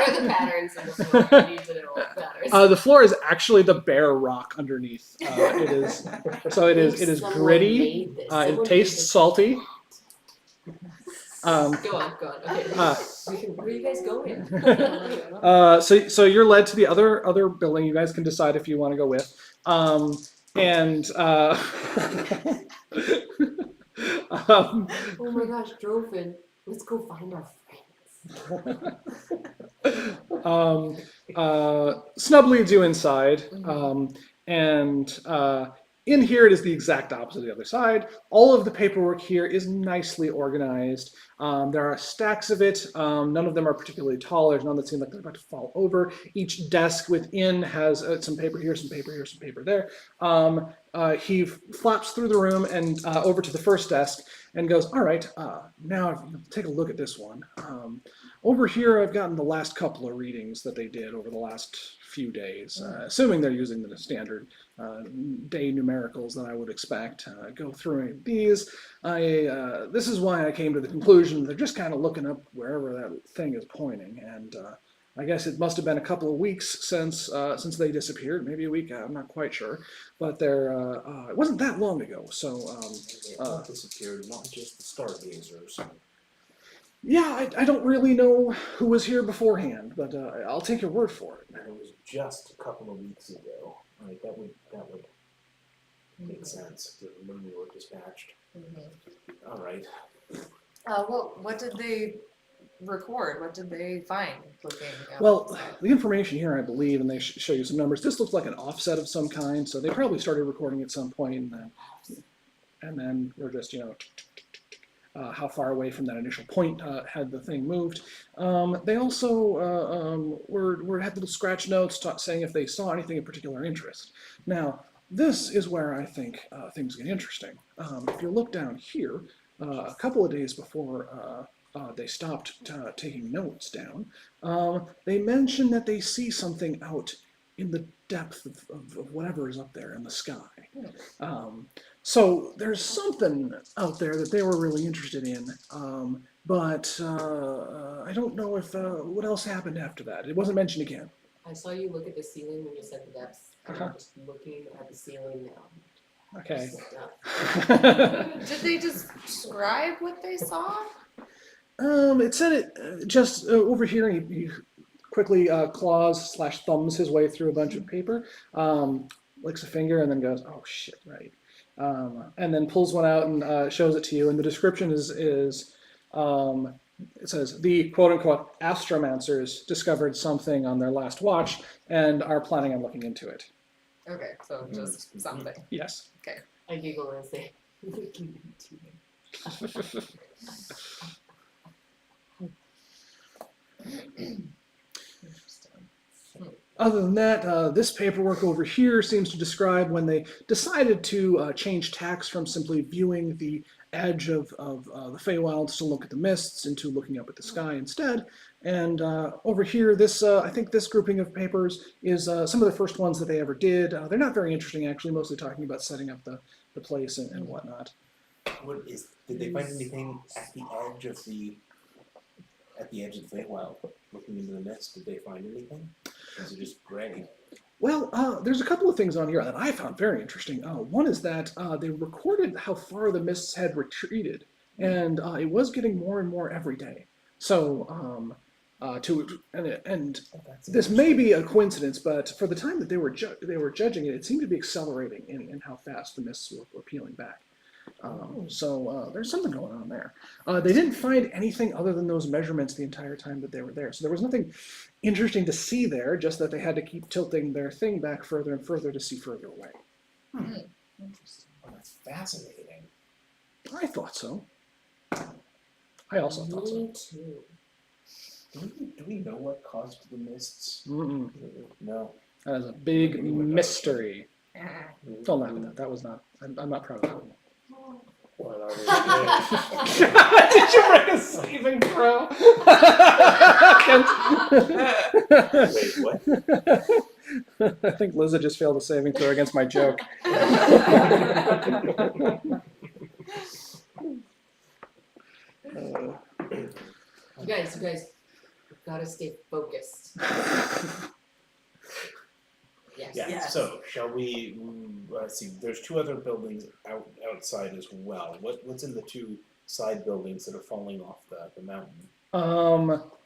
are the patterns in the floor? I need to know what patterns. The floor is actually the bare rock underneath. It is so it is Someone gritty. made this. It Someone tastes made this. salty. Go on. Okay. Where are you guys going? So you're led to the other building. You guys can decide if you want to go with. Um, Oh my gosh, Drophin. Let's go find our friends. Snub leads you inside, and in here it is the exact opposite of the other side. All of the paperwork here is nicely organized. There are stacks of it. None of them are particularly tall. There's none that seem like they're about to fall over. Each desk within has some paper here, some paper here, some paper there. He flaps through the room and over to the first desk and goes, all right, now take a look at this one. Over here, I've gotten the last couple of readings that they did over the last few days, assuming they're using the standard day numericals that I would expect. Go through these. This is why I came to the conclusion they're just kind of looking up wherever that thing is pointing, and I guess it must have been a couple of weeks since they disappeared, maybe a week. I'm not quite sure, but it wasn't that long ago. So They all disappeared, not just the stargazers. yeah, I don't really know who was here beforehand, but I'll take your word for it. And it was just a couple of weeks ago. Like that would make sense when we were dispatched. All right. What did they record? What did they find looking at Well, the information here, I believe, and they show you some numbers. This looks like an offset of some kind, so they probably started recording at some point, and then we're just how far away from that initial point had the thing moved. They also were had little scratch notes saying if they saw anything of particular interest. Now, this is where I think things get interesting. If you look down here, a couple of days before they stopped taking notes down, they mention that they see something out in the depth of whatever is up there in the sky. So there's something out there that they were really interested in, but I don't know if what else happened after that. It wasn't mentioned again. I saw you look at the ceiling when you said the depths. I'm just looking at the ceiling now. Okay. Did they describe what they saw? It said it just over here. He quickly claws/thumbs his way through a bunch of paper, licks a finger, and then goes, "Oh shit, right." And then pulls one out and shows it to you. And the description is it says the quote-unquote astromancers discovered something on their last watch and are planning on looking into it. Okay, so just something. Yes. I giggle and say, Interesting. Other than that, this paperwork over here seems to describe when they decided to change tacks from simply viewing the edge of the Feywilds to look at the mists into looking up at the sky instead. And over here, this I think this grouping of papers is some of the first ones that they ever did. They're not very interesting, actually, mostly talking about setting up the place and whatnot. Did they find anything at the edge of the Feywild? Looking into the mist, did they find anything? Is it just gray? Well, there's a couple of things on here that I found very interesting. One is that they recorded how far the mists had retreated, and it was getting more and more every day. So, this may be a coincidence, but for the time that they were judging it, it seemed to be accelerating in how fast the mists were peeling back. So there's something going on there. They didn't find anything other than those measurements the entire time that they were there. So there was nothing interesting to see there, just that they had to keep tilting their thing back further and further to see further away. Interesting. Oh, that's fascinating. I thought so. I also thought so. me too. Do we know what caused the mists? Mm-mm. No. That is a big mystery. Ah. Don't laugh at that. That was not. I'm not proud of that one. What are we doing? Did you bring a saving throw? Wait, what? I think Liza just failed a saving throw against my joke. You guys, you've got to stay focused. Yes. Yeah. Yes. So shall we? Let's see. There's two other buildings outside as well. What's in the two side buildings that are falling off the mountain?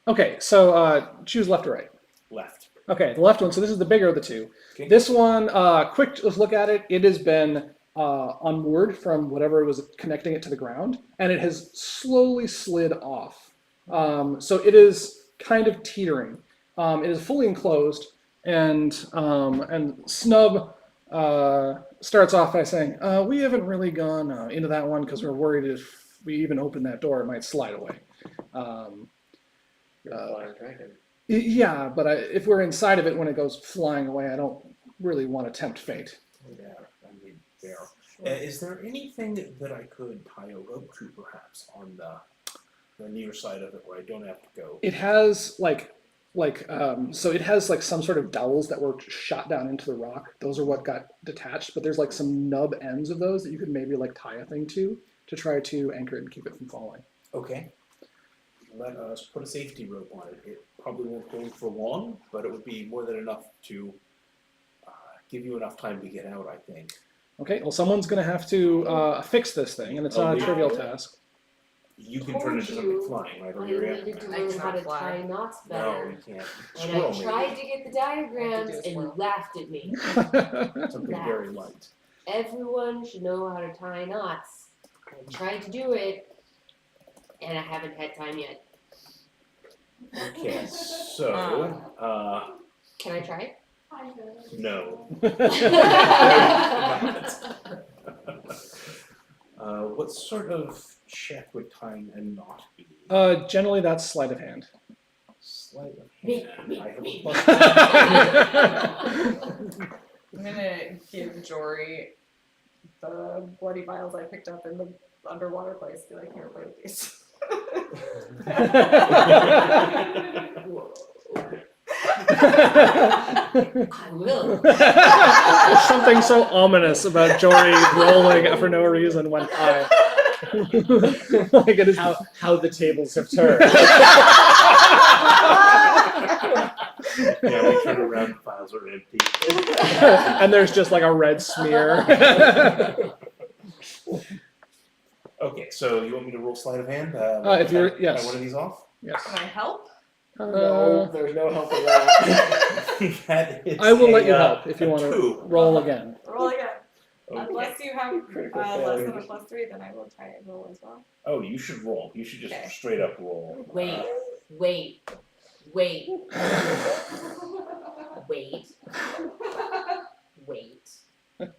Okay, so choose left or right. Left. Okay, the left one. So this is the bigger of the two. Okay. This one, quick look at it. It has been unmoored from whatever was connecting it to the ground, and it has slowly slid off. So it is kind of teetering. It is fully enclosed, and Snub starts off by saying, "We haven't really gone into that one because we're worried if we even open that door, it might slide away." You're a flying dragon. Yeah, but if we're inside of it when it goes flying away, I don't really want to tempt fate. Yeah. I mean, there. Is there anything that I could tie a rope to, perhaps, on the near side of it where I don't have to go? It has so it has like some sort of dowels that were shot down into the rock. Those are what got detached, but there's like some nub ends of those that you could maybe like tie a thing to try to anchor it and keep it from falling. Okay. Let us put a safety rope on it. It probably won't go for long, but it would be more than enough to give you enough time to get out, I think. Okay, well someone's going to have to fix this thing, and it's not a yeah. trivial task. You can turn into something flying, right? I Illyria? needed to I learn how cannot to fly. tie knots No, better. you can't. And Squirrel, I maybe. tried to get the diagrams, I could do a and you squirrel. laughed at me. Something very light. Everyone should know how to tie knots. I tried to do it, and I haven't had time yet. Okay, so, Can I try? no. What sort of check would tying a knot be? Generally, that's sleight of hand. Sleight of Me, hand. me, I have me. a plus. I'm gonna give Jory the bloody vials I picked up in the underwater place. Be like, here, play with these. I will. There's something so ominous about Jory rolling for no reason when high. Like it is. How the tables have turned. Yeah, we turn around, the files are empty. And there's just like a red smear. Okay, so you want me to roll sleight of hand? If you're- tie yes. one of these off? Yes. Can I help? No, there's no help in that. That is I will let you a, help if you a want to 2. roll again. Roll again. Okay. Unless you have Critical less than a failure. +3, then I will try and roll as well. Oh, you should roll. You should just Okay. straight up roll. Wait. Wait.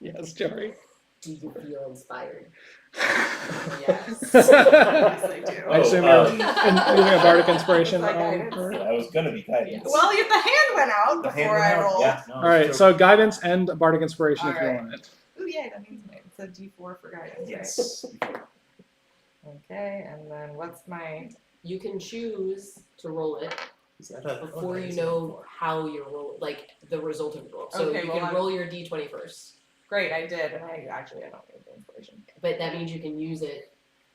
Yes, Jory. Do you feel inspired? Yes. I Yes, I do. assume Oh, you're using a bardic inspiration. Is that guidance? her? I was gonna be guidance. Well, the hand went out The hand before I went out. rolled. Yeah, no, All right, it's so guidance and bardic inspiration if you Alright. want it. Ooh, yeah, that means it's a D4 for guidance, yes. right? Okay, and then what's my... You can choose to roll it Is that a, before you know how you're roll, like the result of the roll. So Okay, you well, can I'm- roll your D20 first, Great, I did, and I don't need the inspiration. but that means you can use it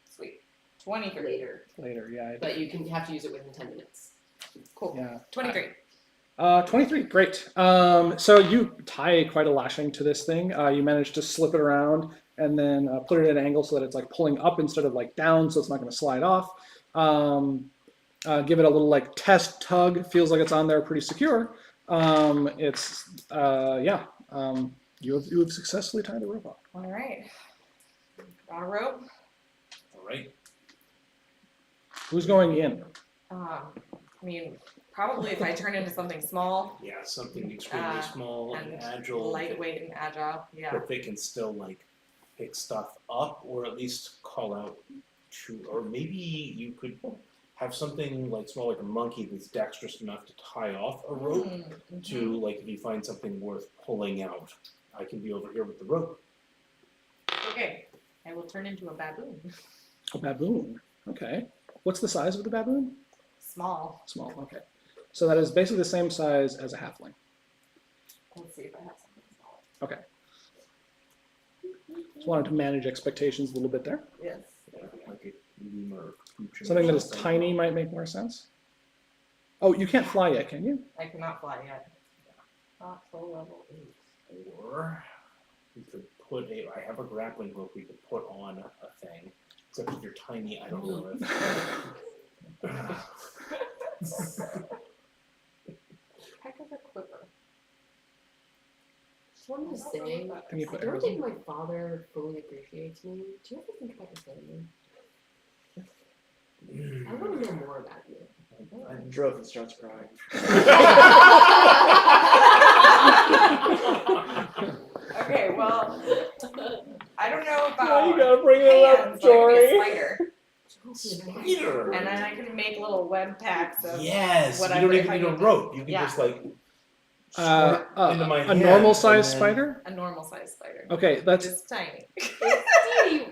Sweet. 23. later. Later, yeah. But you can have to use it within 10 minutes. Cool. Yeah. 23. 23, great. So you tie quite a lashing to this thing. You manage to slip it around and then put it at an angle so that it's like pulling up instead of like down, so it's not going to slide off. Give it a little like test tug. Feels like it's on there pretty secure. You have successfully tied the rope off. All right. Got a rope. All right. Who's going in? I mean, probably if I turn into something small, Yeah, something extremely small and and agile. lightweight and agile. Yeah. But they can still like pick stuff up or at least call out to, or maybe you could have something like small, like a monkey that's dexterous enough to tie off a rope Mm-hmm. to, like, if you find something worth pulling out, I can be over here with the rope. Okay. I will turn into a baboon. A baboon. Okay. What's the size of the baboon? Small. Small. Okay. So that is basically the same size as a halfling. Let's see if I have something small. Okay. Just wanted to manage expectations a little bit there. Yes. Like a lemur. Or Something that is something. tiny might make more sense. Oh, you can't fly yet, can you? I cannot fly yet. Not full level 8. Or we could put I have a grappling hook we could put on a thing. Except if you're tiny, I don't know if. Heck of a clipper. Just wanted to say, Can you I put don't arrows think in? my father fully appreciates me. Do you ever think about your family? I want to know more about you. Drove and starts crying. Okay, well, I don't know Now you about gotta bring it up, hands, but I can be a Jory. spider. Spider! And then I can make little web packs of Yes, you whatever don't even I need a need. rope. You can Yeah. just like into my A hand normal sized and then- spider? a normal sized spider. Okay, that's. Just tiny.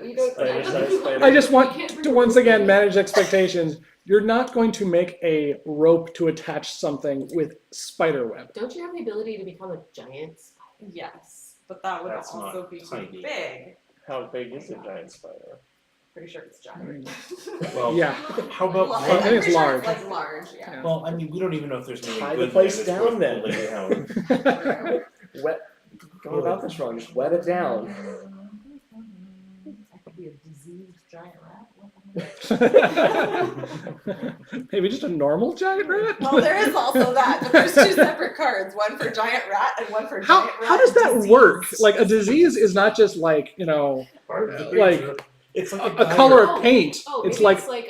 You don't, Spider-sized spider. I just want You can't to once again manage expectations. You're not going to make a rope to attach something with spider web. Don't you have the ability to become a giant spider? Yes, but that would That's also not be too tiny. big. How big is a giant spider? Pretty sure it's giant. Well, Yeah. how about Well, I think I'm it's pretty sure large. Like large, yeah. Yeah. well, I mean, we don't even know if there's anything Tie good the place there that's down worth then. pulling down. Wet. Going about this wrong. Just wet it down. I could be a diseased giant rat. Maybe just a normal giant rat? Well, there is also that, but there's two separate cards, one for giant rat and one for How, giant rat. how does that disease. work? Like a disease is not just like, you know, Part of the Like, creature. It's a, like a color of paint. Oh, It's maybe like, it's like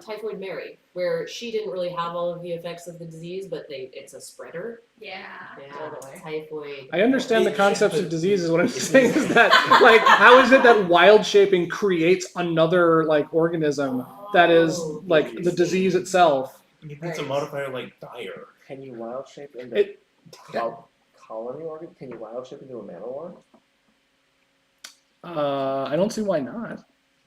Typhoid Mary, where she didn't really have all of the effects of the disease, but it's a spreader. Yeah, Yeah, totally. typhoid. I understand the It- concepts of diseases. What I'm saying is that, like, how is it that wild shaping creates another, like, organism that is, Oh. like, the disease itself? It needs a modifier like dire. Can you wild shape into It- colony organ? Can you wild shape into a manowar? I don't see why not.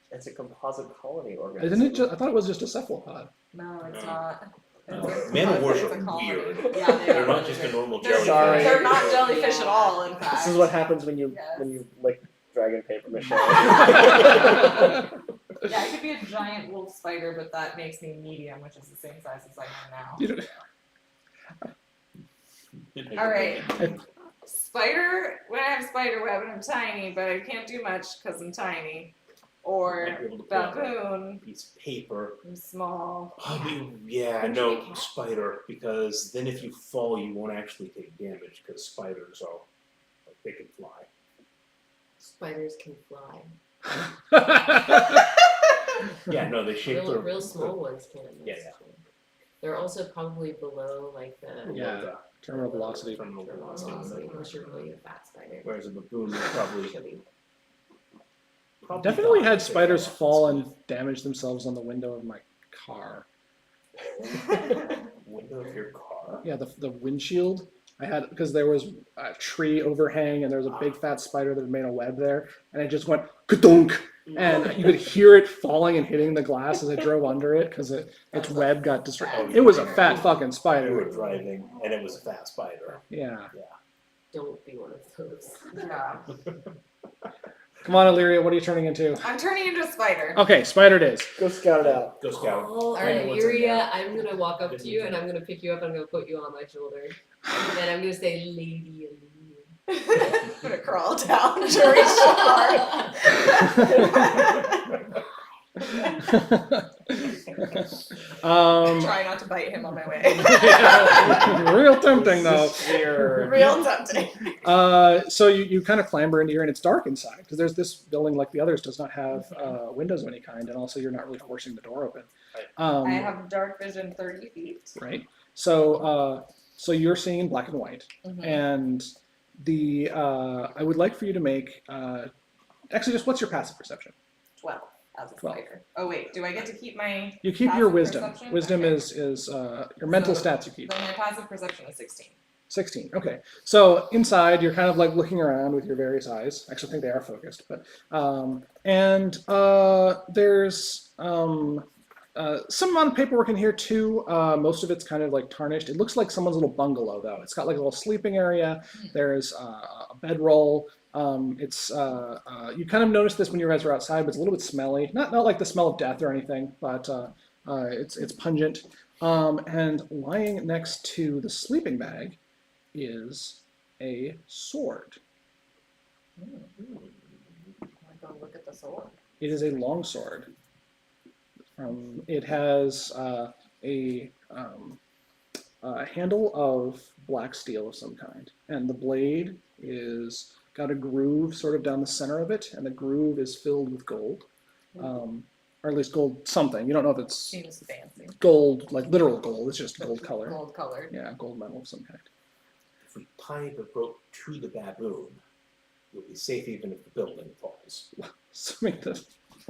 It's a composite colony organ. Isn't it just, I thought it was just a cephalopod. No, it's No. not. No. It's a- Man-o-wars it's are a colony. weird. Yeah, they They're are. not just a normal They're, jellyfish. Sorry. they're not jellyfish at all, in fact. This is what happens when you Yes. lick dragon paper mache. Yeah, I could be a giant wolf spider, but that makes me medium, which is the same size as I am now. You don't- All right. Spider, when I have spider web and I'm tiny, but I can't do much because I'm tiny. Or Might be able to put on a baboon, piece of paper. I'm small. Yeah, Couldn't you no, make cat? spider, because then if you fall, you won't actually take damage, because spiders are, like, they can fly. Spiders can fly. Yeah, no, they shape Real small ones can. Yeah, that's yeah. true. They're also probably below like the Yeah. Terminal velocity. Terminal velocity. unless you're really a fat spider. Whereas a baboon would probably Chubby. Definitely die had if they spiders fell off fall the and damage themselves on the window of my car. window of your car. Yeah, the windshield. I had because there was a tree overhang and there was a big fat spider that had made a web there, and it just went ka-dunk, and you could hear it falling and hitting the glass as I drove under it because its web got destroyed. Oh, It was a fat you- fucking You were spider. driving, and it was a fat spider. Yeah. Don't be one of those. Yeah. Come on, Illyria, what are you turning into? I'm turning into a spider. Okay, spider it is. Go scout it out. Go scout. Oh, Alright, what's in Illyria, there? I'm gonna walk up to you and I'm gonna pick you up and I'm gonna put you on my shoulder. And I'm gonna say, Lady Illyria. I'm gonna crawl down to reach Try not to bite him on my way. Real tempting though. Real tempting. So you kind of clamber into here, and it's dark inside because there's this building, like the others, does not have windows of any kind, and also you're not really forcing the door open. I have dark vision 30 feet. Right. So so you're seeing in black and white, Mhm. and the I would like for you to make actually just what's your passive perception? 12 as a 12. spider. Oh wait, do I get to keep my You keep your passive wisdom. perception? Wisdom Okay. is your mental So- stats you keep. Then my passive perception is 16. 16. Okay. So inside, you're kind of like looking around with your various eyes. Actually, I think they are focused, but there's some amount of paperwork in here too. Most of it's kind of like tarnished. It looks like someone's little bungalow though. It's got like a little sleeping area. There's a bedroll. You kind of noticed this when you guys were outside, but it's a little bit smelly. Not like the smell of death or anything, but it's pungent. And lying next to the sleeping bag is a sword. I'm gonna go look at the sword. It is a long sword. It has a handle of black steel of some kind, and the blade is got a groove sort of down the center of it, and the groove is filled with gold, or at least gold something. You don't know if it's Seems fancy. gold, like literal gold. It's just gold color. Gold colored. Yeah, gold metal of some kind. If we tie the rope to the baboon, you'll be safe even if the building falls. So, I mean,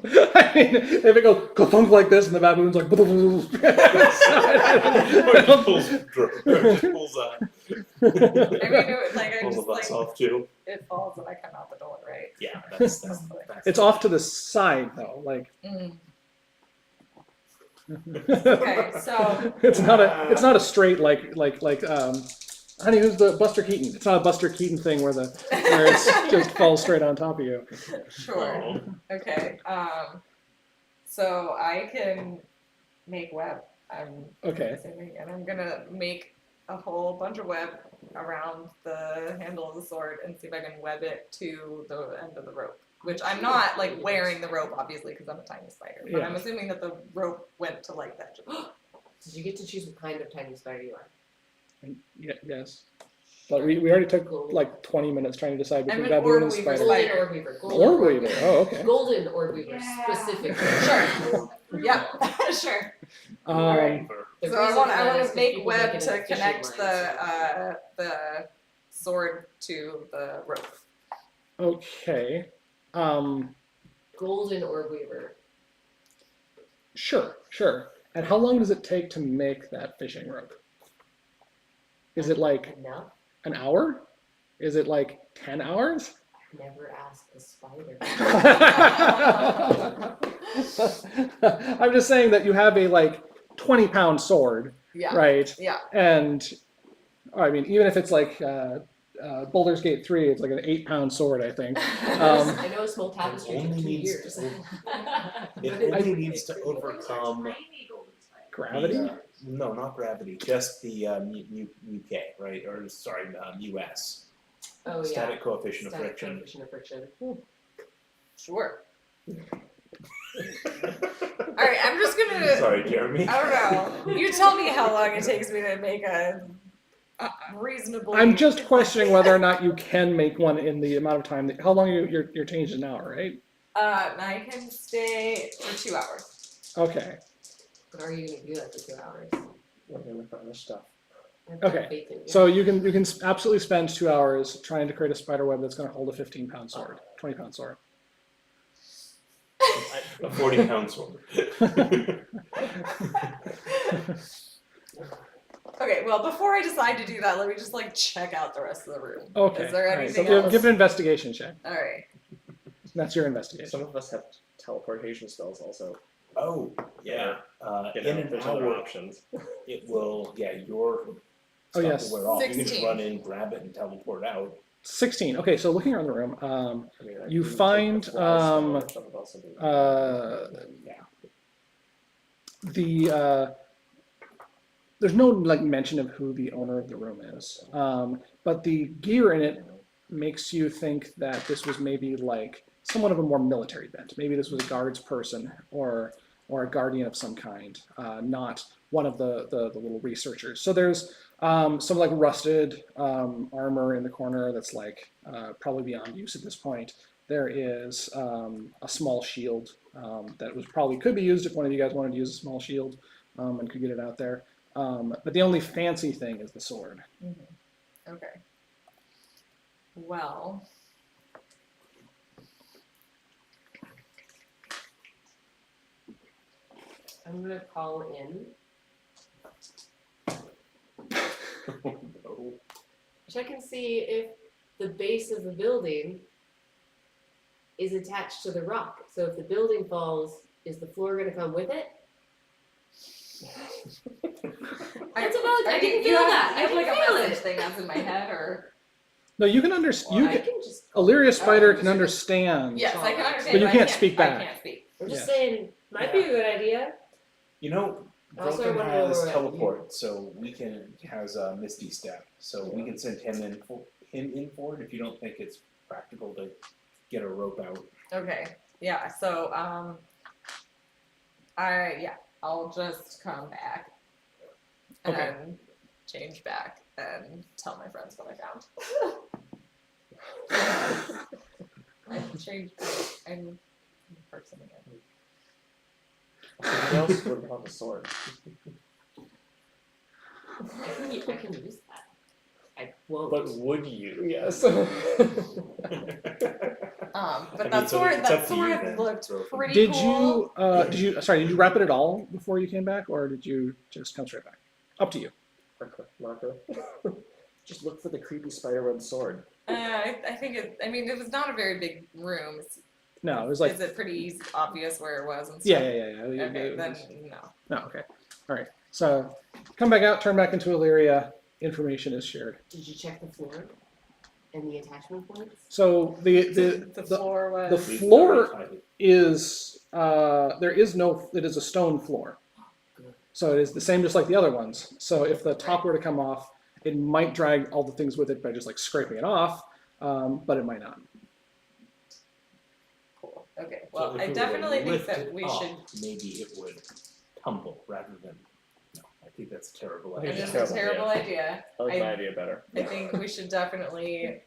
I mean, if it goes ka-thunk like this, and the baboon's like, Pulls I mean, it, like I pulls just the like butts off too. it falls and I come out the door, right? Yeah, that's it's off to the side though, like. Okay, so it's not a straight like honey, who's the Buster Keaton? It's not a Buster Keaton thing where it's just falls straight on top of you. sure. Okay. So I can make web. I'm Okay. assuming, and I'm gonna make a whole bunch of web around the handle of the sword and see if I can web it to the end of the rope. Which I'm not like wearing the rope, obviously, because I'm a tiny spider. But Yeah. I'm assuming that the rope went to like that. Did you get to choose what kind of tiny spider you are? Yeah, yes. But we already took like 20 minutes trying to decide between an baboon and orb weaver spider. spider. Golden orb weaver. Golden Orb weaver. Oh, okay. Golden orb weaver specifically. Sure. Yep. Sure. Um, The So I reason want for that is 'cause to make people web it to a fishing connect line, the sword to the rope. okay. Golden orb weaver. Sure. And how long does it take to make that fishing rope? Is it like Enough? an hour? Is it like 10 hours? Never ask the spider. I'm just saying that you have a like 20-pound sword, Yeah. right? Yeah. And I mean, even if it's like Baldur's Gate 3, it's like an 8-pound sword, I think. I know a small tapestry only took 2 needs years. to- It only needs to overcome Gravity? no, not gravity, just the UK, right? Or sorry, US. Oh yeah. Static coefficient of Static friction. coefficient of friction. Sure. All right. I'm just gonna. Sorry, Jeremy. I don't know. You tell me how long it takes me to make a reasonably. I'm just questioning whether or not you can make one in the amount of time. How long you're changed an hour, right? And I can stay for 2 hours. Okay. But are you going to do that for 2 hours? We're gonna look for other stuff. I've got Okay. faith in you. So you can absolutely spend 2 hours trying to create a spider web that's going to hold a 15-pound sword, 20-pound sword. A 40-pound sword. Okay, well, before I decide to do that, let me just like check out the rest of the room. Okay. Is there all right, anything so else? give an investigation check. All right. That's your investigation. Some of us have teleportation spells also. Oh, yeah. You In know, an there's other hour, options. it will, your Oh, stuff yes. will wear off. You can just 16. run in, grab it, and teleport out. 16. Okay, so looking around the room, I mean, I You can take find, the fly spell, which I would also do. there's no like mention of who the owner of the room is, but the gear in it makes you think that this was maybe like somewhat of a more military bent. Maybe this was a guards person or a guardian of some kind, not one of the little researchers. So there's some like rusted armor in the corner that's like probably beyond use at this point. There is a small shield that could be used if one of you guys wanted to use a small shield and could get it out there. But the only fancy thing is the sword. Okay. Well. I'm going to call in. No. Check and see if the base of the building is attached to the rock. So if the building falls, is the floor going to come with it? That's a valid. I can feel that. I You have can like a feel message it. thing that's in my head, or No, you can understand. Well, I can just. Illyria Spider Oh, can you understand. yes, I can understand. But you I can't speak back. I can't speak. I'm just Yeah. saying, might be a good idea. You know, Also, I Broken wanna know has where teleport, so has a Misty Step, so we can send him in for it if you don't think it's practical to get a rope out. Okay. Yeah. So I'll just come back and Okay. change back and tell my friends what I found. I've changed. I'm a person again. Who else would want a sword? I can use that. I won't. But would you? Yes. But mean, that so sword, it's that up to you sword then, looked Broken. pretty Did cool. you wrap it at all before you came back, or did you just come straight back? Up to you. Marco. Just look for the creepy spiderweb sword. I think it. I mean, it was not a very big room. No, it was like Is it pretty obvious where it was and yeah. stuff? Okay, Okay, then no. no, okay, all right. So come back out, turn back into Illyria. Information is shared. Did you check the floor and the attachment points? So the floor was. the floor is there is no. It is a stone floor. So it is the same, just like the other ones. So if the top were to come off, it might drag all the things with it by just like scraping it off, but it might not. Cool. Okay. So Well, if I it were definitely think lift that it we up, should. Maybe it would tumble rather than. No, I think that's a terrible I It think idea. is a terrible idea. I like my I- idea better. I think we should definitely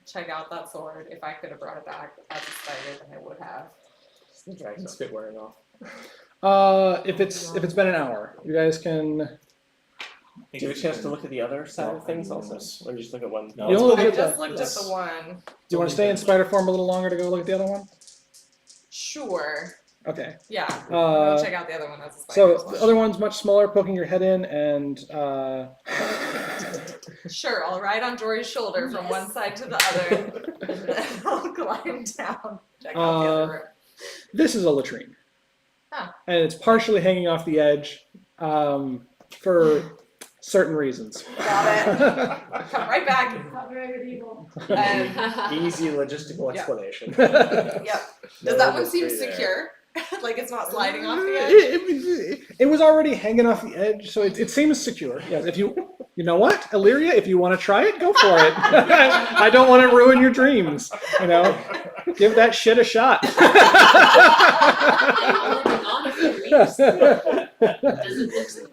check out that sword. If I could have brought it back as a spider, then I would have. Is the dragon spit wearing off? If it's been an hour, you guys can. Do you have a chance to look at the other side of things also? Or just look at one? No, You let's only go I look with at just looked at the one. Do you want to stay in spider form a little longer to go look at the other one? Sure. Okay. Yeah. Uh, Go check out the other one as a spider. So as well. the other one's much smaller, poking your head in, and Sure, I'll ride on Jory's shoulder from one side to the other, and then I'll climb down. Check out the other room. this is a latrine. Huh. And it's partially hanging off the edge for certain reasons. Got it. Come right back. Not very medieval. Easy logistical Yeah. explanation. Yep. No Does that one seem mystery there. secure? Like it's not sliding off the edge? It was already hanging off the edge, so it seems secure. Yes, if you know what, Illyria, if you want to try it, go for it. I don't want to ruin your dreams. You know, give that shit a shot. I've only been on a few weeks.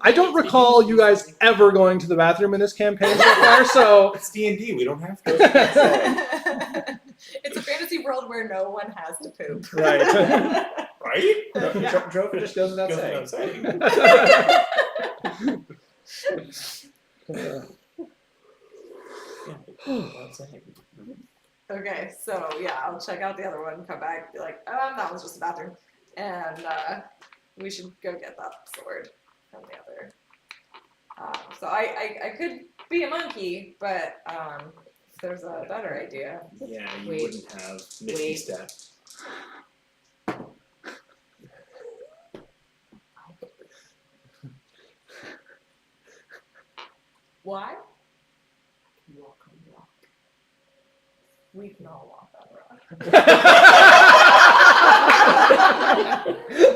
I don't recall you guys ever going to the bathroom in this campaign so far, so It's D&D. We don't have to. It's a fantasy world where no one has to poop. right. Right? Yeah. Drover just goes without Goes saying. without saying. Without saying. Okay, so yeah, I'll check out the other one, come back, be like, that was just a bathroom. And we should go get that sword from the other. So I could be a monkey, but if there's a better idea. Yeah, you Wait. wouldn't have Misty Wait. Step. Why? Walk on rock. We can all walk on rock.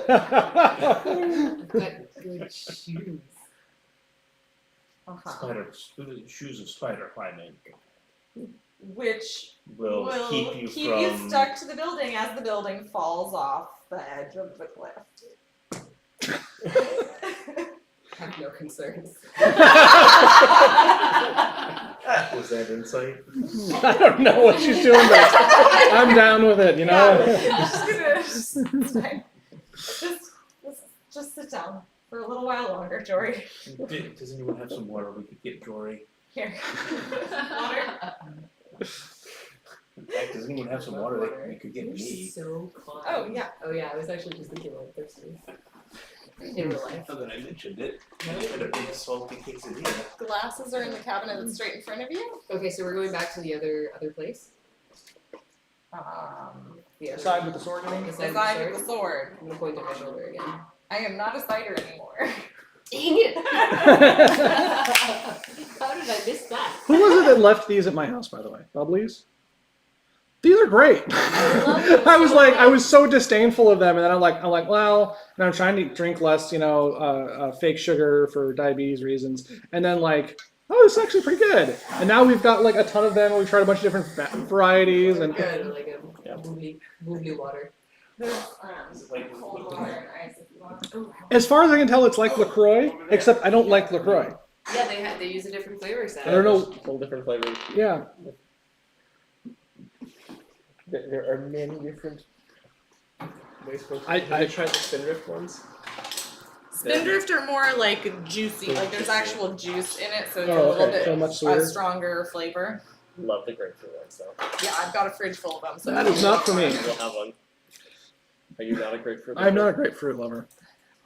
I've got good shoes. Spider, shoes of spider climbing Which will keep you from. stuck to the building as the building falls off the edge of the cliff. I have no concerns. Was that insight? I don't know what she's doing, but I'm down with it, you know? Just sit down for a little while longer, Jory. Does anyone have some water? We could get Jory. Here. Water. In fact, does anyone have some water? They could get You're me. so kind. Oh, yeah. Oh yeah, I was actually just thinking like thirsty. In real life. Now that I mentioned it, I had a big salty quesadilla. Glasses are in the cabinet that's straight in front of you. Okay, so we're going back to the other place. The other Side with the sword, you mean? the The side side with with the the sword. I'm gonna point at my shoulder again. I am not a cider anymore. Dang it! How did I miss that? Who was it that left these at my house, by the way? Bubblies? These are great. love them I was so like, much. I was so disdainful of them, and then I'm like, well, and I'm trying to drink less, fake sugar for diabetes reasons, and then like, oh, this is actually pretty good. And now we've got like a ton of them, and we've tried a bunch of different varieties, and Good, like a bubbly water. There's Like, cold water and ice if you want. as far as I can tell, it's like LaCroix, except I don't like LaCroix. Yeah, they use a different flavor set. I don't know. Whole different flavors. Yeah. There are many different ways to I tried the Spindrift ones. Spindrift are more like juicy, like there's actual juice in it, so it's a Oh, little okay. bit So much sweeter. stronger flavor. Love the grapefruit ones though. Yeah, I've got a fridge full of them. So That is not for me. We'll have one. Are you not a grapefruit? I'm not lover? a grapefruit lover.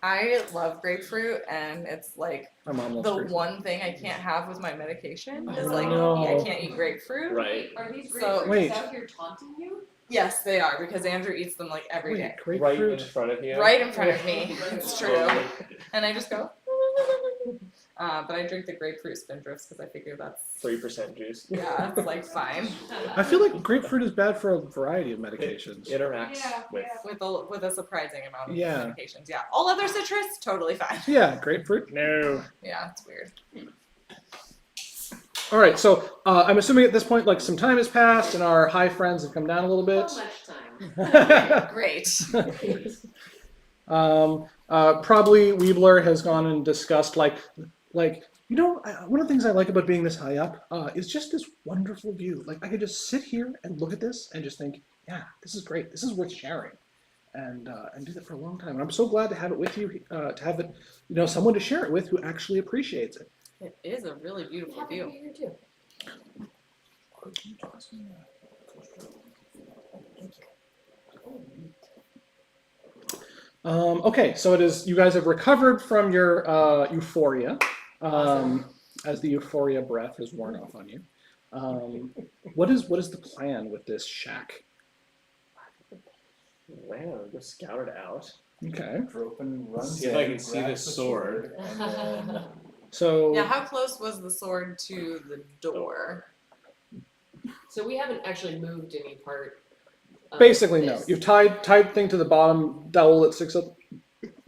I love grapefruit, and it's like My mom loves the grapefruit. one thing I can't have with my medication is Oh, like no. I can't eat grapefruit. Right. Are these So- grapefruits Wait. out here taunting you? Yes, they are because Andrew eats them like every day, Wait, Right in grapefruit? front of you. right in front of me. It's true, and I just go. But I drink the grapefruit spindrifts because I figure that's 3% juice. yeah, it's like fine I feel like grapefruit is bad for a variety of medications. It interacts Yeah, with. yeah. with a surprising amount of Yeah. medications. Yeah, all other citrus totally fine. Yeah, grapefruit? No. Yeah, it's weird. All right, so I'm assuming at this point, like, some time has passed and our high friends have come down a little bit. How much time? Great. Probably Weebler has gone and discussed, one of the things I like about being this high up is just this wonderful view. Like, I could just sit here and look at this and just think, yeah, this is great. This is worth sharing. And do that for a long time. And I'm so glad to have it with you, to have it, someone to share it with who actually appreciates it. It is a really beautiful Happy to view. be here too. Okay, so it is. You guys have recovered from your euphoria, as the euphoria breath has worn off on you. What is the plan with this shack? Wow, go scout it out. Okay, Open, run, See if I can see grabs this the sword. and then so Yeah, how close was the sword to the door? So we haven't actually moved any part. Of basically no. this. You've tied thing to the bottom dowel that sticks up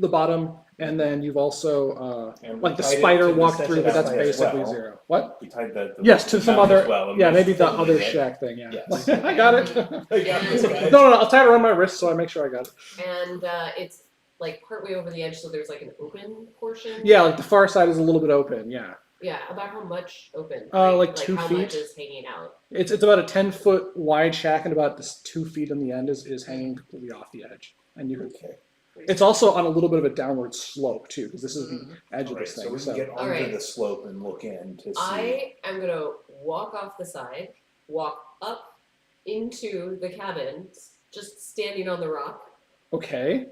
the bottom, and then you've also and like the we tied it spider to the walked center through, but of that's that as basically well. zero. What? We tied the Yes, to some mountain other. as well, and Yeah, we're maybe the folding other it. shack thing. Yeah, Yes. I got it. I got this, guys. No, I'll tie it around my wrist so I make sure I got it. And it's like partway over the edge, so there's like an open portion? Yeah, like the far side is a little bit open. Yeah, Yeah, about how much open? like 2 how feet. much is hanging out? it's about a 10-foot wide shack, and about this 2 feet on the end is hanging completely off the edge. And you can. Okay. It's also on a little bit of a downward slope too, because this is the edge of Alright, this so thing. we can get onto Alright. the slope and look in to see. I am gonna walk off the side, walk up into the cabin, just standing on the rock. Okay.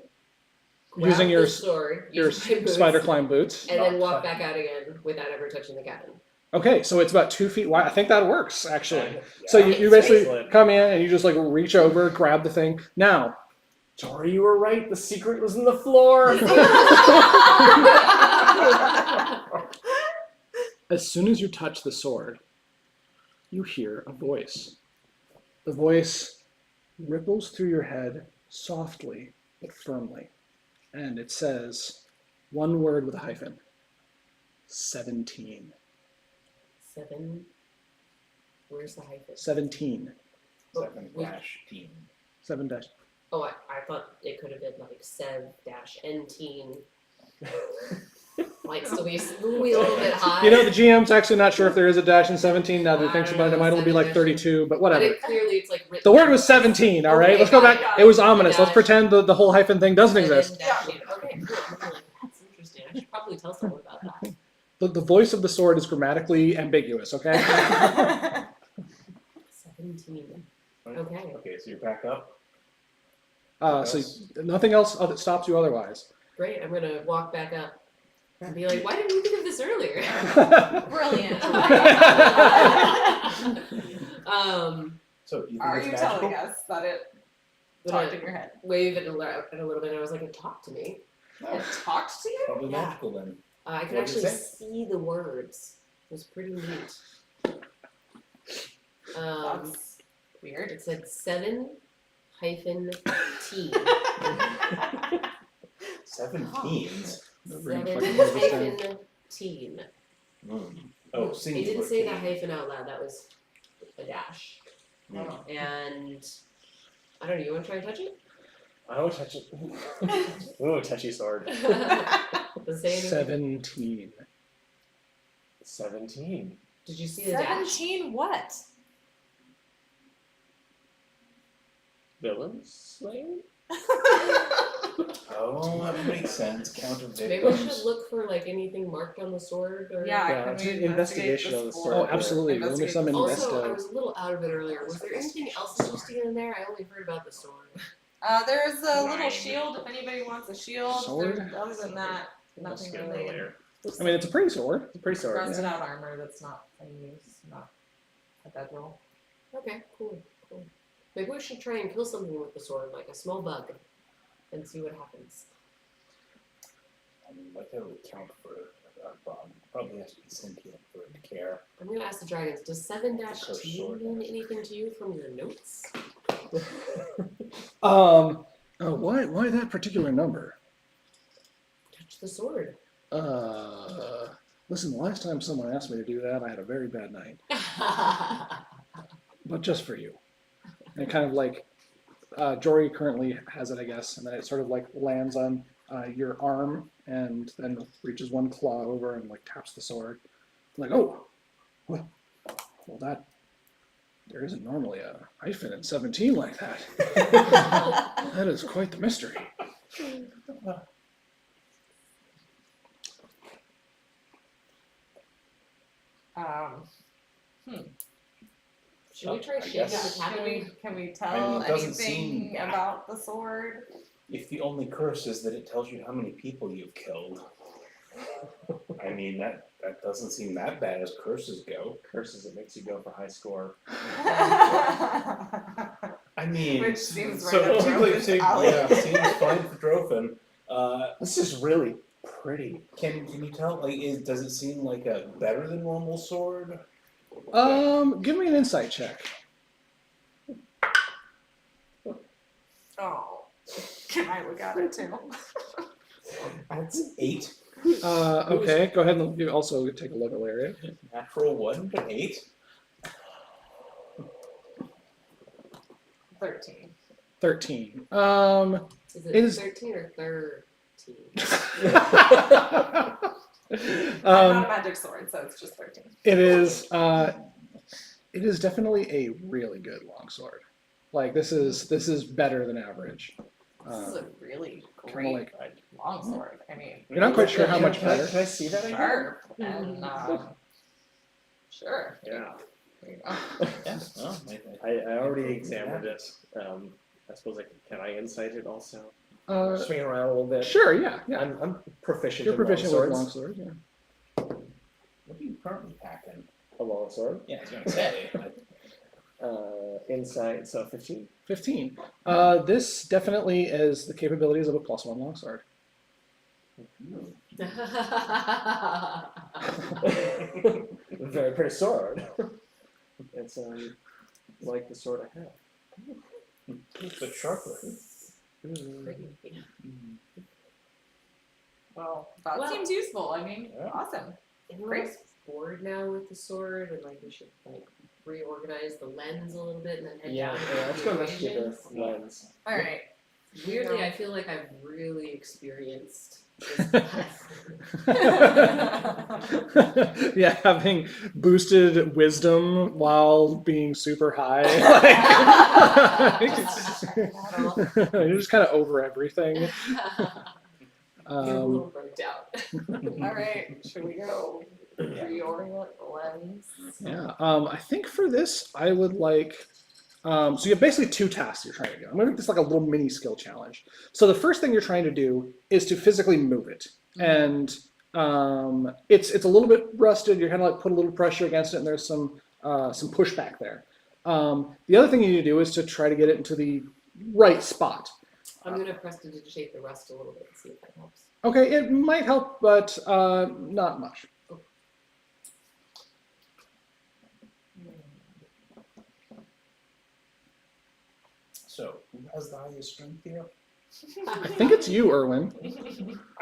Grab Using the your sword, your use my boots, spider climb boots. and then Not walk touching. back out again without ever touching the cabin. Okay, so it's about 2 feet wide. I think that works actually. Yeah. So you basically Excellent. come in and you just like reach over, grab the thing. Now, Tori, you were right. The secret was in the floor. as soon as you touch the sword, you hear a voice. The voice ripples through your head softly but firmly, and it says one word with a hyphen: 17. 7. Where's the hyphen? 17. 7-team. 7 dash. Oh, I thought it could have been like Sev-N-teen. Might still be a little bit high. You know, the GM's actually not sure if there is a dash in 17 now that he I thinks don't about it. It know, might only be like 7 dash. 32, but But whatever. it clearly it's like written. The word was 17, all right? Okay, Let's go got back. it. It was ominous. Let's Dash. pretend the whole hyphen thing doesn't exist. Seven-dashing. Okay, cool. I'm like, that's interesting. I should probably tell someone about that. The voice of the sword is grammatically ambiguous, okay? 17. Okay. Okay, so you're back up. So nothing else that stops you otherwise. Great. I'm gonna walk back up and be like, why didn't you think of this earlier? Brilliant. So you think Are it's you magical? telling us that it But talked I in your head? wave it a little bit and I was like, it talked to me. It talked to you? Probably Yeah. magical then. I could What did it actually say? see the words. It was pretty neat. That's weird. It said 7-teen. 17s. Seven-teen. Oh, It singular. didn't say the teen. hyphen out loud. That was a dash. Mm. And I don't know. You want to try and touch it? I would touch it. Ooh, touchy sword. Does it say anything? 17. 17. Did you see the dash? 17 what? Villain slain? Oh, that makes sense. Count of Maybe we victims. should look for like anything marked on the sword or Yeah, Yeah, can it's we an investigation on the this sword. Oh, for- absolutely. Let me investigate some this invest- Also, I Investo. was a little out of it earlier. Was there anything else interesting in there? I only heard about the sword. There's a little 9. shield if anybody wants a shield. Sword? There- Other than that, Must nothing get them really. earlier. I mean, it's a pretty sword. It's a pretty sword. Rusted out armor that's not in use, not a bedroll. Okay, cool. Maybe we should try and kill something with the sword, like a small bug, and see what happens. I mean, like that would count for a bug. Probably has to be sentient for it to care. I'm gonna ask the dragons, does 7-T mean anything to you from your notes? Why that particular number? Touch the sword. Listen, the last time someone asked me to do that, I had a very bad night. But just for you. And kind of like, Jory currently has it, I guess, and then it sort of like lands on your arm and then reaches one claw over and like taps the sword. Like, oh, well that, there isn't normally a hyphen in 17 like that. That is quite the mystery. Should we try I shaking guess. the cabin? Can we I tell mean, it doesn't anything seem- about the sword? If the only curse is that it tells you how many people you've killed, I mean that doesn't seem that bad as curses go. Curses, it makes you go for high score. I mean, Which seems so right up it seems like Drophin's alley. seems fine for Drophin. This is really pretty. Can you tell? Like, does it seem like a better than normal sword? Give me an insight check. Oh, can I look at it too? That's 8. Okay, go ahead and you also take a look at Lariat. Natural 1 to 8. 13. 13. Is it It is- 13 or 13? 13. I'm not a magic sword, so it's just 13. It is. It is definitely a really good longsword. Like this is better than average. This is a really kinda great like- longsword. I mean, You're not quite sure how much Can I- better. Can I see that again? sharp and sure. Yeah. There you go. Yeah. Well, I already examined it. I suppose can I insight it also? Swing around a little bit. Sure. Yeah. Yeah. I'm proficient. You're in proficient with longswords. longswords. Yeah. What are you currently packing? A longsword. Yeah, I was gonna say. Insight, so 15. 15. This definitely is the capabilities of a +1 longsword. Very pretty sword. It's like the sword I have. But sharper. Pretty. Well, that Well- seems useful. I mean, Yeah. awesome. I'm really bored now with the sword, and like we should like reorganize the lens a little bit and then head Yeah, down. yeah, let's go investigate equations. the lens. All right. Weirdly, I feel like I've really experienced this class. Yeah, having boosted wisdom while being super high. Like, you're just kind of over everything. Get a little burnt out. All right. Should we go reorient the lens? Yeah. I think for this, I would like. So you have basically two tasks you're trying to do. I'm going to make this like a little mini skill challenge. So the first thing you're trying to do is to physically move it, and it's a little bit rusted. You're kind of like put a little pressure against it, and there's some pushback there. The other thing you need to do is to try to get it into the right spot. I'm gonna prestidigitate the rust a little bit and see if that helps. Okay, it might help, but not much. So, who has the highest strength here? I think it's you, Erwin.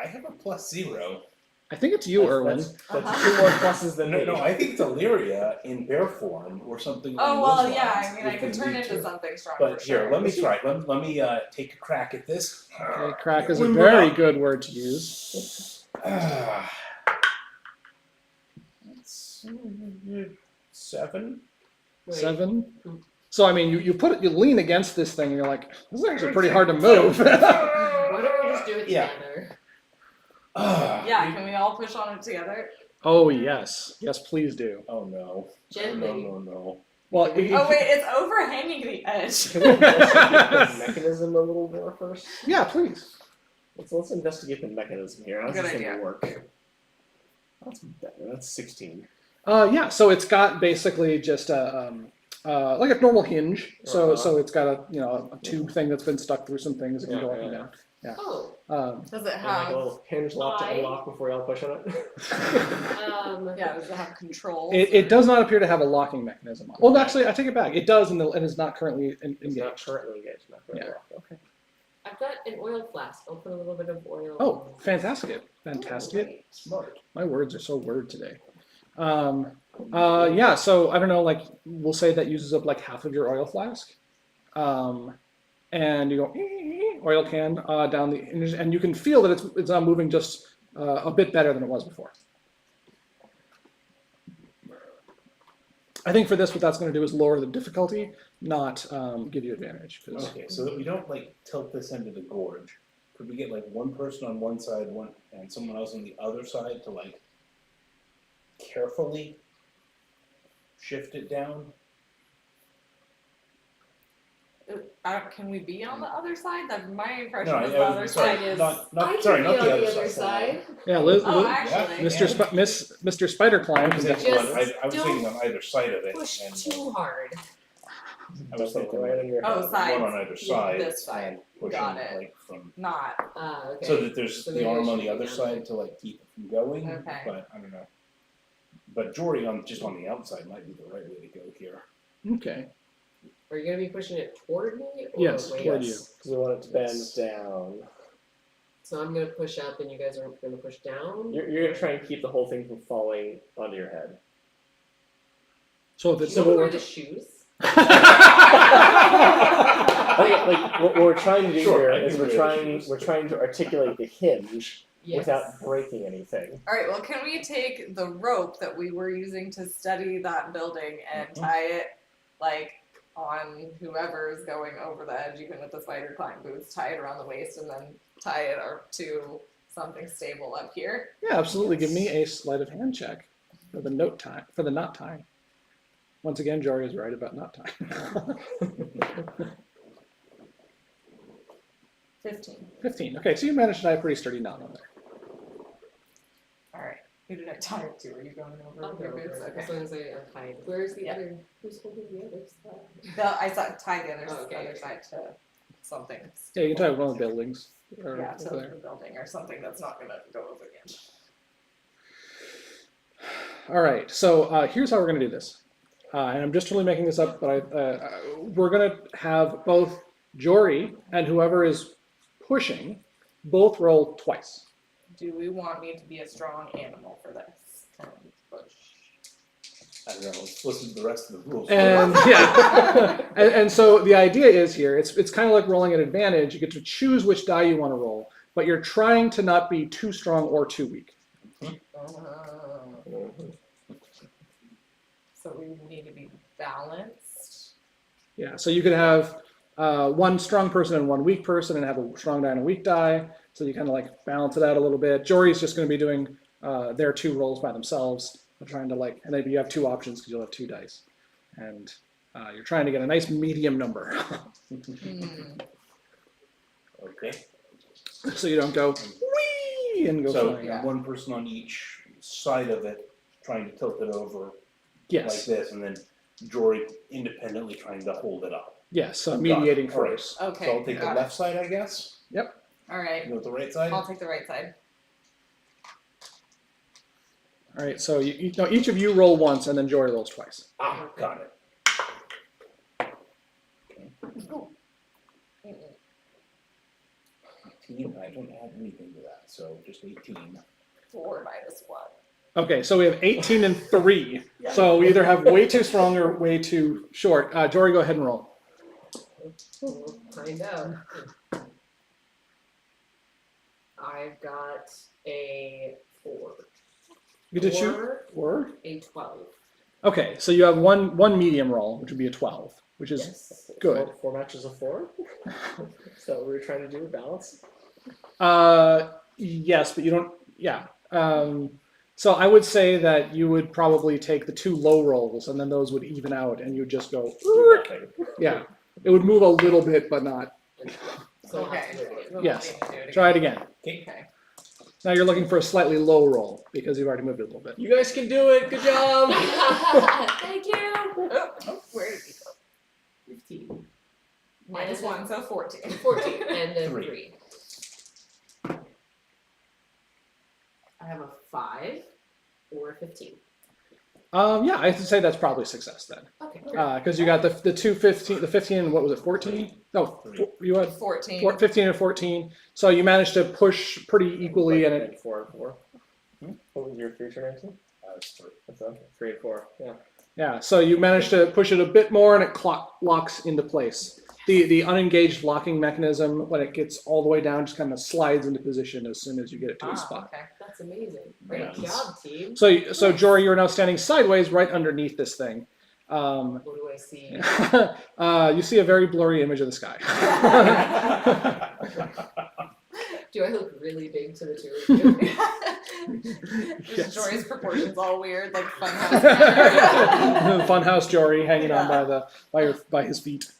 I have a +0. I think it's you, Erwin. That's 2 more pluses than me. No, I think it's Illyria in bear form or something. Oh along well, those yeah. lines, I mean, I if can we turn need into to. something strong. But for here, sure. let me try. Let me take a crack at this. Okay, crack is a very good word to use. That's 7. Wait, 7. So I mean, you lean against this thing, and you're like, this is actually pretty hard to move. Why don't we just do it Yeah. together? Yeah. Can we all push on it together? Oh yes, yes, please do. Oh no. Gently. No. Well, Oh wait, it's overhanging the edge. Can we investigate the mechanism a little more first? yeah, please. Let's investigate the mechanism here. How's Good this idea. gonna work? That's better. That's 16. Yeah, so it's got basically just a like a normal hinge. So Uh-huh. it's got a tube thing that's been stuck through some things that can go up and down. Oh, Does it And like have? a little hinge lock to I- unlock before y'all push on it. Yeah. Does it have controls? It does not appear to have a locking mechanism. Well, actually, I take it back. It does, and is not currently It's engaged. not currently engaged. Not currently Yeah. locked. Okay. I've got an oil flask. I'll put a little bit of oil. Oh, fantastic! Fantastic. Smart. My words are so word today. Yeah, so I don't know, like we'll say that uses up like half of your oil flask. And you go oil can down the and you can feel that it's moving just a bit better than it was before. I think for this, what that's going to do is lower the difficulty, not give you advantage. 'Cause- Okay, so that we don't like tilt this into the gorge. Could we get like one person on one side, one and someone else on the other side to like carefully shift it down? Can we be on the other side? That my impression No, is the other sorry, side is. not I can sorry, be not on the other side. Yeah, Liz, Oh, Liz- actually. Mr. Spider Climb. I was Just thinking on either side of it, push and too hard. I was thinking right like on your Oh, head. sides. one on either side, This side. and pushing Got it. like from Not. Okay. so that there's So the maybe I arm on should the other be down side to like keep it from going. Okay. But I don't know. But Jory on just on the outside might be the right way to go here. Okay. Are you gonna be pushing it toward me? Or Yes, away? toward you. Because we want it to bend down. So I'm gonna push up, and you guys are gonna push down. You're gonna try and keep the whole thing from falling onto your head. So if it's You don't wear the shoes. What we're trying to do Sure, I here is can we're really trying to articulate the hinge Yes. without breaking anything. All right. Well, can we take the rope that we were using to steady that building and tie it, like, on whoever is going over the edge, even with the spider climb boots, tie it around the waist, and then tie it to something stable up here? Yeah, absolutely. Give me a sleight of hand check for the knot tying. Once again, Jory is right about knot tying. 15. 15. Okay, so you managed to tie a pretty sturdy knot on there. All right. Who did I tie it to? Are you going over I'll with go your over boots? it, as Okay. long as I are tied. Where's the Yeah. other? Who's holding the others? I tied the other, Oh, okay. other side to something. Yeah, you can tie one of the buildings. Or Yeah, to over there. the building or something that's not gonna go over again. All right, so here's how we're going to do this. And I'm just totally making this up, but we're going to have both Jory and whoever is pushing both roll twice. Do we want me to be a strong animal for this? I don't know. Let's listen to the rest of the rules. And yeah, and so the idea is here, it's kind of like rolling an advantage. You get to choose which die you want to roll, but you're trying to not be too strong or too weak. So we need to be balanced. Yeah, so you could have one strong person and one weak person and have a strong die and a weak die. So you kind of like balance it out a little bit. Jory's just going to be doing their 2 rolls by themselves. I'm trying to like, and then you have 2 options because you'll have 2 dice. And you're trying to get a nice medium number. Okay. So you don't go wee and go So flying. Yeah. one person on each side of it, trying to tilt it over like Yes, this, and then Jory independently trying to hold it up. yes, so mediating All right. first. Okay. So I'll take the got left side, I guess. All right. You go with the right side. I'll take the right side. All right, so no, each of you roll once and then Jory rolls twice. Ah, got it. 18. I don't add anything to that, so just 18. 4 minus 1. Okay, so we have 18 and 3. Yeah. So we either have way too strong or way too short. Jory, go ahead and roll. We'll find out. I've got a 4. You get to shoot Or 4. a 12. Okay, so you have one medium roll, which would be a 12, which is Yes. good. 4 matches of 4? Is that what we're trying to do? Balance? Yes, but you don't. Yeah. So I would say that you would probably take the 2 low rolls, and then those would even out, and you would just go. Do nothing. Yeah, it would move a little bit, but not. So I'll have Okay. to do it again. Yes. Do it Try it again. Okay. Now you're looking for a slightly low roll because you've already moved it a little bit. You guys can do it. Good job. Thank you. Oh, where did he go? 15. Minus 1, so 14. 14 and then 3. 3. I have a 5 or a 15. Yeah, I would say that's probably success then, Okay. because you got the 2 15, the 15 and what was it, 14? No, you had 14. 15 and 14. So you managed to push pretty equally, and it 4 and 4. What was your 3 turn into? That's 3. That's okay. 3 and 4. Yeah. yeah. So you managed to push it a bit more, and it locks into place. The unengaged locking mechanism, when it gets all the way down, just kind of slides into position as soon as you get it to its spot. Okay. That's amazing. Great Yes. job, team. So Jory, you're now standing sideways, right underneath this thing. What do I see? You see a very blurry image of the sky. Do I look really big to the 2 of you? Yes. Is Jory's proportions all weird, like funhouse? Funhouse Jory hanging on by his feet.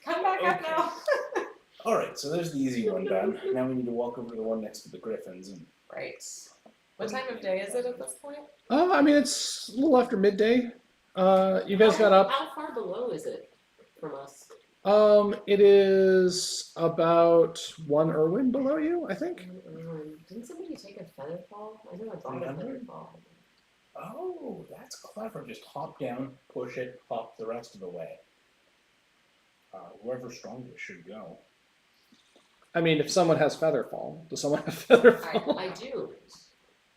Come back up now. Alright, so there's the easy one done. Now we need to walk over to the one next to the griffins. And Right. What time of day is it at this point? I mean, it's a little after midday. You guys got up. How far below is it from us? It is about 1 Irwin below you, I think. Didn't somebody take a feather fall? I know I bought a 300? feather fall. oh, that's clever. Just hop down, push it, hop the rest of the way. Whoever's strongest should go. I mean, if someone has Featherfall, does someone have Featherfall? I do.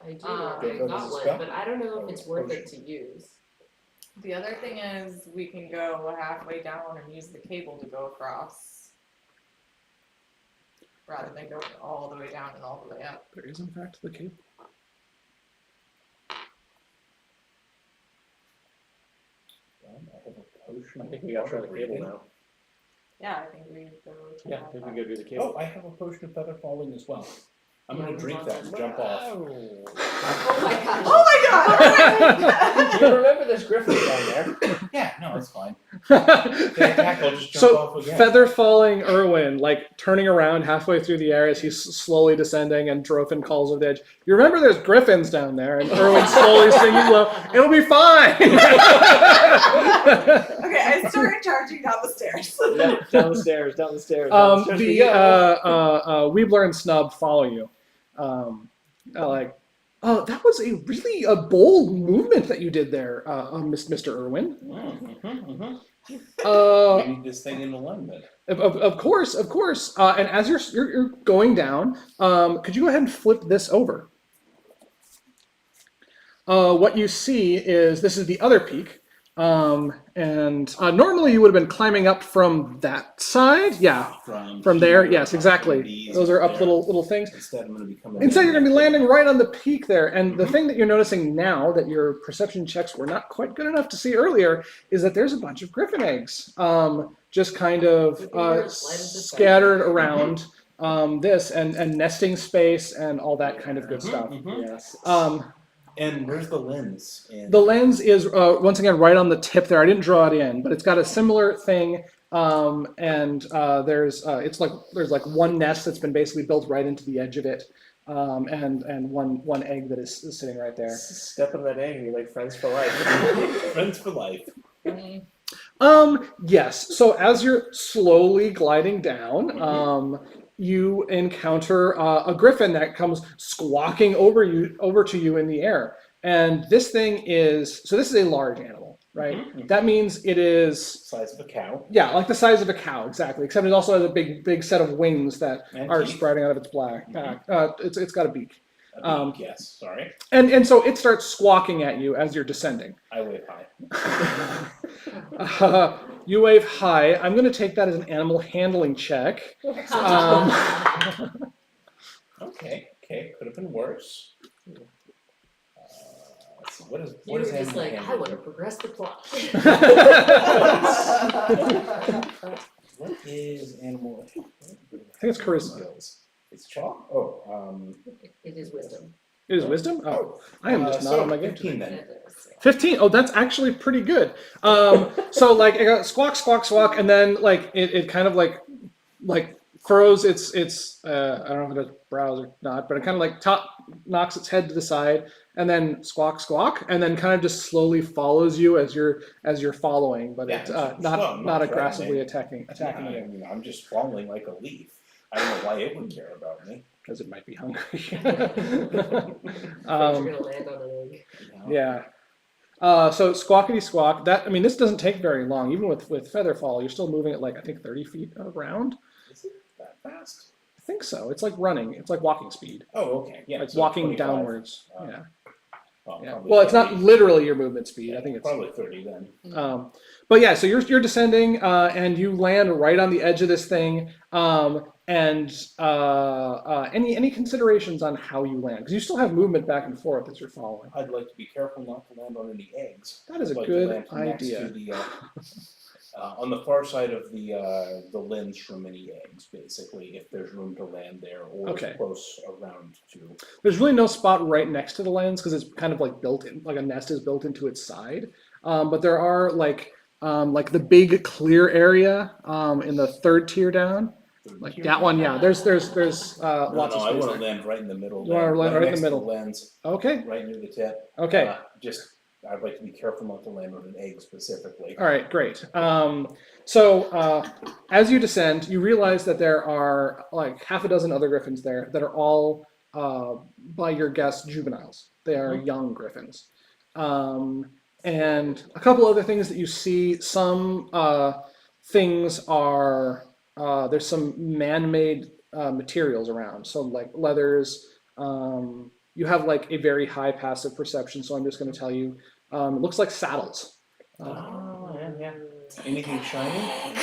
I do. Ah. I got Does it one, spell? but I don't know if it's worth Oh, it to use. The other thing is we can go halfway down and use the cable to go across, rather than going all the way down and all the way up. There is in fact the cable. I have a potion. I think we got to try the cable now. Yeah, I think we go. Yeah, I think we go do the cable. Oh, I have a potion of feather falling as well. I'm gonna drink that and jump off. Oh my gosh. Oh my god! You remember there's griffins down there? Yeah, no, it's fine. They attack, I'll just jump off So again. feather falling Irwin, like turning around halfway through the air as he's slowly descending, and Drofin calls over the edge. You remember there's griffins down there, and Irwin slowly singing low. It'll be fine. Okay, I started charging down the stairs. Yeah, down the stairs, down the stairs. Down the stairs we The go. Weebler and Snub follow you. Like, oh, that was a really bold movement that you did there, Mr. Irwin. We need this thing in alignment. Of course. And as you're going down, could you go ahead and flip this over? What you see is this is the other peak. And normally you would have been climbing up from that side. Yeah, from there. here, Yes, exactly. these Those are up there. little things. Instead, I'm gonna be coming. Instead, you're going to be in. landing right on the peak there. And the thing that you're noticing now that your perception checks were not quite good enough to see earlier is that there's a bunch of griffin eggs just kind of scattered around this and nesting space and all that kind of good stuff. Yes. And where's the lens? The lens is once again right on the tip there. I didn't draw it in, but it's got a similar thing. And there's like one nest that's been basically built right into the edge of it, and one egg that is sitting right there. Step on that egg and you're like friends for life. Friends for life. Yes. So as you're slowly gliding down, you encounter a griffin that comes squawking over to you in the air. And this thing this is a large animal, right? That means it is Size of a cow. yeah, like the size of a cow, exactly. Except it also has a big set of wings that And are teeth. sprouting out of its back. It's got a beak. A beak, yes. Sorry. And so it starts squawking at you as you're descending. I wave high. You wave high. I'm going to take that as an animal handling check. Okay. Could have been worse. Let's see. What You were is just animal like, I handling? want to progress the plot. What is animal? I think it's charisma. Skills. It's chalk. Oh, It is wisdom. It is wisdom? Oh, I am just not so on my game 15 today. then. 15. Oh, that's actually pretty good. So like it got squawk, and then like it kind of like furrows its I don't know if it has brows or not, but it kind of like knocks its head to the side and then squawk, and then kind of just slowly follows you as you're following, but Yeah, it's well, not not aggressively threatening. attacking I you mean, I'm just falling like a leaf. I don't know why it would care about me. because it might be hungry. You're gonna land on an egg. You know? Yeah. So squawkity squawk. This doesn't take very long. Even with Featherfall, you're still moving at like I think 30 feet around. Is it that fast? I think so. It's like running. It's like walking speed. Oh, okay. Yeah. Like so walking 25. downwards. Uh, Yeah. Yeah. Probably Well, it's not 30. literally your movement speed. I think it's. probably 30 then. But yeah, so you're descending, and you land right on the edge of this thing. And any considerations on how you land? Because you still have movement back and forth as you're following. I'd like to be careful not to land on any eggs. That is a I'd like to good land next idea. to the, on the far side of the lens from any eggs, basically, if there's room to land there or Okay. close around to. There's really no spot right next to the lens because it's kind of like built in, like a nest is built into its side. But there are like the big clear area in the third tier down. Like that one, yeah. There's No, lots of I space want to there. land right in the middle. You wanna there, land right in the next to middle. lens, Okay. right near the tip. Okay. I'd like to be careful not to land on an egg specifically. All right, great. So as you descend, you realize that there are like half a dozen other griffins there that are all, by your guess, juveniles. They are young griffins. And a couple other things that you see, some things are, there's some man-made materials around. So like leathers, you have like a very high passive perception, so I'm just going to tell you, it looks like saddles. Oh, yeah. Anything shiny?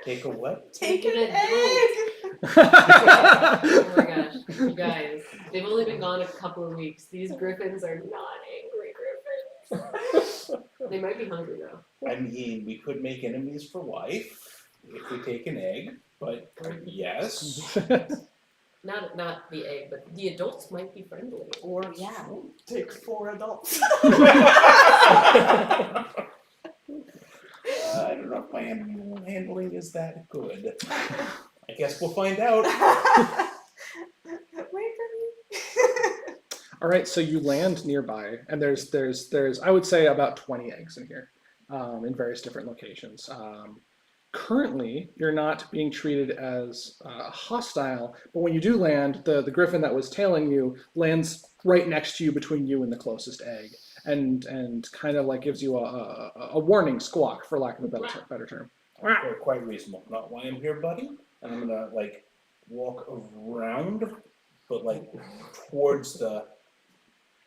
Take a what? Take an an egg. egg. Oh my gosh, you guys, they've only been gone a couple of weeks. These griffins are not angry griffins. They might be hungry though. I mean, we could make enemies for life if we take an egg, but yes. Not the egg, but the adults might be friendly. Or yeah, take 4 adults. I don't know if my animal handling is that good. I guess we'll find out. Wait for me. All right, so you land nearby, and there's I would say about 20 eggs in here, in various different locations. Currently, you're not being treated as hostile, but when you do land, the griffin that was tailing you lands right next to you, between you and the closest egg, and kind of like gives you a warning squawk, for lack of a better term. Quite reasonable. Not why I'm here, buddy. And I'm gonna like walk around, but like towards the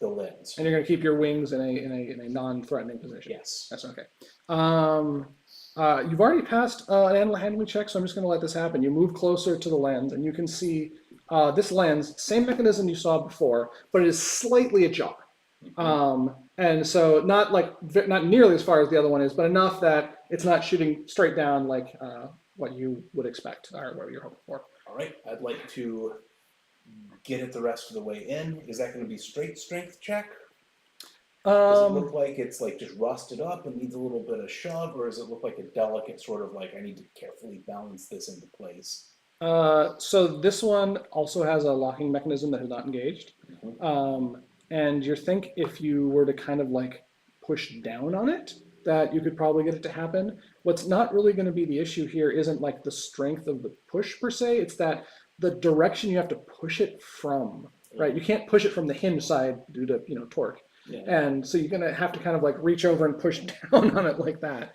lens. And you're going to keep your wings in a non-threatening position. Yes. That's okay. You've already passed an animal handling check, so I'm just going to let this happen. You move closer to the lens, and you can see this lens, same mechanism you saw before, but it is slightly ajar. And so not nearly as far as the other one is, but enough that it's not shooting straight down like what you would expect, or what you're hoping for. All right. I'd like to get it the rest of the way in. Is that going to be straight strength check? Does it look like it's like just rusted up and needs a little bit of shove, or does it look like a delicate sort of like I need to carefully balance this into place? So this one also has a locking mechanism that is not engaged. And you think if you were to kind of like push down on it, that you could probably get it to happen. What's not really going to be the issue here isn't like the strength of the push per se, it's that the direction you have to push it from, right? You can't push it from the hinge side due to, torque. Yeah. And so you're going to have to kind of like reach over and push down on it like that.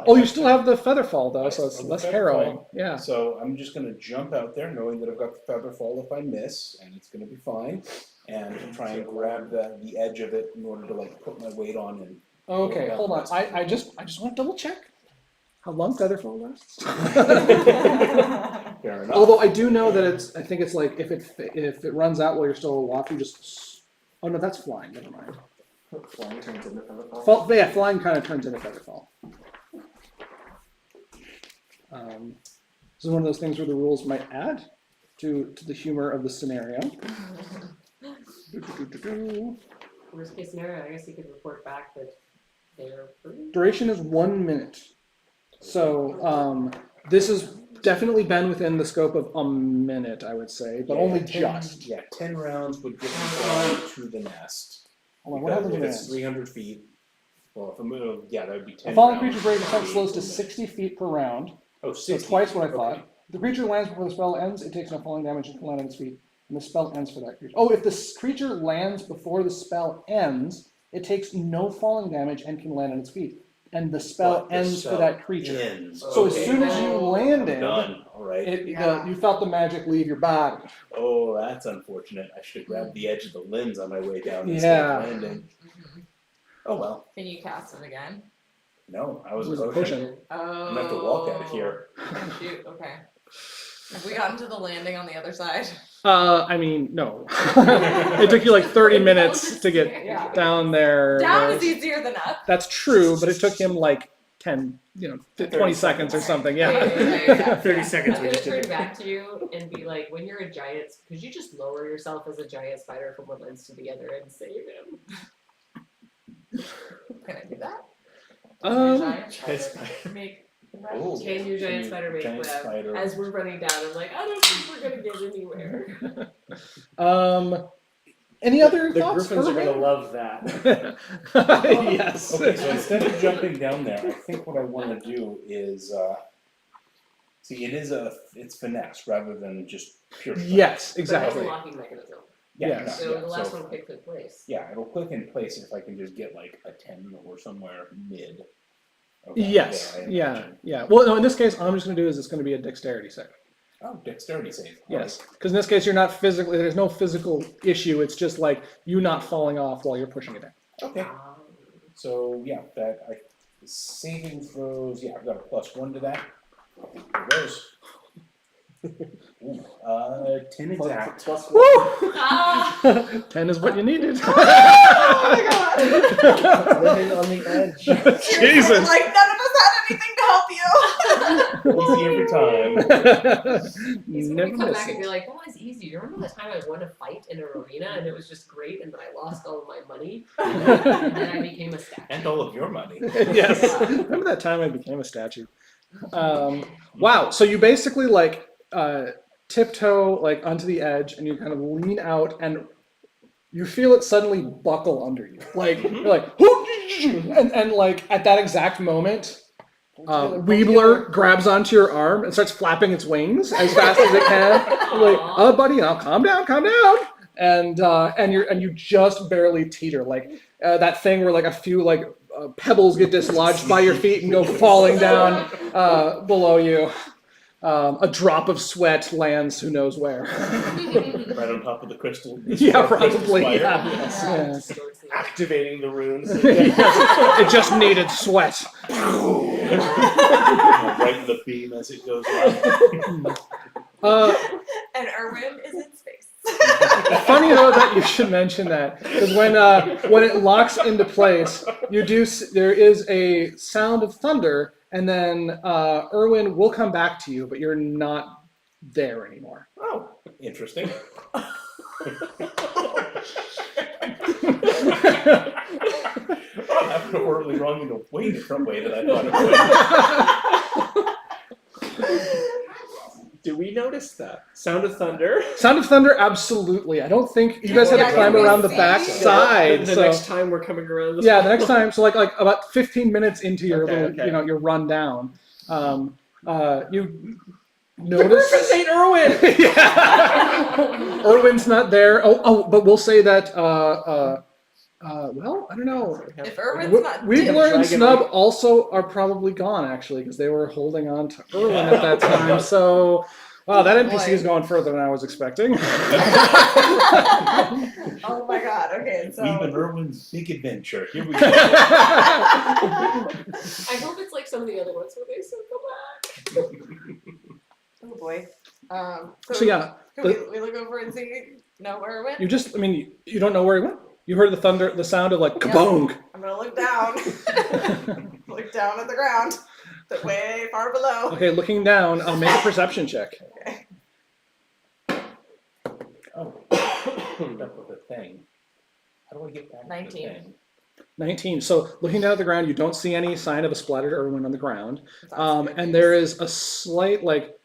Well, You still have the feather fall though, so it's still have less the feather harrowing. fall. Yeah. So I'm just going to jump out there knowing that I've got the feather fall if I miss, and it's going to be fine, and try and grab the edge of it in order to like put my weight on and. Okay, hold on. I just want to double check how long feather fall lasts. Fair enough. Although I do know that I think it's like if it runs out while you're still aloft, you just. Oh no, that's flying. Never mind. Flying turns into featherfall. Flying kind of turns into featherfall. This is one of those things where the rules might add to the humor of the scenario. Worst case scenario, I guess you could report back that they're free. Duration is 1 minute. So this has definitely been within the scope of a minute, I would say, but only 10, just. Yeah, 10 rounds would get me down to the nest. Hold on, what happens if when it's 300 feet? Well, if I'm that would be 10 a falling rounds. creature's rate of attack slows to 60 feet per round. Oh, So 60. twice what I Okay. thought. If the creature lands before the spell ends, it takes no falling damage and can land on its feet. And the spell ends for that creature. Oh, if the creature lands before the spell ends, it takes no falling damage and can land on its feet. And the spell But the ends spell for that creature. ends. So as Okay. soon as you I'm landed, done. All right. you felt the magic leave your body. Oh, that's unfortunate. I should have grabbed the edge of the lens on my way down Yeah. instead of landing. Oh well. Can you cast it again? No, I was It was a pushing. potion. Oh. I'm gonna have to walk out of here. Oh, shoot. Okay. Have we gotten to the landing on the other side? I mean, no. It took you like 30 minutes to get Yeah. down there. Down is easier than up. That's true, but it took him like 10, 20 seconds or something. Yeah. Yeah. 30 seconds I'm we gonna just turn did. back to you and be like, when you're a giant, could you just lower yourself as a giant spider from one lens to the other and save him? Can I do that? Um, Make Oh, can you giant spider make giant web? spider. As we're running down, I'm like, I don't think we're gonna get anywhere. Any other The thoughts? griffins are Irving? gonna love that. Yes. Okay, so instead of jumping down there, I think what I want to do is see. It's finesse rather than just pure. strength. Yes, But it has a exactly. locking mechanism. Yes. So yeah, the last so- one picked in place. Yeah, it'll click in place if I can just get like a 10 or somewhere mid. of that Yes. there, I Yeah. imagine. Yeah. Well, no. In this case, all I'm just going to do is it's going to be a dexterity save. Oh, dexterity save. Yes, because in this case, you're not physically. There's no physical issue. It's just like you not falling off while you're pushing it down. Okay. So yeah, saving throws. Yeah, I've got a +1 to that. There goes. Ooh, 10 exact. Plus Woo! Ah! 10 is what you needed. Oh my god! living on the edge. Jesus. Like, none of us had anything to help you. We'll see every time. He's gonna Never come miss back and it. be like, that was easy. Do you remember the time I won a fight in an arena and it was just great and then I lost all of my money? And then I became a statue. And all of your money. Yes. Yeah. Remember that time I became a statue? Wow. So you basically like tiptoe like onto the edge, and you kind of lean out, and you feel it suddenly buckle under you. Like you're like, and like at that exact moment, Weebler grabs onto your arm and starts flapping its wings as fast as it can. You're like, oh, buddy, now calm down, and you just barely teeter, like that thing where like a few like pebbles get dislodged by your feet and go falling down below you. A drop of sweat lands who knows where. Right on top of the crystal. Yeah, crystal probably. spire. Yeah. Yes. Activating the runes. It just needed sweat. Right in the beam as it goes up. And Erwin is in space. Funny though that you should mention that, because when it locks into place, there is a sound of thunder, and then Erwin will come back to you, but you're not there anymore. Oh, interesting. That happened horribly wrong in a way different way than I thought it would. Do we notice that? Sound of thunder? Sound of thunder, absolutely. I don't think you guys had to Yeah, climb can we around the see? back The side. So next time we're coming around this yeah, the next time. So like about 15 minutes into your Okay, little, okay. your run down, you The notice. Griffins ain't Erwin! Yeah. Erwin's not there. But we'll say that. Well, I don't know. If Erwin's not Weebler and Dragon Snub Link. also are probably gone, actually, because they were holding on to Erwin at that time. So, wow, that NPC is going further than I was expecting. Oh my god, okay, so We've been Erwin's big adventure. Here we go. I hope it's like some of the other ones where they circle back. oh boy. So yeah, Can we look over and see where it went? you you don't know where he went. You heard the thunder, the sound of like kabong. I'm gonna look down. Look down at the ground. But way far below. Okay, looking down, I'll make a perception check. Okay. Oh, up with the thing. How do I get back 19. to the thing? 19. So looking down at the ground, you don't see any sign of a splattered Erwin on the ground. And there is a slight like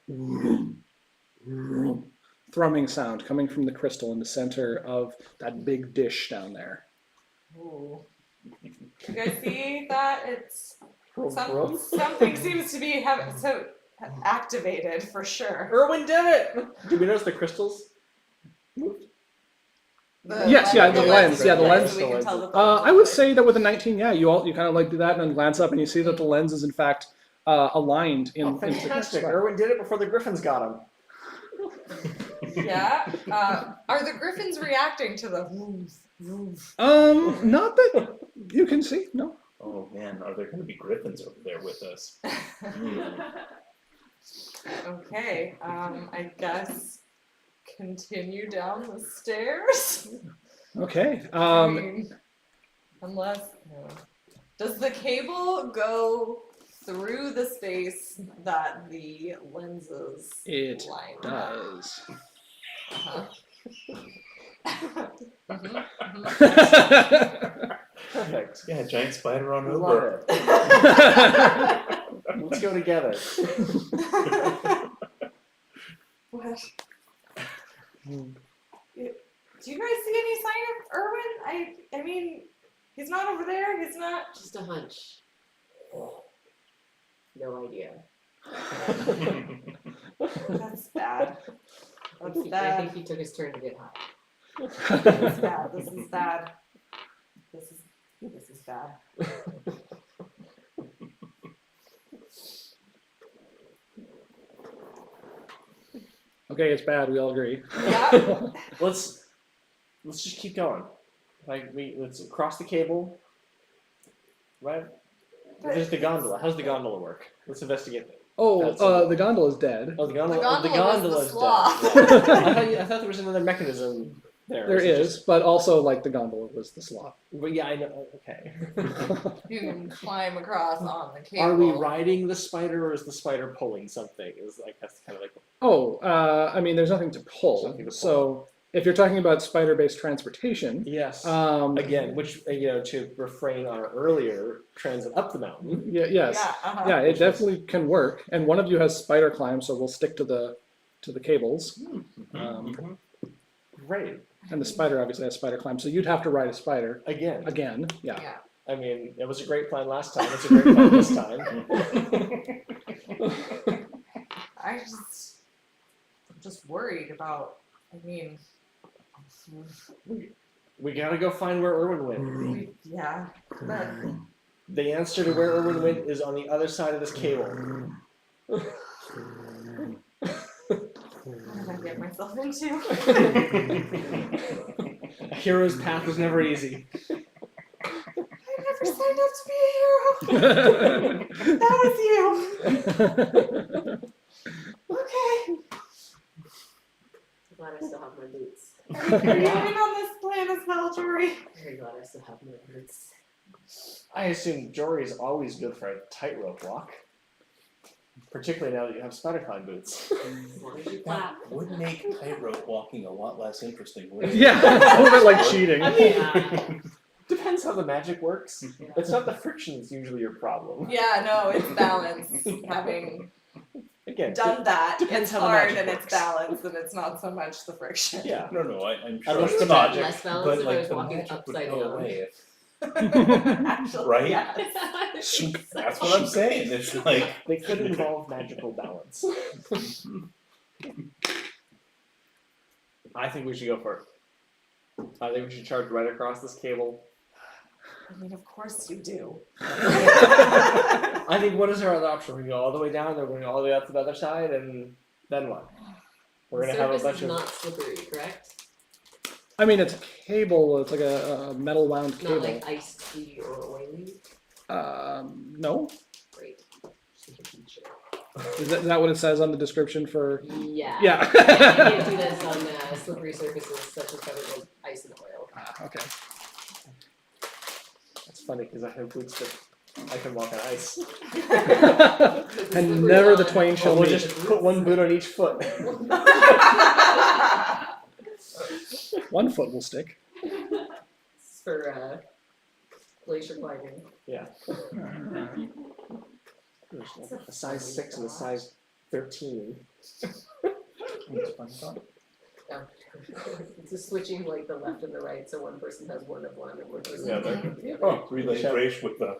thrumming sound coming from the crystal in the center of that big dish down there. Ooh. You guys see that? It's Bro. something seems to be activated for sure. Erwin did it! Did we notice the crystals? Yes, yeah, the lens, yeah, the lens. So we can tell that the I would say that with a 19, yeah, you kind of like do that and then glance up and you see that the lens is in fact aligned in. Oh, fantastic. into the- Erwin did it before the Griffins got him. Yeah. Are the griffins reacting to the woof, woof? Not that you can see, no. Oh man, are there going to be griffins over there with us? Okay. I guess continue down the stairs. Okay. I mean, unless does the cable go through the space that the lenses It line? does. Uh-huh. Mhm, mhm. Perfect. Yeah, giant spider on Love over. it. Let's go together. What? Do you guys see any sign of Erwin? I mean, he's not over there. He's not. Just a hunch. No idea. That's bad. I That's think bad. he took his turn to get high. That's bad. This is bad. This is bad. Okay, it's bad. We all agree. Yeah. Let's just keep going. Let's cross the cable. right? There's the gondola. How's the gondola work? Let's investigate it. Oh, the gondola is dead. Oh, the gondola. The The gondola gondola is the is sloth. dead. I thought there was another mechanism there. There Is it is, but also like the gondola was the sloth. But yeah, I know. Okay. You can climb across on the cable. Are we riding the spider, or is the spider pulling something? Is like that's kind of like Oh, I mean, there's nothing to pull. There's nothing to pull. So if you're talking about spider-based transportation, yes. again, Which to refrain our earlier transit up the mountain. yes, yeah, it definitely can work. And one of you has spider climb, so we'll stick to the cables. Great. And the spider obviously has spider climb, so you'd have to ride a spider Again. Yeah. Yeah. I mean, it was a great plan last time. It's a great plan this time. I'm just worried about. I mean, We gotta go find where Irwin went. yeah. But The answer to where Irwin went is on the other side of this cable. what did I get myself into? A hero's path was never easy. I never signed up to be a hero. That was you. Okay. I'm glad I still have my boots. Are you in on this plan as well, Jory? Very glad I still have my boots. I assume Jory is always good for a tightrope walk. Particularly now that you have spider climb boots. As long as you clap. That would make tightrope walking a lot less interesting, wouldn't it? Yeah, a little bit like cheating. Yeah. Depends how the magic works. Yeah. It's not the friction that's usually your problem. Yeah, no, it's balance. Having Again, done that, depends it's how the hard magic and it's works. balanced and it's not so much the friction. yeah. No, I'm sure Unless it's the not. magic, Less balance But if I like was the walking magic would upside go down. away if Actually, Right? yes. that's what I'm saying. It's like They could involve magical balance. I think we should go for it. I think we should charge right across this cable. I mean, of course you do. I think what is our other option? We can go all the way down, then we're going to go all the way up to the other side, and then what? We're going to have a bunch is of. not slippery, correct? I mean, it's a cable. It's like a metal wound cable. Not like iced tea or oily. No, Great. Just making sure. is that what it says on the description for? Yeah. Yeah. You can't do this on slippery surfaces such as covered with ice and oil. Okay. It's funny because I have boots that I can walk on ice. And never the twain shall We'll meet. just put one boot on each foot. One foot will stick. It's for glacier climbing. Yeah. A size 6 and a size 13. It's just switching like the left and the right, so one person has one of one and one person Yeah, has they're- one of the other. oh, relay race with the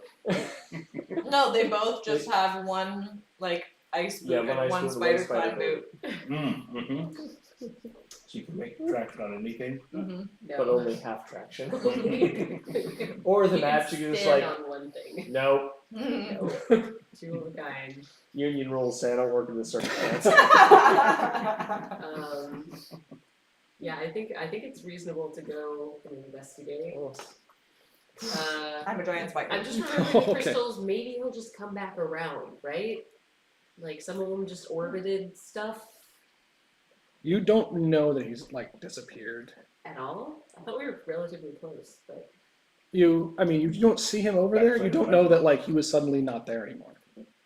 No, they both just have one like ice boot Yeah, one and ice one boot and spider one spider climb boot. So you can make traction on anything. Mm-hmm. No. But only half traction. You Or the can magic is stand like, on one thing. no, No. Two of a kind. union rules say I don't work in this circumstance. Yeah, I think it's reasonable to go and investigate. I'm a giant spider. I'm just remembering the Okay. crystals. Maybe he'll just come back around, right? Like some of them just orbited stuff You don't know that he's like disappeared. at all. I thought we were relatively close, but You don't see him over there. You don't know that like he was suddenly not there anymore.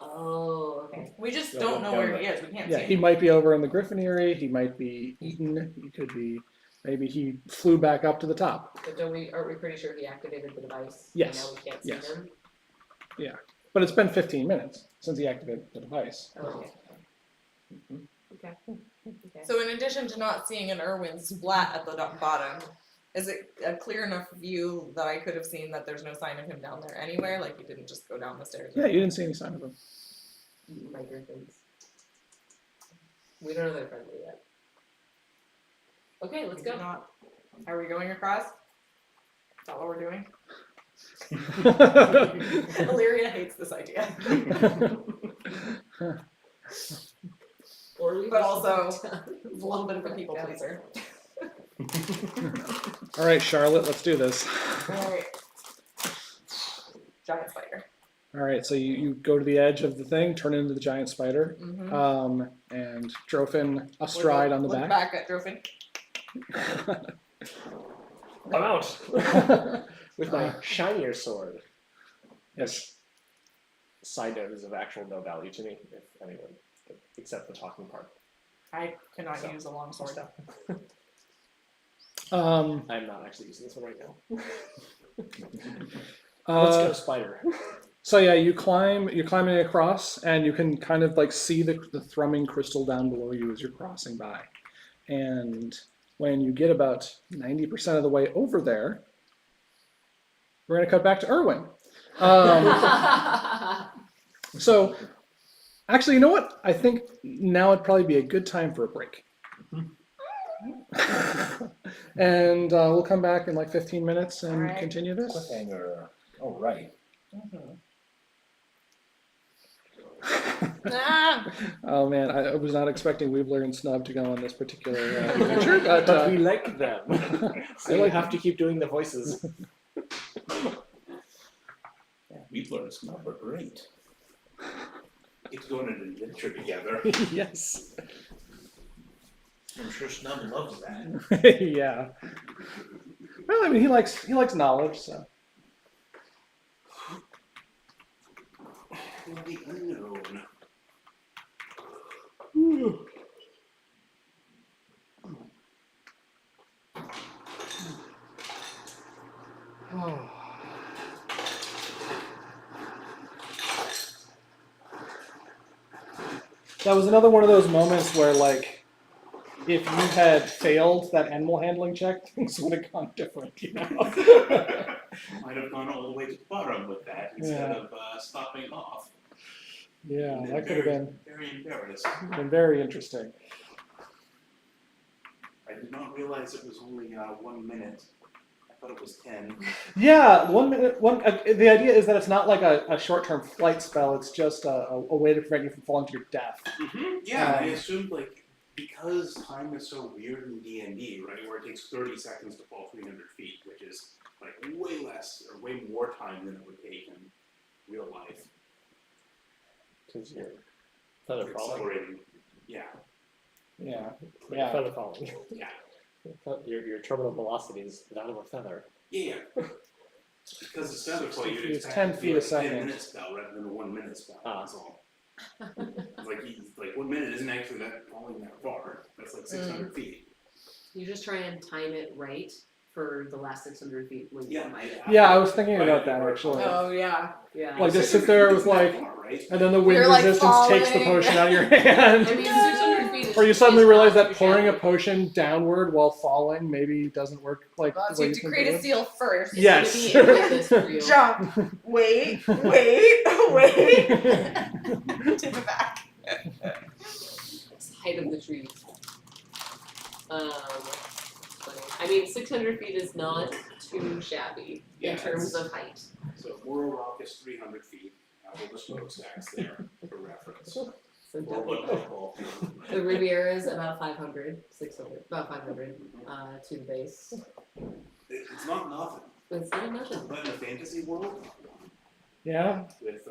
oh, okay. We just Yeah, don't know down where the- he is. We can't Yeah, see he him. might be over in the Griffinary. He might be eaten. He could be. Maybe he flew back up to the top. But aren't we pretty sure he activated the device? Yes. And now we can't see Yes. him. But it's been 15 minutes since he activated the device. Oh, okay. Okay. Okay. So in addition to not seeing an Irwin splat at the bottom, is it a clear enough view that I could have seen that there's no sign of him down there anywhere? Like he didn't just go down the stairs? Yeah, you didn't see any sign of him. Eaten by griffins. We don't know they're friendly yet. Okay, let's go. Are we going across? Is that what we're doing? Illyria hates this idea. Or we But just also- walk down. It's a little bit of a people pleaser. All right, Charlotte, let's do this. Alright. giant spider. All right, so you go to the edge of the thing, turn into the giant spider, Mm-hmm. and Drofin astride on the Look back. back at Drofin. I'm out with my shinier sword. Yes. Side note is of actual no value to me, if anyone, except the talking part. I cannot So- use a long sword. Um, I'm not actually using this one right now. uh, Let's go, spider. So yeah, you're climbing across, and you can kind of like see the thrumming crystal down below you as you're crossing by. And when you get about 90% of the way over there, we're going to cut back to Erwin. So, actually, you know what? I think now would probably be a good time for a break. And we'll come back in like 15 minutes and Alright. continue this. Cliffhanger. Oh, right. Ah! Oh man, I was not expecting Weebler and Snub to go on this particular adventure, but But we like them. So I you like have to keep doing the voices. Yeah, we've learned some are great. Get to go on an adventure together. yes, I'm sure Snub loves that. yeah. Well, I mean, he likes knowledge, so. The unknown. That was another one of those moments where, like, if you had failed that animal handling check, things would have gone different, you know? Might have gone all the way to the bottom with that instead of stopping off. Yeah, that could have Very embarrassing. been very interesting. I did not realize it was only 1 minute. I thought it was 10. Yeah, 1 minute. The idea is that it's not like a short-term flight spell. It's just a way to prevent you from falling to your death. Yeah, I assumed like because time is so weird in D&D, right, where it takes 30 seconds to fall 300 feet, which is like way less or way more time than it would take in real life. Because you're feather falling. Accelerating. Yeah. Yeah. Yeah. Feather falling. Yeah. Your terminal velocity is that of a feather. Yeah. Because it's feather fall, you'd It's expect 10 it to be feet a like second. 10-minute spell rather than a 1 minute spell. That's all. like 1 minute isn't actually that falling that far. That's like 600 feet. You just try and time it right for the last 600 feet when you come out. Yeah, I was thinking about that actually. Oh yeah. Yeah. Like just sit there with like, and then the wind You're, like, resistance takes the falling. potion out of your hand. I mean, 600 feet is Or you suddenly is realize not that too pouring a shabby. potion downward while falling maybe doesn't work like Well, the so way you you have to think create it a would. seal first. It's Yes. gonna be effortless for you. Jump. Wait. Wait. To the back. It's the height of the trees. Funny. I mean, 600 feet is not too shabby Yeah, in terms it's- of height. So Morro Rock is 300 feet. I'll the smokestacks there for reference. So Or double. what football. The Riviera is about 500, 600, about 500 to the base. It's not nothing. It's not nothing. But in a fantasy world Yeah. with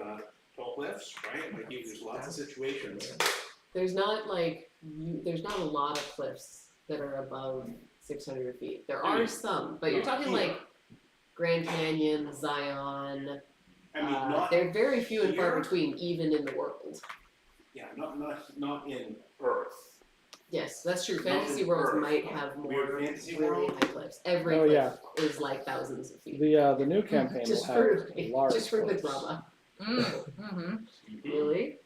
tall cliffs, right? Like there's lots of situations. There's not there's not a lot of cliffs that are above 600 feet. There are some, but you're talking like Grand Canyon, Zion. I mean, not They're very few and far here. between, even in the world. Yeah, not in Earth. Yes, that's true. Not Fantasy in worlds Earth. might have Weird more fantasy really world? high cliffs. Every Oh, cliff is like thousands of feet. The new campaign Just will for have large just for the cliffs. drama. Mm-hmm. Really?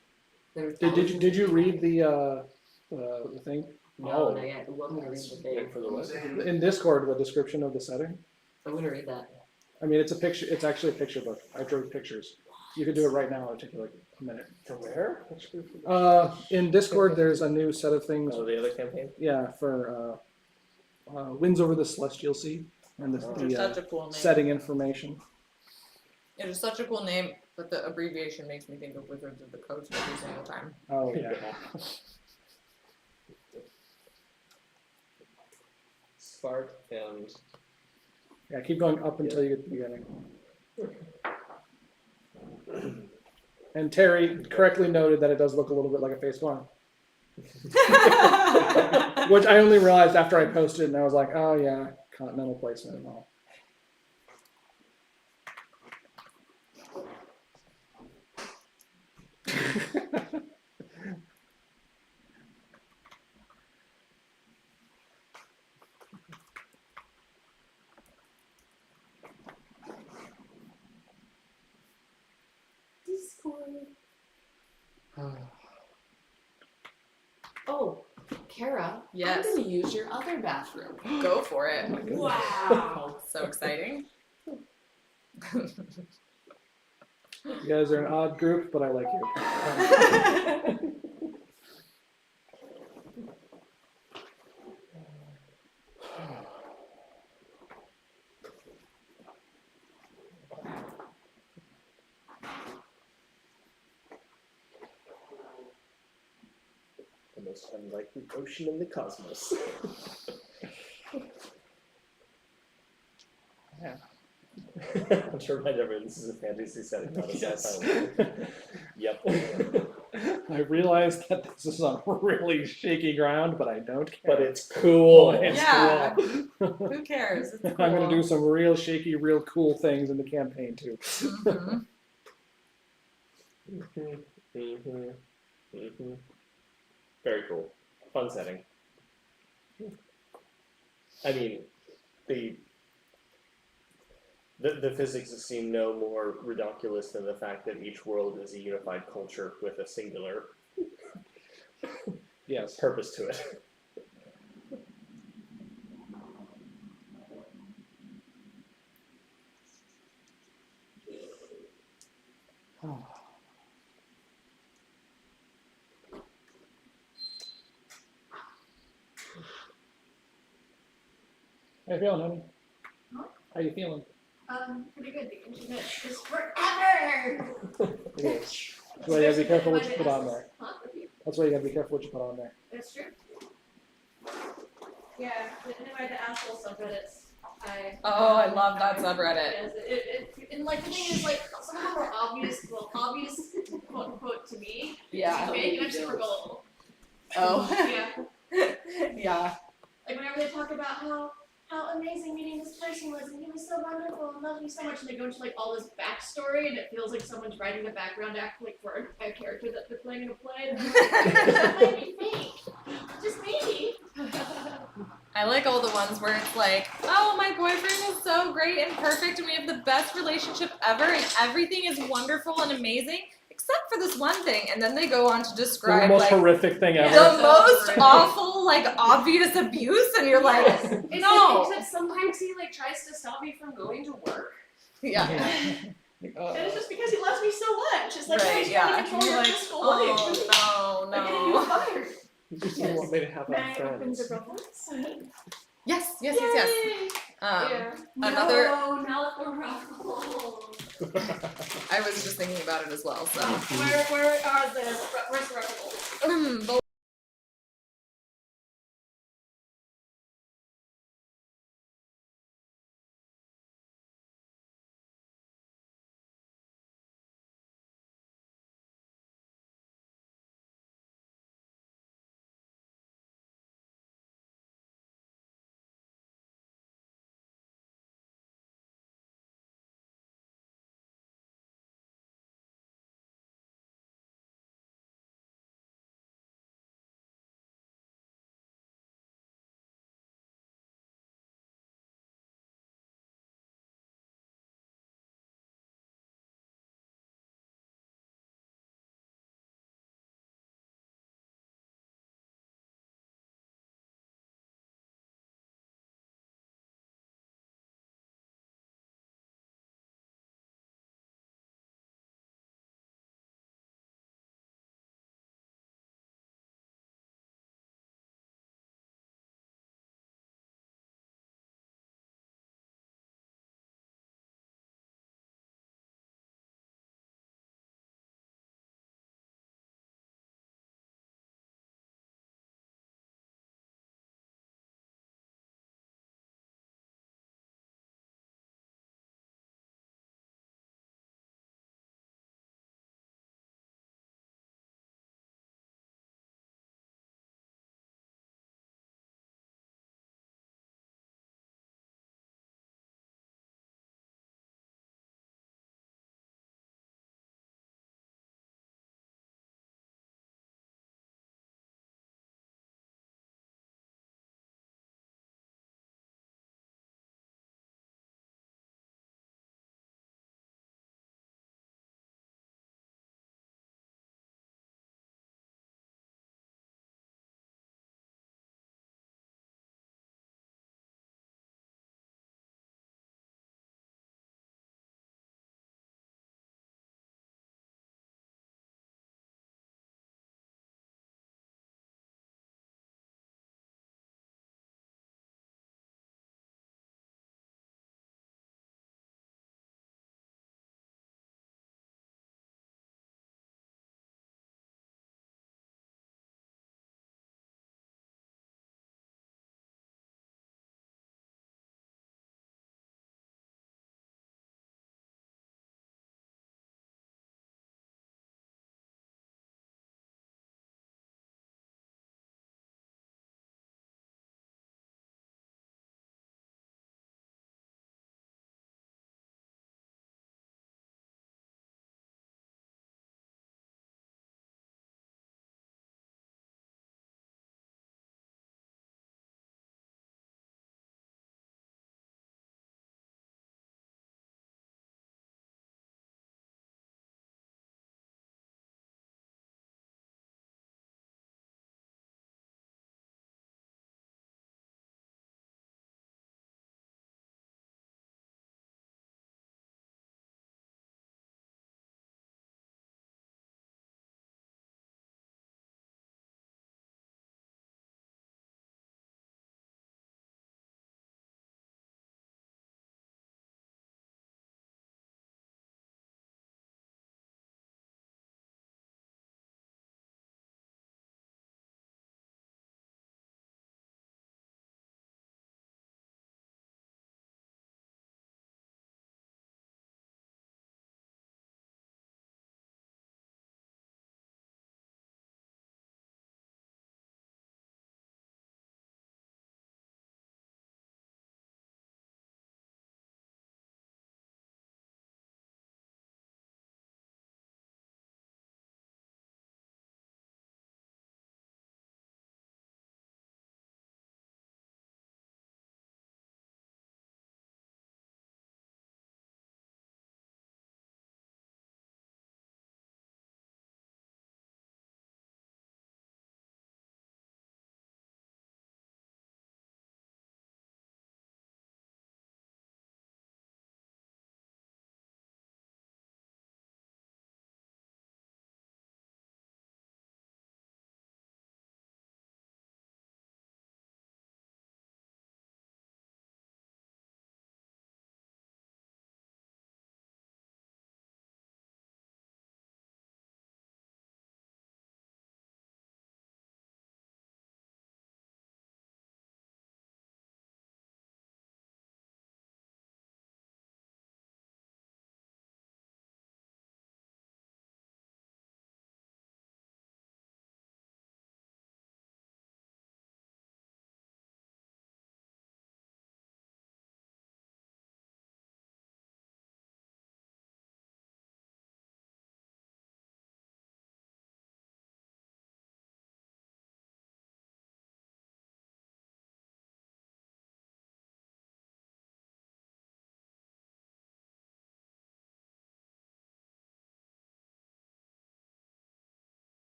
There's Did you read the thing? No, not yet. Well, I'm gonna read the thing. For the West. In Discord, the description of the setting. I'm gonna read that. I mean, it's a picture. It's actually a picture book. I drew pictures. You could do it right now. It'll take you like a minute. From where? In Discord, there's a new set of things. Oh, the other campaign? Yeah, for Winds Over the Celestial Sea and Oh. the It's such a cool name. setting information. It is such a cool name, but the abbreviation makes me think of Wizards of the Coast every single time. Oh yeah. Spark and Yeah, keep going up until you get to the beginning. And Terry correctly noted that it does look a little bit like a face farm, which I only realized after I posted, and I was like, oh yeah, continental placement and all. Discord. Oh, Kara. Yes. I'm gonna use your other bathroom. Go for it. Wow. So exciting. You guys are an odd group, but I like you. The most unlikely ocean in the cosmos. Yeah. I'm sure remind everyone this is a fantasy setting, not a Yes. sci-fi one. Yep. I realize that this is on really shaky ground, but I don't care. But it's cool. It's Yeah. cool. Who cares? It's cool. I'm going to do some real shaky, real cool things in the campaign too. Mhm. Very cool. Fun setting. I mean, the physics seem no more ridiculous than the fact that each world is a unified culture with a singular Yes. purpose to it. How you feeling, honey? Huh? How you feeling? Pretty good. The internet is forever. Yes. That's why you gotta be careful what you put on there. Huh? That's why you gotta be careful what you put on there. That's true. Yeah, anyway, the asshole subreddits. Oh, I love that subreddit. Yes, and like the thing is, like some of them are obvious, obvious quote unquote to me. Yeah. To make, and I'm super gullible. Oh. Yeah. Yeah. Like whenever they talk about how amazing meeting this person was, and he was so wonderful and loved me so much, and they go into like all this backstory, and it feels like someone's writing a background act like for a character that they're playing in a play. And I'm like, that might be fake. Just maybe. I like all the ones where it's like, oh, my boyfriend is so great and perfect, and we have the best relationship ever, and everything is wonderful and amazing, except for this one thing. And then they go on to The describe most like horrific thing ever. the most awful, like obvious abuse, and you're like, Yes. no. Except sometimes he like tries to stop me from going to work, Yeah. and it's just because he loves me so much. It's like Right, he's yeah. trying to control You're your like, fiscal life. oh, I'm getting you no. fired. You just don't want me to have May I open friends. the ruffles? Yes. Yay! Yeah. Another- No, not the ruffles. I was just thinking about it as well, so. Where's the ruffles?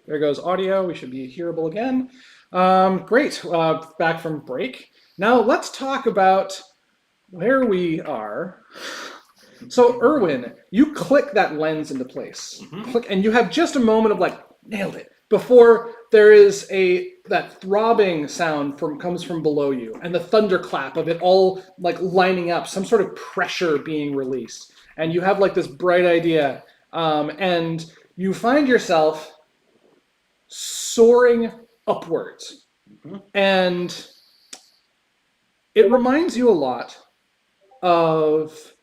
There goes audio. We should be hearable again. Great. Back from break. Now let's talk about where we are. So, Erwin, you click that lens into place. Click, and you have just a moment of like, nailed it, before there is that throbbing sound comes from below you, and the thunderclap of it all like lining up, some sort of pressure being released, and you have like this bright idea, and you find yourself soaring upwards, and it reminds you a lot of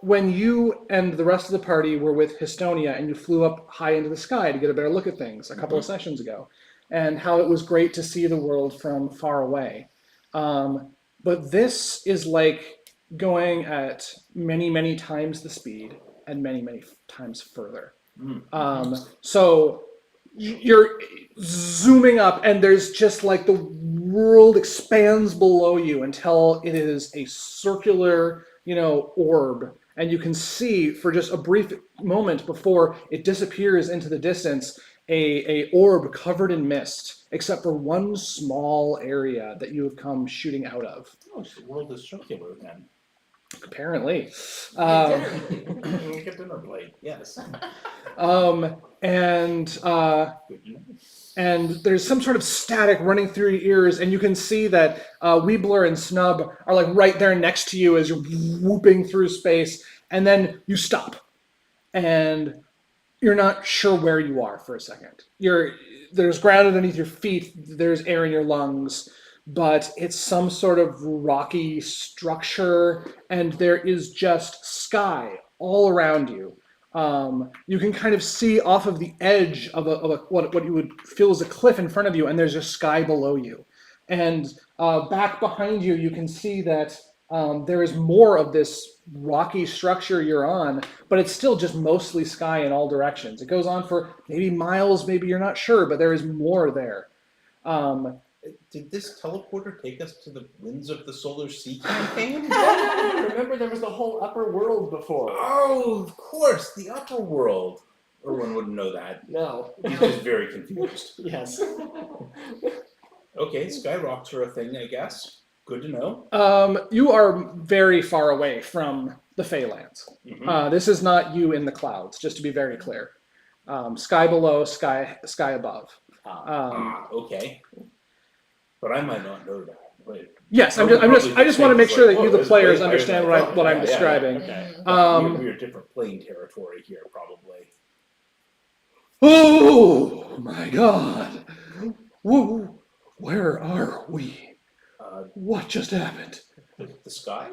when you and the rest of the party were with Histonia and you flew up high into the sky to get a better look at things a couple of sessions ago, and how it was great to see the world from far away. But this is like going at many, many times the speed and many, many times further. So you're zooming up, and there's just like the world expands below you until it is a circular, orb, and you can see for just a brief moment before it disappears into the distance a orb covered in mist, except for one small area that you have come shooting out of. Oh, so the world is circular then. Apparently. Get dinner plate, yes. And Good to know. and there's some sort of static running through your ears, and you can see that Weebler and Snub are like right there next to you as you're whooping through space, and then you stop, and you're not sure where you are for a second. There's ground underneath your feet, there's air in your lungs, but it's some sort of rocky structure, and there is just sky all around you. You can kind of see off of the edge of what you would feel is a cliff in front of you, and there's just sky below you. And back behind you, you can see that there is more of this rocky structure you're on, but it's still just mostly sky in all directions. It goes on for maybe miles, maybe you're not sure, but there is more there. Did this teleporter take us to the Winds of the Solar Sea campaign? No, remember there was the whole upper world before. Oh, of course, the upper world. Erwin wouldn't know that. No. He's just very confused. Yes. Okay, sky rocks are a thing, I guess. Good to know. You are very far away from the Feylands. This is not you in the clouds, just to be very clear. Sky below, sky above. Okay. But I might not know that. But Yes, I just want to make sure that you, the players, understand what I'm describing. Okay. We're different playing territory here, probably. Oh my God! Whoa, where are we? What just happened? The sky?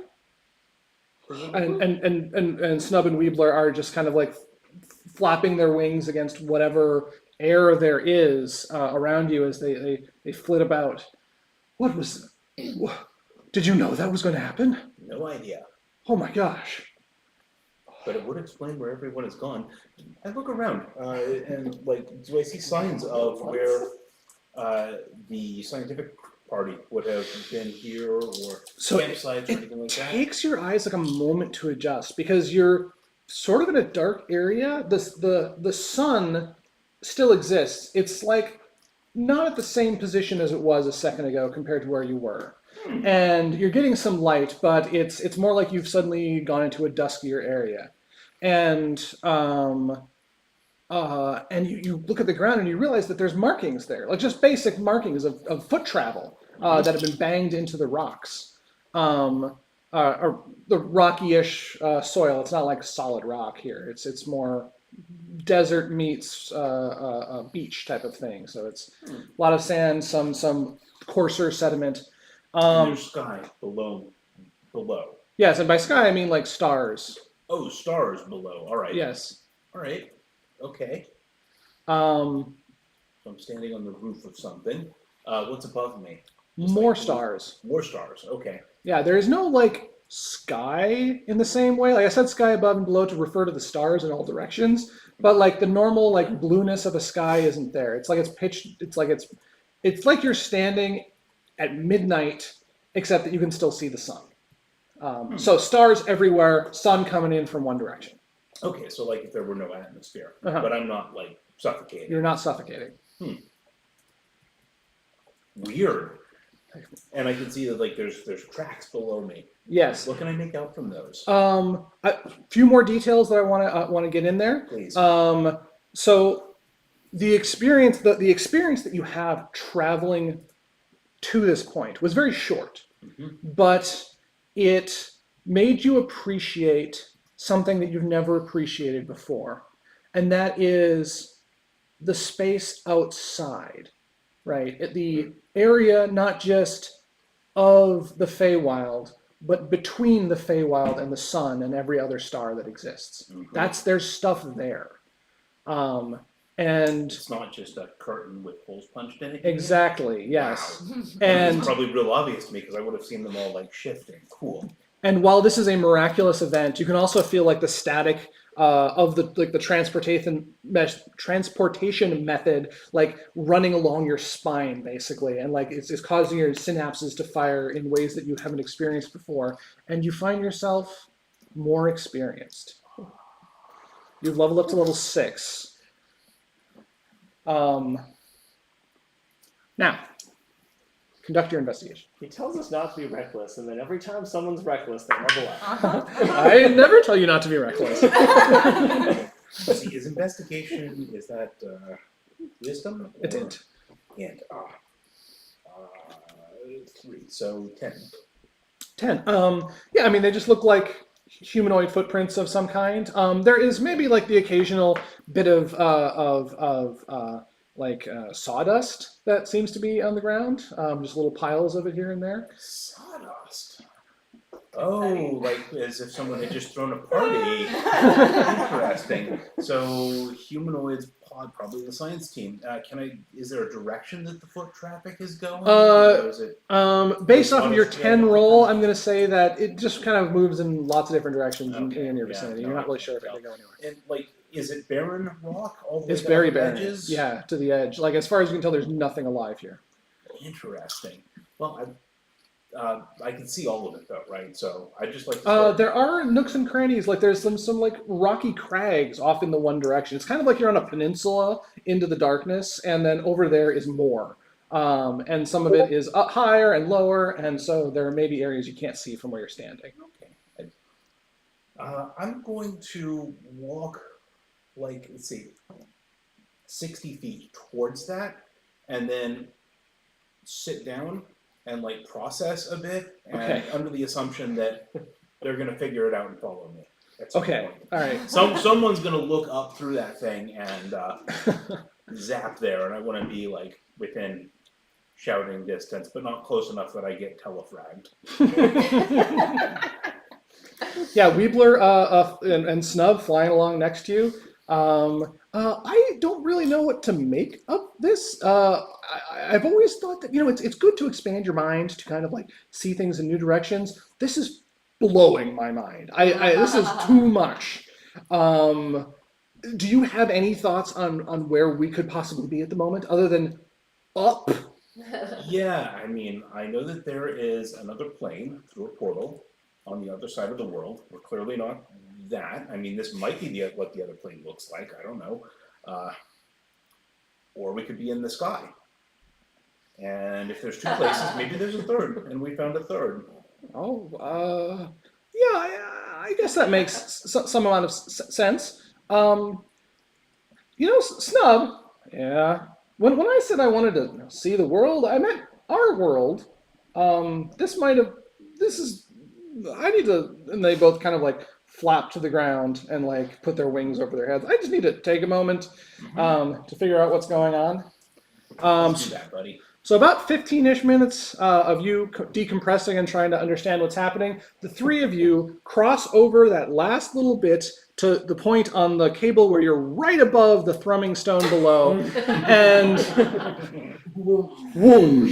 And Snub and Weebler are just kind of like flapping their wings against whatever air there is around you as they flit about. What was? Did you know that was going to happen? No idea. Oh my gosh! But it would explain where everyone has gone. I look around, and do I see signs of where the scientific party would have been here, or campsites, or anything like that? It takes your eyes like a moment to adjust because you're sort of in a dark area. The sun still exists. It's like not at the same position as it was a second ago compared to where you were. And you're getting some light, but it's more like you've suddenly gone into a duskier area. And you look at the ground and you realize that there's markings there, like just basic markings of foot travel that have been banged into the rocks. Or the rocky-ish soil. It's not like solid rock here. It's more desert meets beach type of thing. So it's a lot of sand, some coarser sediment. And there's sky below. Yes, and by sky I mean like stars. Oh, stars below. All right. Yes. All right. Okay. So I'm standing on the roof of something. What's above me? more stars. More stars. Okay. Yeah, there is no like sky in the same way. Like I said, sky above and below to refer to the stars in all directions, but like the normal like blueness of the sky isn't there. It's like it's pitched. It's like you're standing at midnight, except that you can still see the sun. So stars everywhere, sun coming in from one direction. Okay, so like if there were no atmosphere, but I'm not like suffocating. You're not suffocating. Weird. And I can see that like there's tracks below me. Yes. What can I make out from those? A few more details that I want to get in there. Please. So the experience that you have traveling to this point was very short, but it made you appreciate something that you've never appreciated before, and that is the space outside, right? The area not just of the Feywild, but between the Feywild and the sun and every other star that exists. There's stuff there. And it's not just a curtain with holes punched in it. Exactly, yes. Wow. And it's probably real obvious to me because I would have seen them all like shifting. Cool. And while this is a miraculous event, you can also feel like the static of the transportation method, like running along your spine, basically, and like it's causing your synapses to fire in ways that you haven't experienced before, and you find yourself more experienced. You've leveled up to level 6. Now, conduct your investigation. He tells us not to be reckless, and then every time someone's reckless, they level up. I never tell you not to be reckless. See, is investigation, is that wisdom? It's int. Int. 3, so 10. 10. Yeah, I mean, they just look like humanoid footprints of some kind. There is maybe like the occasional bit of sawdust that seems to be on the ground. Just little piles of it here and there. Sawdust. Oh, like as if someone had just thrown a party. Interesting. So humanoids pod, probably the science team. Is there a direction that the foot traffic is going? Or is it based off of your 10 roll, I'm going to say that it just kind of moves in lots of different directions in your vicinity. You're not really sure if it can go anywhere. And like, is it barren rock all the way It's down very the barren. edges? Yeah, to the edge. Like as far as you can tell, there's nothing alive here. Interesting. Well, I can see all of it though, right? So I just like. To there are nooks and crannies. Like there's some like rocky crags off in the one direction. It's kind of like you're on a peninsula into the darkness, and then over there is more. And some of it is up higher and lower, and so there are maybe areas you can't see from where you're standing. Okay. I'm going to walk, like, let's see, 60 feet towards that, and then sit down and like process a bit, and under the assumption that they're gonna figure it out and follow me. At some point. All right. Someone's gonna look up through that thing and zap there, and I want to be like within shouting distance, but not close enough that I get telefragged. Yeah, Weebler and Snub flying along next to you. I don't really know what to make of this. I've always thought that, it's good to expand your mind to kind of like see things in new directions. This is blowing my mind. This is too much. Do you have any thoughts on where we could possibly be at the moment, other than up? Yeah, I mean, I know that there is another plane through a portal on the other side of the world. We're clearly not that. I mean, this might be what the other plane looks like. I don't know. Or we could be in the sky. And if there's 2 places, maybe there's a third, and we found a third. Oh, yeah, I guess that makes some amount of sense. Snub, yeah. When I said I wanted to see the world, I meant our world. I need to, and they both kind of like flap to the ground and like put their wings over their heads. I just need to take a moment to figure out what's going on. Let's do that, buddy. So about 15-ish minutes of you decompressing and trying to understand what's happening. The 3 of you cross over that last little bit to the point on the cable where you're right above the thrumming stone below. And whoom,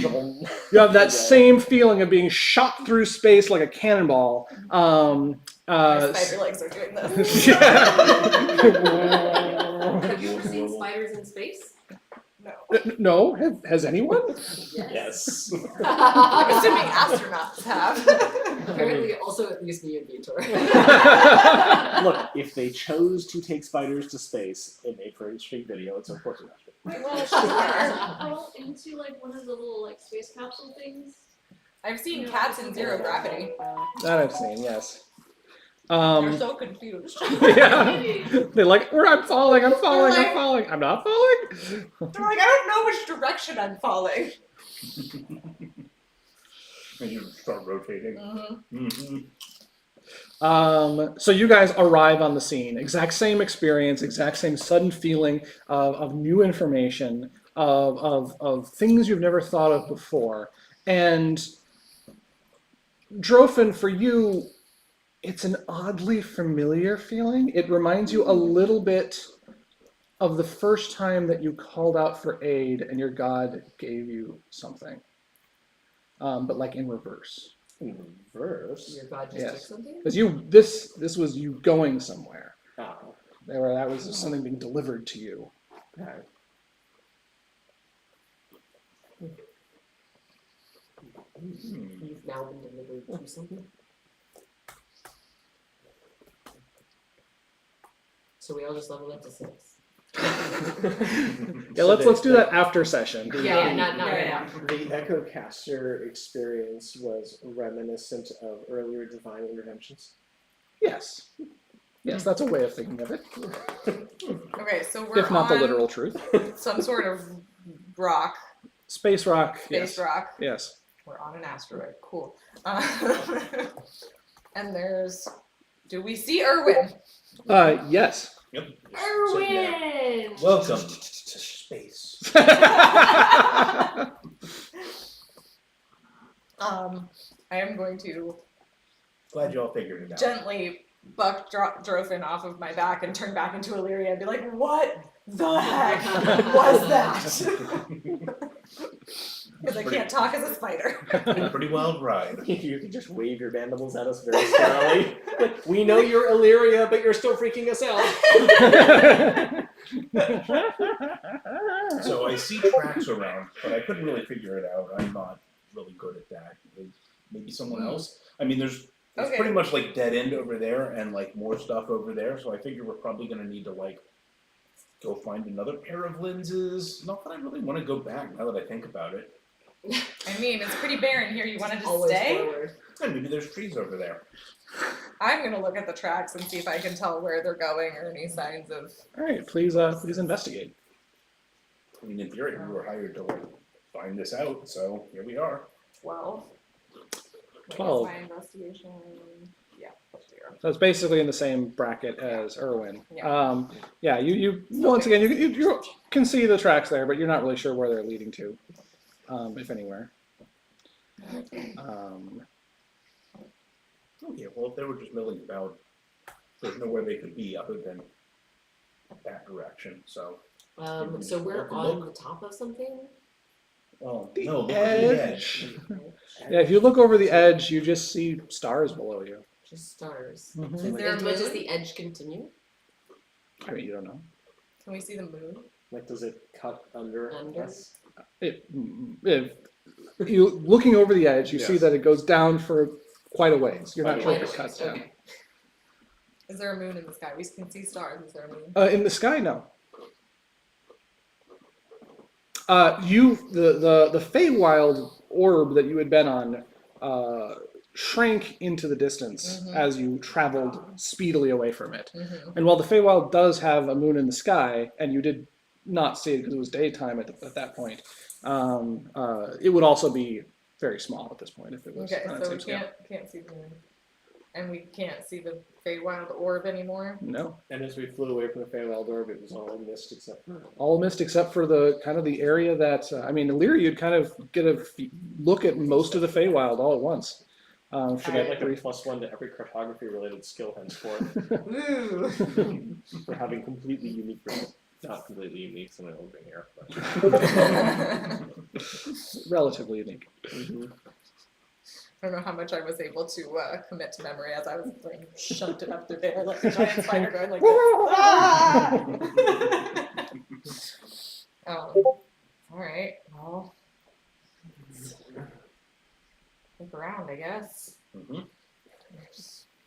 you have that same feeling of being shot through space like a cannonball. My spider legs are doing this. Have you ever seen spiders in space? No. No, has anyone? Yes. I'm assuming astronauts have. Apparently, also at least me and Vitor. Look, if they chose to take spiders to space and made for a street video, it's unfortunate. Well, fall into like one of the little like space capsule things. I've seen cats in zero gravity. That I've seen, yes. They're so confused. Yeah. They're like, I'm falling, I'm falling, like- I'm falling. I'm not falling. They're like, I don't know which direction I'm falling. And you start rotating. So you guys arrive on the scene. Exact same experience, exact same sudden feeling of new information, of things you've never thought of before. And Drophin, for you, it's an oddly familiar feeling. It reminds you a little bit of the first time that you called out for aid and your god gave you something. But like in reverse. In reverse. Your god just Yes. took something? Because this was you going somewhere. Oh, That was something being delivered to you. okay. You've now been delivered to something? So we all just leveled up to 6. Yeah, let's do that after session. Yeah, not right Yeah. now. The Echocaster experience was reminiscent of earlier divine interventions. Yes. Yes, that's a way of thinking of it. Okay, so we're If not the on literal truth. some sort of rock, Space rock. space Yes. rock. Yes. We're on an asteroid. Cool. And do we see Erwin? Yes. Yep. Erwin! Welcome to space. I am going to Glad you all figured it out. gently buck Drophin off of my back and turn back into Illyria and be like, what the heck was that? Because I can't talk as a spider. Pretty wild ride. You can just wave your mandibles at us very scarily. Like, we know you're Illyria, but you're still freaking us out. So I see tracks around, but I couldn't really figure it out. I'm not really good at that. Maybe someone else. I mean, it's Okay. pretty much like dead end over there and like more stuff over there. So I figure we're probably gonna need to like go find another pair of lenses. Not that I really want to go back now that I think about it. I mean, it's pretty barren here. You want to just Always stay? forward. And maybe there's trees over there. I'm going to look at the tracks and see if I can tell where they're going or any signs of... All right, please investigate. I mean, in theory, we were hired to like find this out. So here we are. 12. Wait, 12. is my investigation... Yeah, plus 0. So it's basically in the same bracket as Erwin. Yeah. Yeah. You once again you can see the tracks there, but you're not really sure where they're leading to, if anywhere. Okay, well, if they were just milling about, there's nowhere they could be other than that direction. So, So we're on the top of something? oh The no, look at the edge. edge. Yeah, if you look over the edge, you just see stars below you. Just stars. Mhm. Is there a But does moon? the edge continue? I mean, you don't know. Can we see the moon? Like, does it cut under Under? us? If you looking over the edge, you see Yes. that it goes down for quite a ways. You're not sure if it Right. cuts down. Okay. Is there a moon in the sky? We can see stars. Is there a moon? In the sky, no. The Feywild orb that you had been on shrank into the distance Mhm. as you traveled speedily away from it. Mm-hmm. And while the Feywild does have a moon in the sky, and you did not see it because it was daytime at that point, it would also be very small at this point if it was Okay, on its so we same scale. can't see the moon. And we can't see the Feywild orb anymore. No, And as we flew away from the Feywild orb, it was all mist except for... all mist except for the kind of the area that Illyria, you'd kind of get a look at most of the Feywild all at once. For I that had like a brief. +1 to every cartography-related skill henceforth Ooh. for having completely unique results. Not completely unique, so I don't bring here. But... Relatively unique. I don't know how much I was able to commit to memory as I was like shunted up through there like a giant spider going like this. Ah! Alright, well. Look around, I guess. Mm-hmm.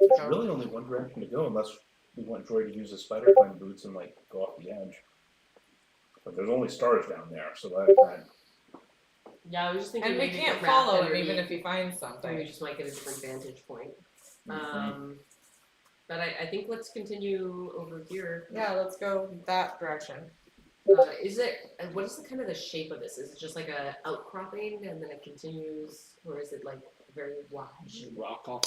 There's really only one direction to go unless we want Joy to use his spider climb boots and like go off the edge. But there's only stars down there, so that Yeah, I was just thinking. And we maybe can't the map follow him underneath, even if he finds and we something. just might get a different vantage point. Mhm. But I think let's continue over here. Yeah, let's go that direction. Is it? What is the kind of the shape of this? Is it just like a outcropping and then it continues, or is it like very wide? Rock off.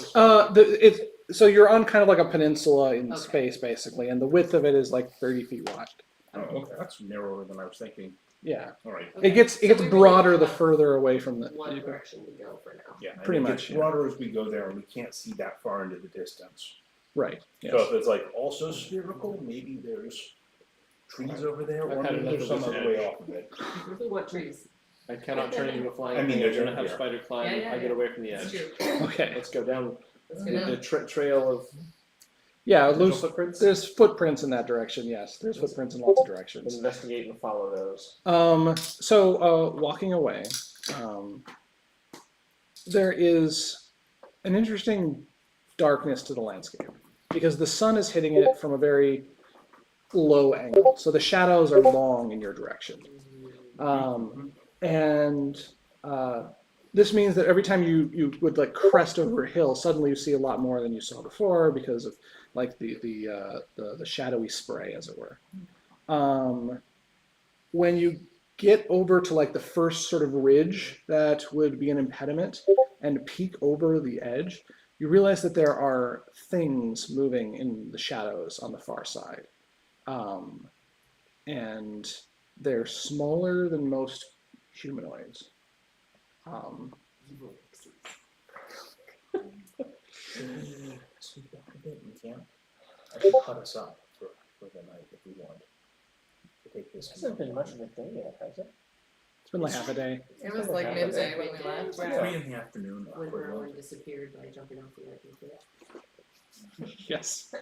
So you're on kind of like a peninsula in Okay. space, basically, and the width of it is like 30 feet wide. oh, okay, that's narrower than I was thinking. Yeah, All right. Okay. it gets So we really broader only the have further away from the. one you go. direction to go for now. Yeah, and Pretty it much, gets yeah. broader as we go there, and we can't see that far into the distance. Right. Yes. So if it's like also spherical, maybe there's trees over there, or I've had maybe enough there's of some this other way edge. off of it. What trees? I cannot turn into a flying I mean, edge, they're and I have here. spider climb. Yeah, yeah, I get yeah. away from the That's edge. true. Okay. Let's go down Let's go the down. trail of Yeah, potential loose, footprints. there's footprints in that direction. Yes, there's footprints in lots of We'll directions. investigate and follow those. So walking away, there is an interesting darkness to the landscape because the sun is hitting it from a very low angle. So the shadows are long in your direction. And this means that every time you would like crest over a hill, suddenly you see a lot more than you saw before because of like the shadowy spray, as it were. When you get over to like the first sort of ridge that would be an impediment and peek over the edge, you realize that there are things moving in the shadows on the far side. And they're smaller than most humanoids. Sleep back a bit, we can't. I should cut us up for the night if we want to take this. This hasn't been much of a day yet, has it? It's been like half a day. It was like midday when we left. Yeah. 3 in the afternoon. When awkward Merlin one. disappeared by jumping off the edge. Yes.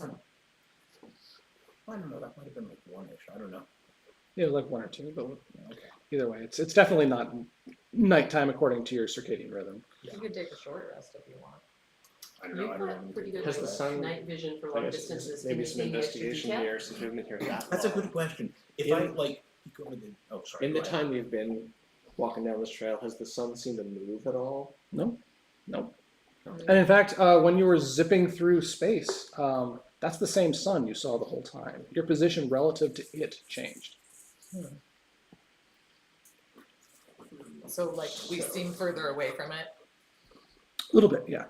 I don't know, that might have been like 1-ish, I don't know. Yeah, like one or two, but Okay. either way, it's definitely not nighttime according to your circadian rhythm. You could take a short rest if you want. I don't know, I You've don't got know. pretty good Has the sun- night vision for I long guess distances. maybe Can some you see it to investigation decap? here since we haven't been here that That's a long. good question. If In- I like go to the sorry. In the go ahead. time we've been walking down this trail, has the sun seemed to move at all? No. And in fact, when you were zipping through space, that's the same sun you saw the whole time. Your position relative to it changed. So like we seem further away from it. A little bit, yeah.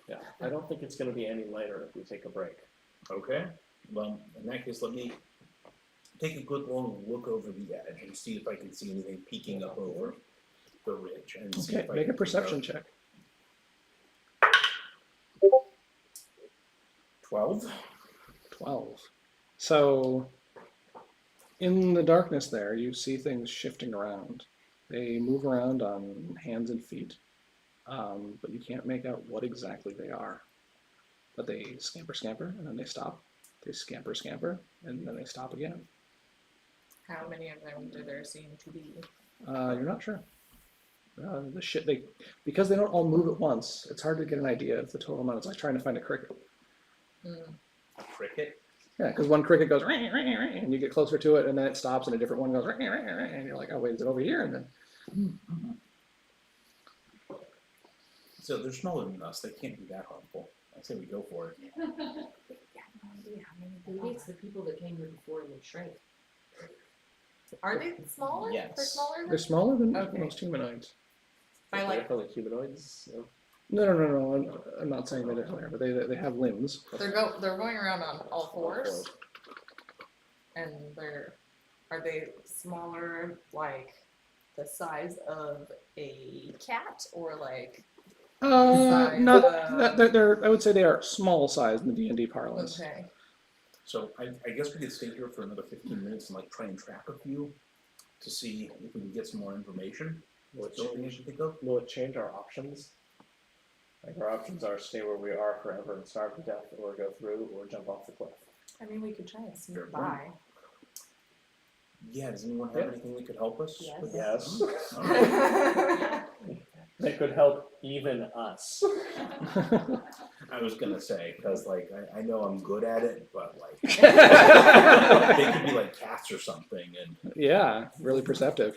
Yeah, I don't think it's going to be any lighter if we take a break. Okay. Well, in that case, let me take a good long look over the edge and see if I can see anything peeking up over the ridge. And see Okay, if I make a can perception figure check. out 12. 12. So, in the darkness there, you see things shifting around. They move around on hands and feet, but you can't make out what exactly they are. But they scamper, and then they stop. They scamper, and then they stop again. How many of them do there seem to be? You're not sure. Because they don't all move at once, it's hard to get an idea of the total amount. It's like trying to find a cricket. A cricket? Yeah, because one cricket goes, "Ring, ring, ring," and you get closer to it, and then it stops, and a different one goes, "Ring, ring, ring," and you're like, oh, wait, is it over here? And then, So they're smaller than us. They can't be that harmful. I say we go for it. Maybe it's the people that came here before and they shrank. Are they smaller? Yes. They're smaller than they're smaller than Okay. most humanoids. I like. They're like humanoids. So. No. I'm not saying that they're, but they have limbs. They're going around on all fours, and are they smaller, like the size of a cat, or like? Size, They're. I would say they are small size in the D&D parlance. Okay. So I guess we could stay here for another 15 minutes and like try and track a few to see if we can get some more information. Will it Is there anything I change? should think of? Will it change our options? Like our options are stay where we are forever and starve to death, or go through, or jump off the cliff. I mean, we could try and Fair sneak point. by. Yeah, does anyone have anything that could help us? Yes. with Yes. that? All right. They could help even us. I was gonna say, because like I know I'm good at it, but like they could be like cats or something, and Yeah, really perceptive.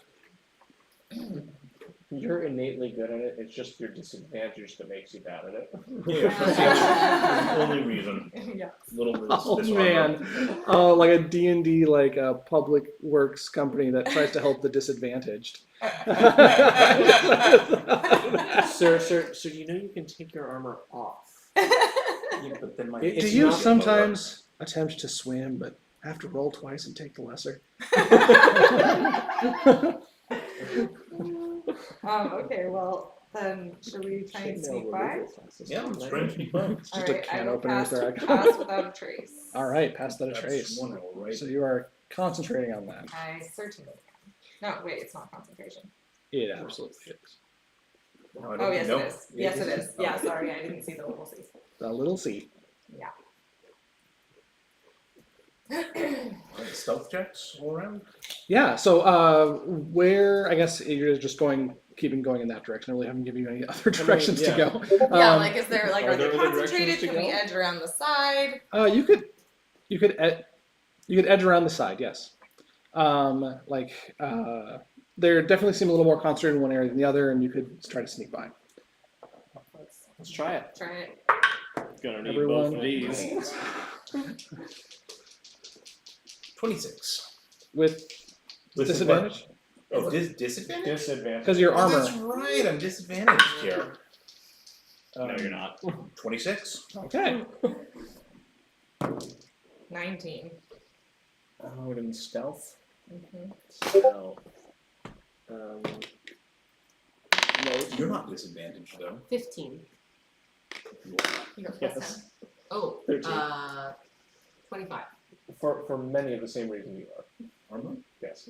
You're innately good at it. It's just your disadvantage that makes you bad at it. that's the only reason. Yeah. Little bit Oh this man, like a D&D like a public works company that tries to help the disadvantaged. Sir, do you know you can take your armor off? Yeah, but then my It- Do it's you not- sometimes attempt to swim, but have to roll twice and take the lesser? Okay, well, then should we try and sneak by? Yeah, strange be fun. It's just a Alright, I can will opener pass, with their icon. pass without a trace. All right, pass that a That's trace. wonderful, right? So you are concentrating on that. I certainly can. No, wait, it's not concentration. It absolutely is. No, I don't Oh, yes, know. it is. Yes, it is. Yeah, sorry, I didn't see the little C. The little C. Alright, stealth checks all around. Yeah. So where I guess you're just keeping going in that direction. I really haven't given you any other directions yeah. to go. Yeah, Um, like, is there, like, are are they there other directions concentrated? to Can we go? edge around the side? you could edge around the side. Yes. They definitely seem a little more concentrated in one area than the other, and you could try to sneak by. Let's try it. Try it. Gonna need Everyone. both of these. 26. With disadvantage? Oh, disadvantage? Disadvantage. Because your Oh, armor. that's right. I'm disadvantaged here. No, you're not. 26. Okay. 19. Oh, in stealth. Mm-hmm. Stealth. No, You're not disadvantaged though. 15. You got plus Yes. Oh, 13. 25. For many of the same reason you are. Armor? Yes.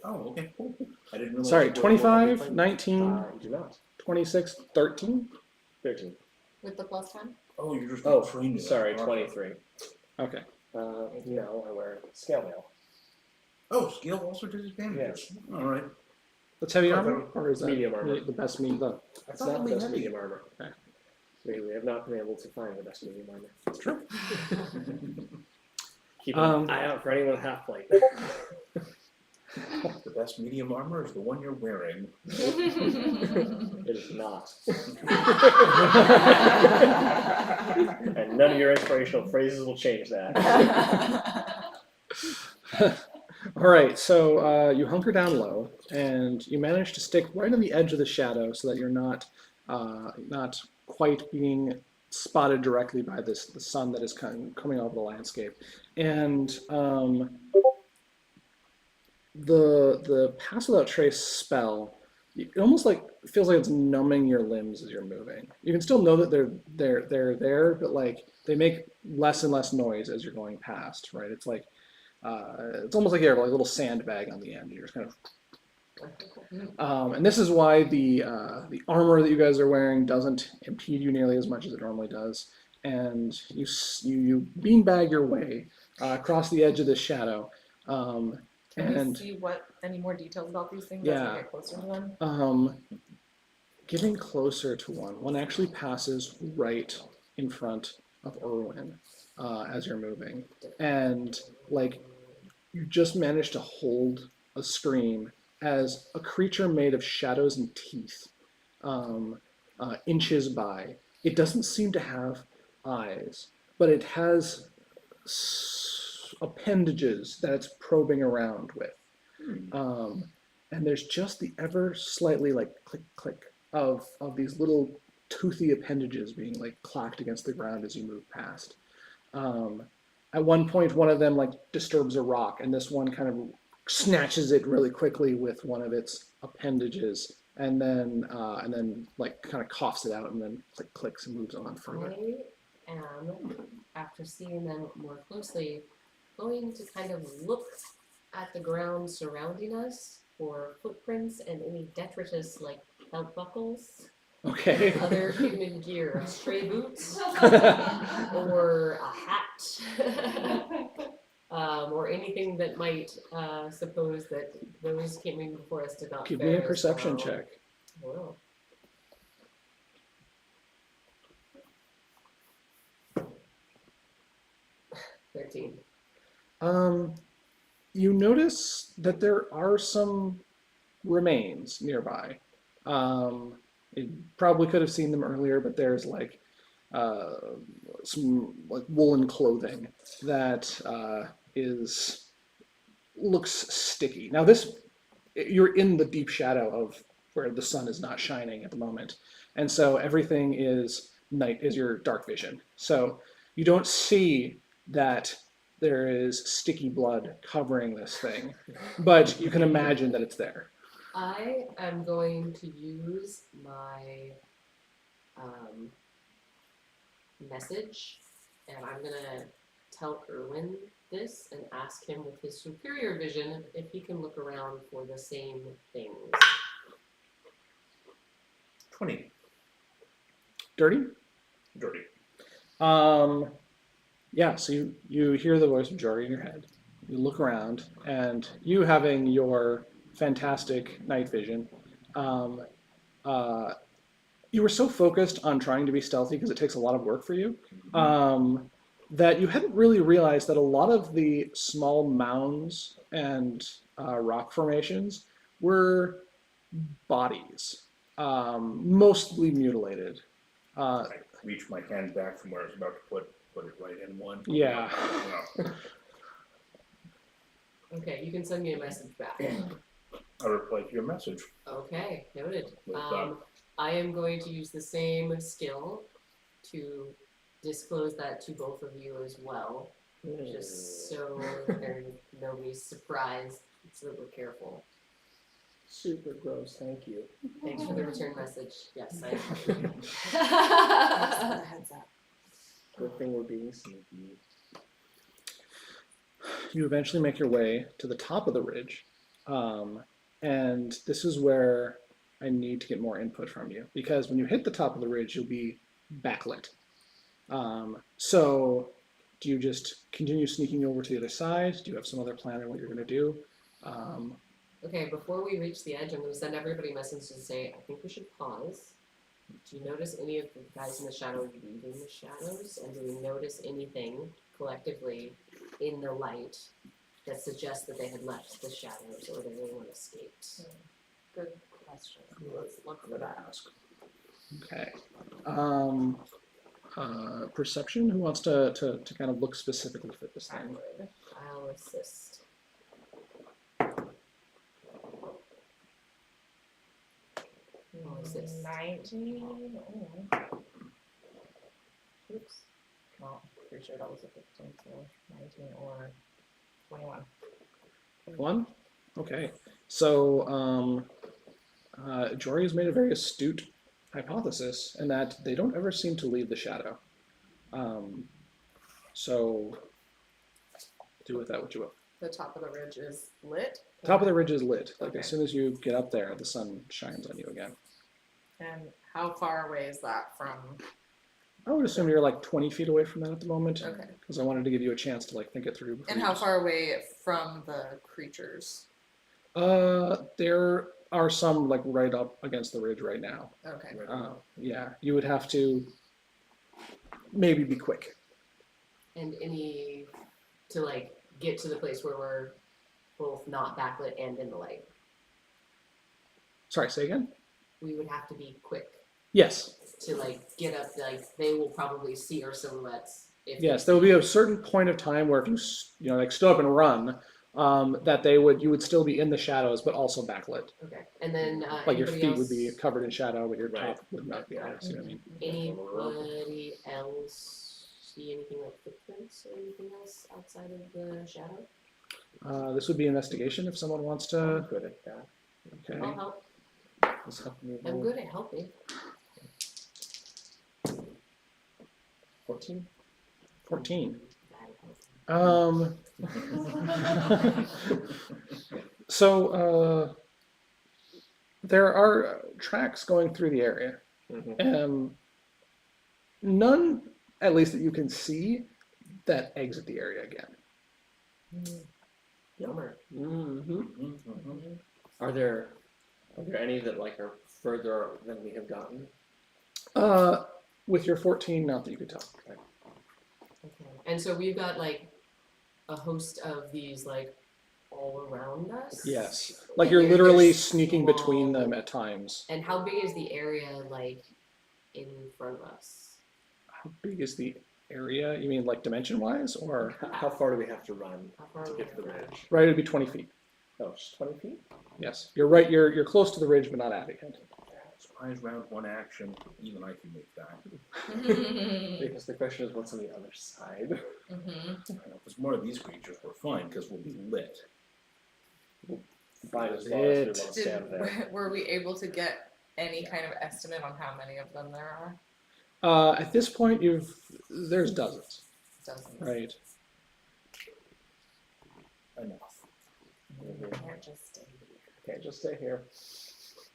Oh, okay, cool. I didn't realize. Sorry, you were- 25, 19, You do not. 26, 13? 13. With the plus 10? Oh, you're just Oh, trained. sorry, 23. Okay. No, I wear scale mail. Oh, skill also disadvantages. All right. That's heavy Oh, armor? Or is that medium armor. the best medium? It's thought not the only best heavy. medium armor. Okay. We have not been able to find the best medium armor. That's true. Keep an eye out for anyone half plate. The best medium armor is the one you're wearing. It is not. And none of your inspirational phrases will change that. All right, so you hunker down low, and you manage to stick right on the edge of the shadow so that you're not quite being spotted directly by the sun that is coming over the landscape. And the pass without trace spell, it almost like feels like it's numbing your limbs as you're moving. You can still know that they're there, but like they make less and less noise as you're going past, right? It's like it's almost like you have like a little sandbag on the end. You're just kind of, and this is why the armor that you guys are wearing doesn't impede you nearly as much as it normally does. And you beanbag your way across the edge of this shadow. Can And we see any more details about these things as Yeah. we get closer to them? Getting closer to one actually passes right in front of Erwin as you're moving, and like you just managed to hold a scream as a creature made of shadows and teeth inches by. It doesn't seem to have eyes, but it has appendages that it's probing around with. And there's just the ever slightly like click click of these little toothy appendages being like clacked against the ground as you move past. At one point, one of them like disturbs a rock, and this one kind of snatches it really quickly with one of its appendages, and then like kind of coughs it out, and then click clicks and moves on further. I am, after seeing them more closely, going to kind of look at the ground surrounding us for footprints and any detritus like belt buckles, Okay. other human gear, stray boots, or a hat. or anything that might suppose that those came before us did not Give fare me a as perception well. check. Well. You notice that there are some remains nearby. You probably could have seen them earlier, but there's like some like woolen clothing that is looks sticky. Now you're in the deep shadow of where the sun is not shining at the moment, and so everything is your dark vision. So you don't see that there is sticky blood covering this thing, but you can imagine that it's there. I am going to use my message, and I'm gonna tell Erwin this and ask him with his superior vision if he can look around for the same things. 20. Dirty? Dirty. Yeah, so you hear the voice of Jory in your head. You look around, and you having your fantastic night vision, you were so focused on trying to be stealthy because it takes a lot of work for you, that you hadn't really realized that a lot of the small mounds and rock formations were bodies, mostly mutilated. I reached my hand back from where I was about to put it right in one. Yeah. Okay, you can send me a message back. I replied to your message. Okay, noted. With I am going to use the same skill to disclose that to both of you as well, just so nobody's surprised, so that we're careful. Super gross, thank you. Thanks for the return message. Yes, I Heads up. Good thing we're being sneaky. You eventually make your way to the top of the ridge, and this is where I need to get more input from you, because when you hit the top of the ridge, you'll be backlit. So do you just continue sneaking over to the other side? Do you have some other plan on what you're going to do? Okay, before we reach the edge, I'm going to send everybody a message to say, I think we should pause. Do you notice any of the guys in the shadow leaving the shadows? And do we notice anything collectively in the light that suggests that they had left the shadows or that anyone escaped? Good question. Let's look for that. Okay. Perception? Who wants to kind of look specifically for this I thing? would. I'll assist. I'll assist. 19. Oh. Oops. Well, pretty sure that was a 15, so 19 or 21. One? Okay. So, Jory has made a very astute hypothesis in that they don't ever seem to leave the shadow. So, do with that what you will. The top of the ridge is lit. Top of the ridge is lit. Like, Okay. as soon as you get up there, the sun shines on you again. And how far away is that from? I would assume you're like 20 feet away from that at the moment. Okay. Because I wanted to give you a chance to like think it through. And how far away from the creatures? There are some like right up against the ridge right now. Okay. Yeah, you would have to maybe be quick. And any to like get to the place where we're both not backlit and in the light. Sorry, say again? We would have to be quick Yes. to like get up. Like they will probably see our silhouettes. If Yes, there will be a certain point of time where if you like stood up and run, that you would still be in the shadows, but also backlit. Okay, and then Like your anybody feet else, would be covered in shadow, but your Right. top would not be. You know what I mean? Anybody else see anything like footprints or anything else outside of the shadow? This would be investigation if someone wants I'm to. good at that. Okay. I'll help. Just help me I'm roll. good at helping. 14? 14. Bad at helping. So there are tracks going through the area. Mm-hmm. None, at least that you can see, that exit the area again. Yummer. Mm-hmm. Mm-hmm. Are there any that like are further than we have gotten? With your 14, not that you could tell. Okay. And so we've got like a host of these like all around us. Yes. Like They're you're literally small. sneaking between them at times. And how big is the area like in front of us? How big is the area? You mean like dimension-wise, or How far do we have to run How far to are we get to the from ridge? right? It'd be 20 feet. Oh, just 20 feet? Yes, you're right. You're close to the ridge, but not at it yet. Surprise round, one action. Even I can make that. Because the question is, what's on the other side? If there's more of these creatures, we're fine because we'll be lit. Fine as long as we want to Did, stand there. were we able to get any kind of estimate on how many of them there are? At this point, there's dozens, Dozens. right? Enough. Can't just stay here. Okay, just stay here.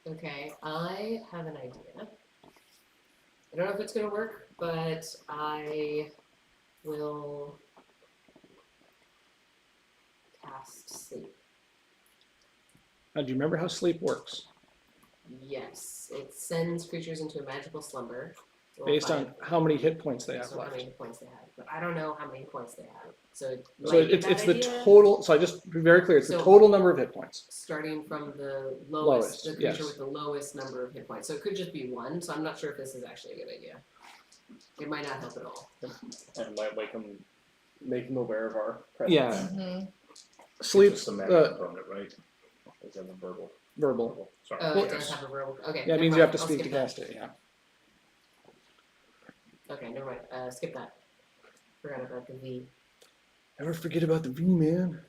Okay, I have an idea. I don't know if it's gonna work, but I will cast sleep. Now, do you remember how sleep works? Yes, it sends creatures into a magical slumber. Roll Based 5. on how many hit points they have So how many left. hit points they have, but I don't know how many points they have. So, it So might be a it's bad the idea, total. So I just be very clear. It's the So- total number of hit points. starting from the lowest, Lowest, the creature yes. with the lowest number of hit points. So it could just be one. So I'm not sure if this is actually a good idea. It might not help at all. And might make him aware of our presence. Yeah. Mm-hmm. Sleep. It's just a magic component, right? Is in the verbal. Verbal. Sorry. Oh, Well, it does have a verbal. Okay. Yeah, it never means you have mind. to I'll speak to skip that. cast it. Yeah. Okay, never mind. Skip that. Forgot about the V. Never forget about the V, man.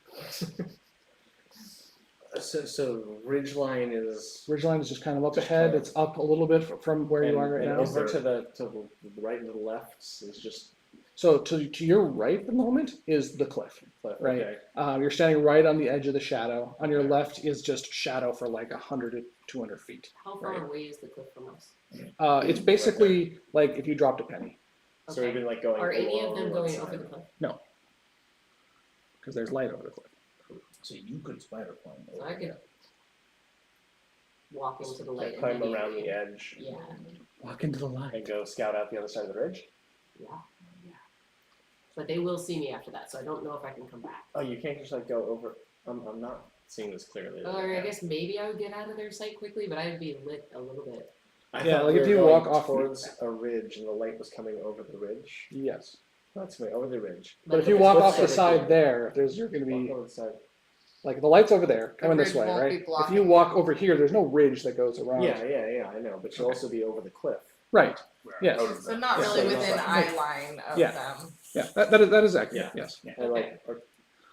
So ridgeline is Ridgeline is just kind of up ahead. It's up a little bit from where you are right and now. over to the right and to the left is just So to your right at the moment is the cliff. cliff. Right. Okay. You're standing right on the edge of the shadow. On your left is just shadow for like 100 to 200 feet. How far Right. away is the cliff from us? It's basically like if you dropped a penny, So we've Okay. been like going. Are any of along them one going side. over the cliff? because there's light over the cliff. So you could spider climb So over I could there. walk into the light. Climb around immediately. the edge Yeah. Walk into the light. and go scout out the other side of the ridge. Yeah. But they will see me after that, so I don't know if I can come back. Oh, you can't just like go over. I'm not seeing this clearly. Or I guess maybe I would get out of their sight quickly, but I would be lit a little bit. Yeah, thought like we if were you going walk off- towards a ridge and the light was coming over the ridge. Yes. That's me over the ridge. But if the you walk cliff off the started side there, you're going to Walk be over the side. like the light's over there, coming this ridge way, won't right? be If you blocking walk you. over here, there's no ridge that goes around. Yeah, I know. But you'll Okay. also be over the cliff. Right. Where Yes. out of So the- not Yeah, really so within not eye line of Yeah. them. Yeah. That is accurate. Yeah. Yes. And like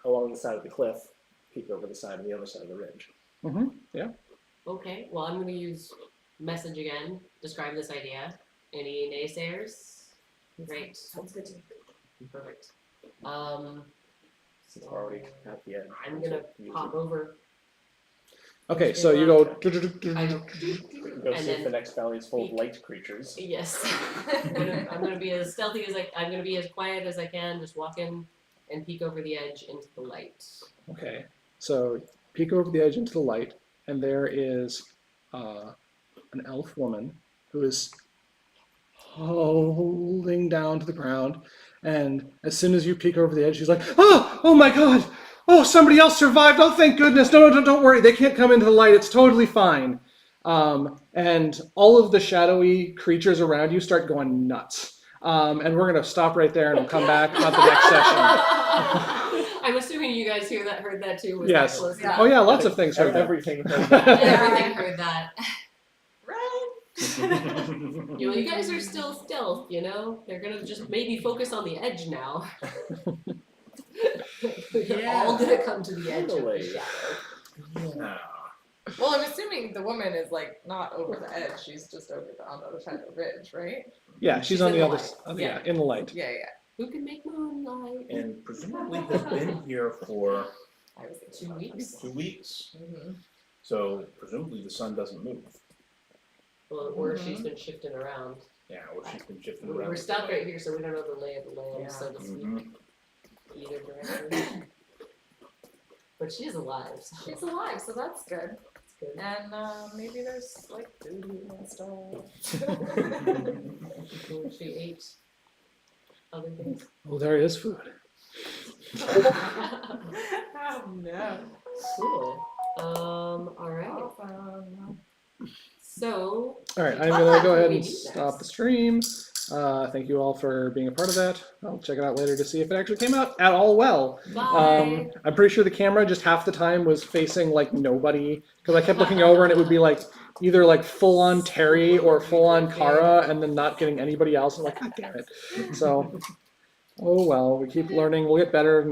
along the side of the cliff, peek over the side of the other side of the ridge. Mm-hmm. Yeah. Okay, well, I'm going to use message again, describe this idea. Any naysayers? Great. Sounds good to me. Perfect. Since we're already at the edge. I'm going to Use pop it. over. Okay. So you go. I Go go, see and if the then next valley is full of peek. light creatures. yes. I'm gonna be as stealthy as I'm gonna be as quiet as I can, just walk in and peek over the edge into the light. Okay. So peek over the edge into the light, and there is an elf woman who is holding down to the ground. And as soon as you peek over the edge, she's like, oh my God! Oh, somebody else survived! Oh, thank goodness! No, don't worry. They can't come into the light. It's totally fine. And all of the shadowy creatures around you start going nuts. And we're gonna stop right there, and we'll come back at the next session. I'm assuming you guys heard that too. Was Yes. that close Yeah. Oh yeah, lots of things heard that. Everything heard that. Everything heard that. Run! You guys are still stealth, you know? They're gonna just maybe focus on the edge now. They're all gonna come to the edge of the Totally. shadow. Nah. Well, I'm assuming the woman is like not over the edge. She's just over on the other side of the ridge, right? Yeah, she's on in the the other. light. Yeah, in the light. Yeah. Who can make moonlight? And presumably has been here for I was 2 weeks. 2 weeks. Mm-hmm. So presumably the sun doesn't move. Well, or she's been shifting around. Yeah, or she's been shifting around. We're stopped right here, so we don't know the lay of the land, Yeah. so to speak. Mhm. Either direction. But she is alive. So She's alive, so that's good. that's good. And maybe there's like food and stuff. She ate other things. Oh, there is food. Oh no. Cool. All right. Awesome. So All right, I'm gonna go ahead We and need stop next. the stream. Thank you all for being a part of that. I'll check it out later to see if it actually came out at all well. bye. I'm pretty sure the camera just half the time was facing like nobody because I kept looking over and it would be like either like full on Terry or full on Kara and then not getting anybody else. I'm like, God damn it. So, oh well, we keep learning. We'll get better in the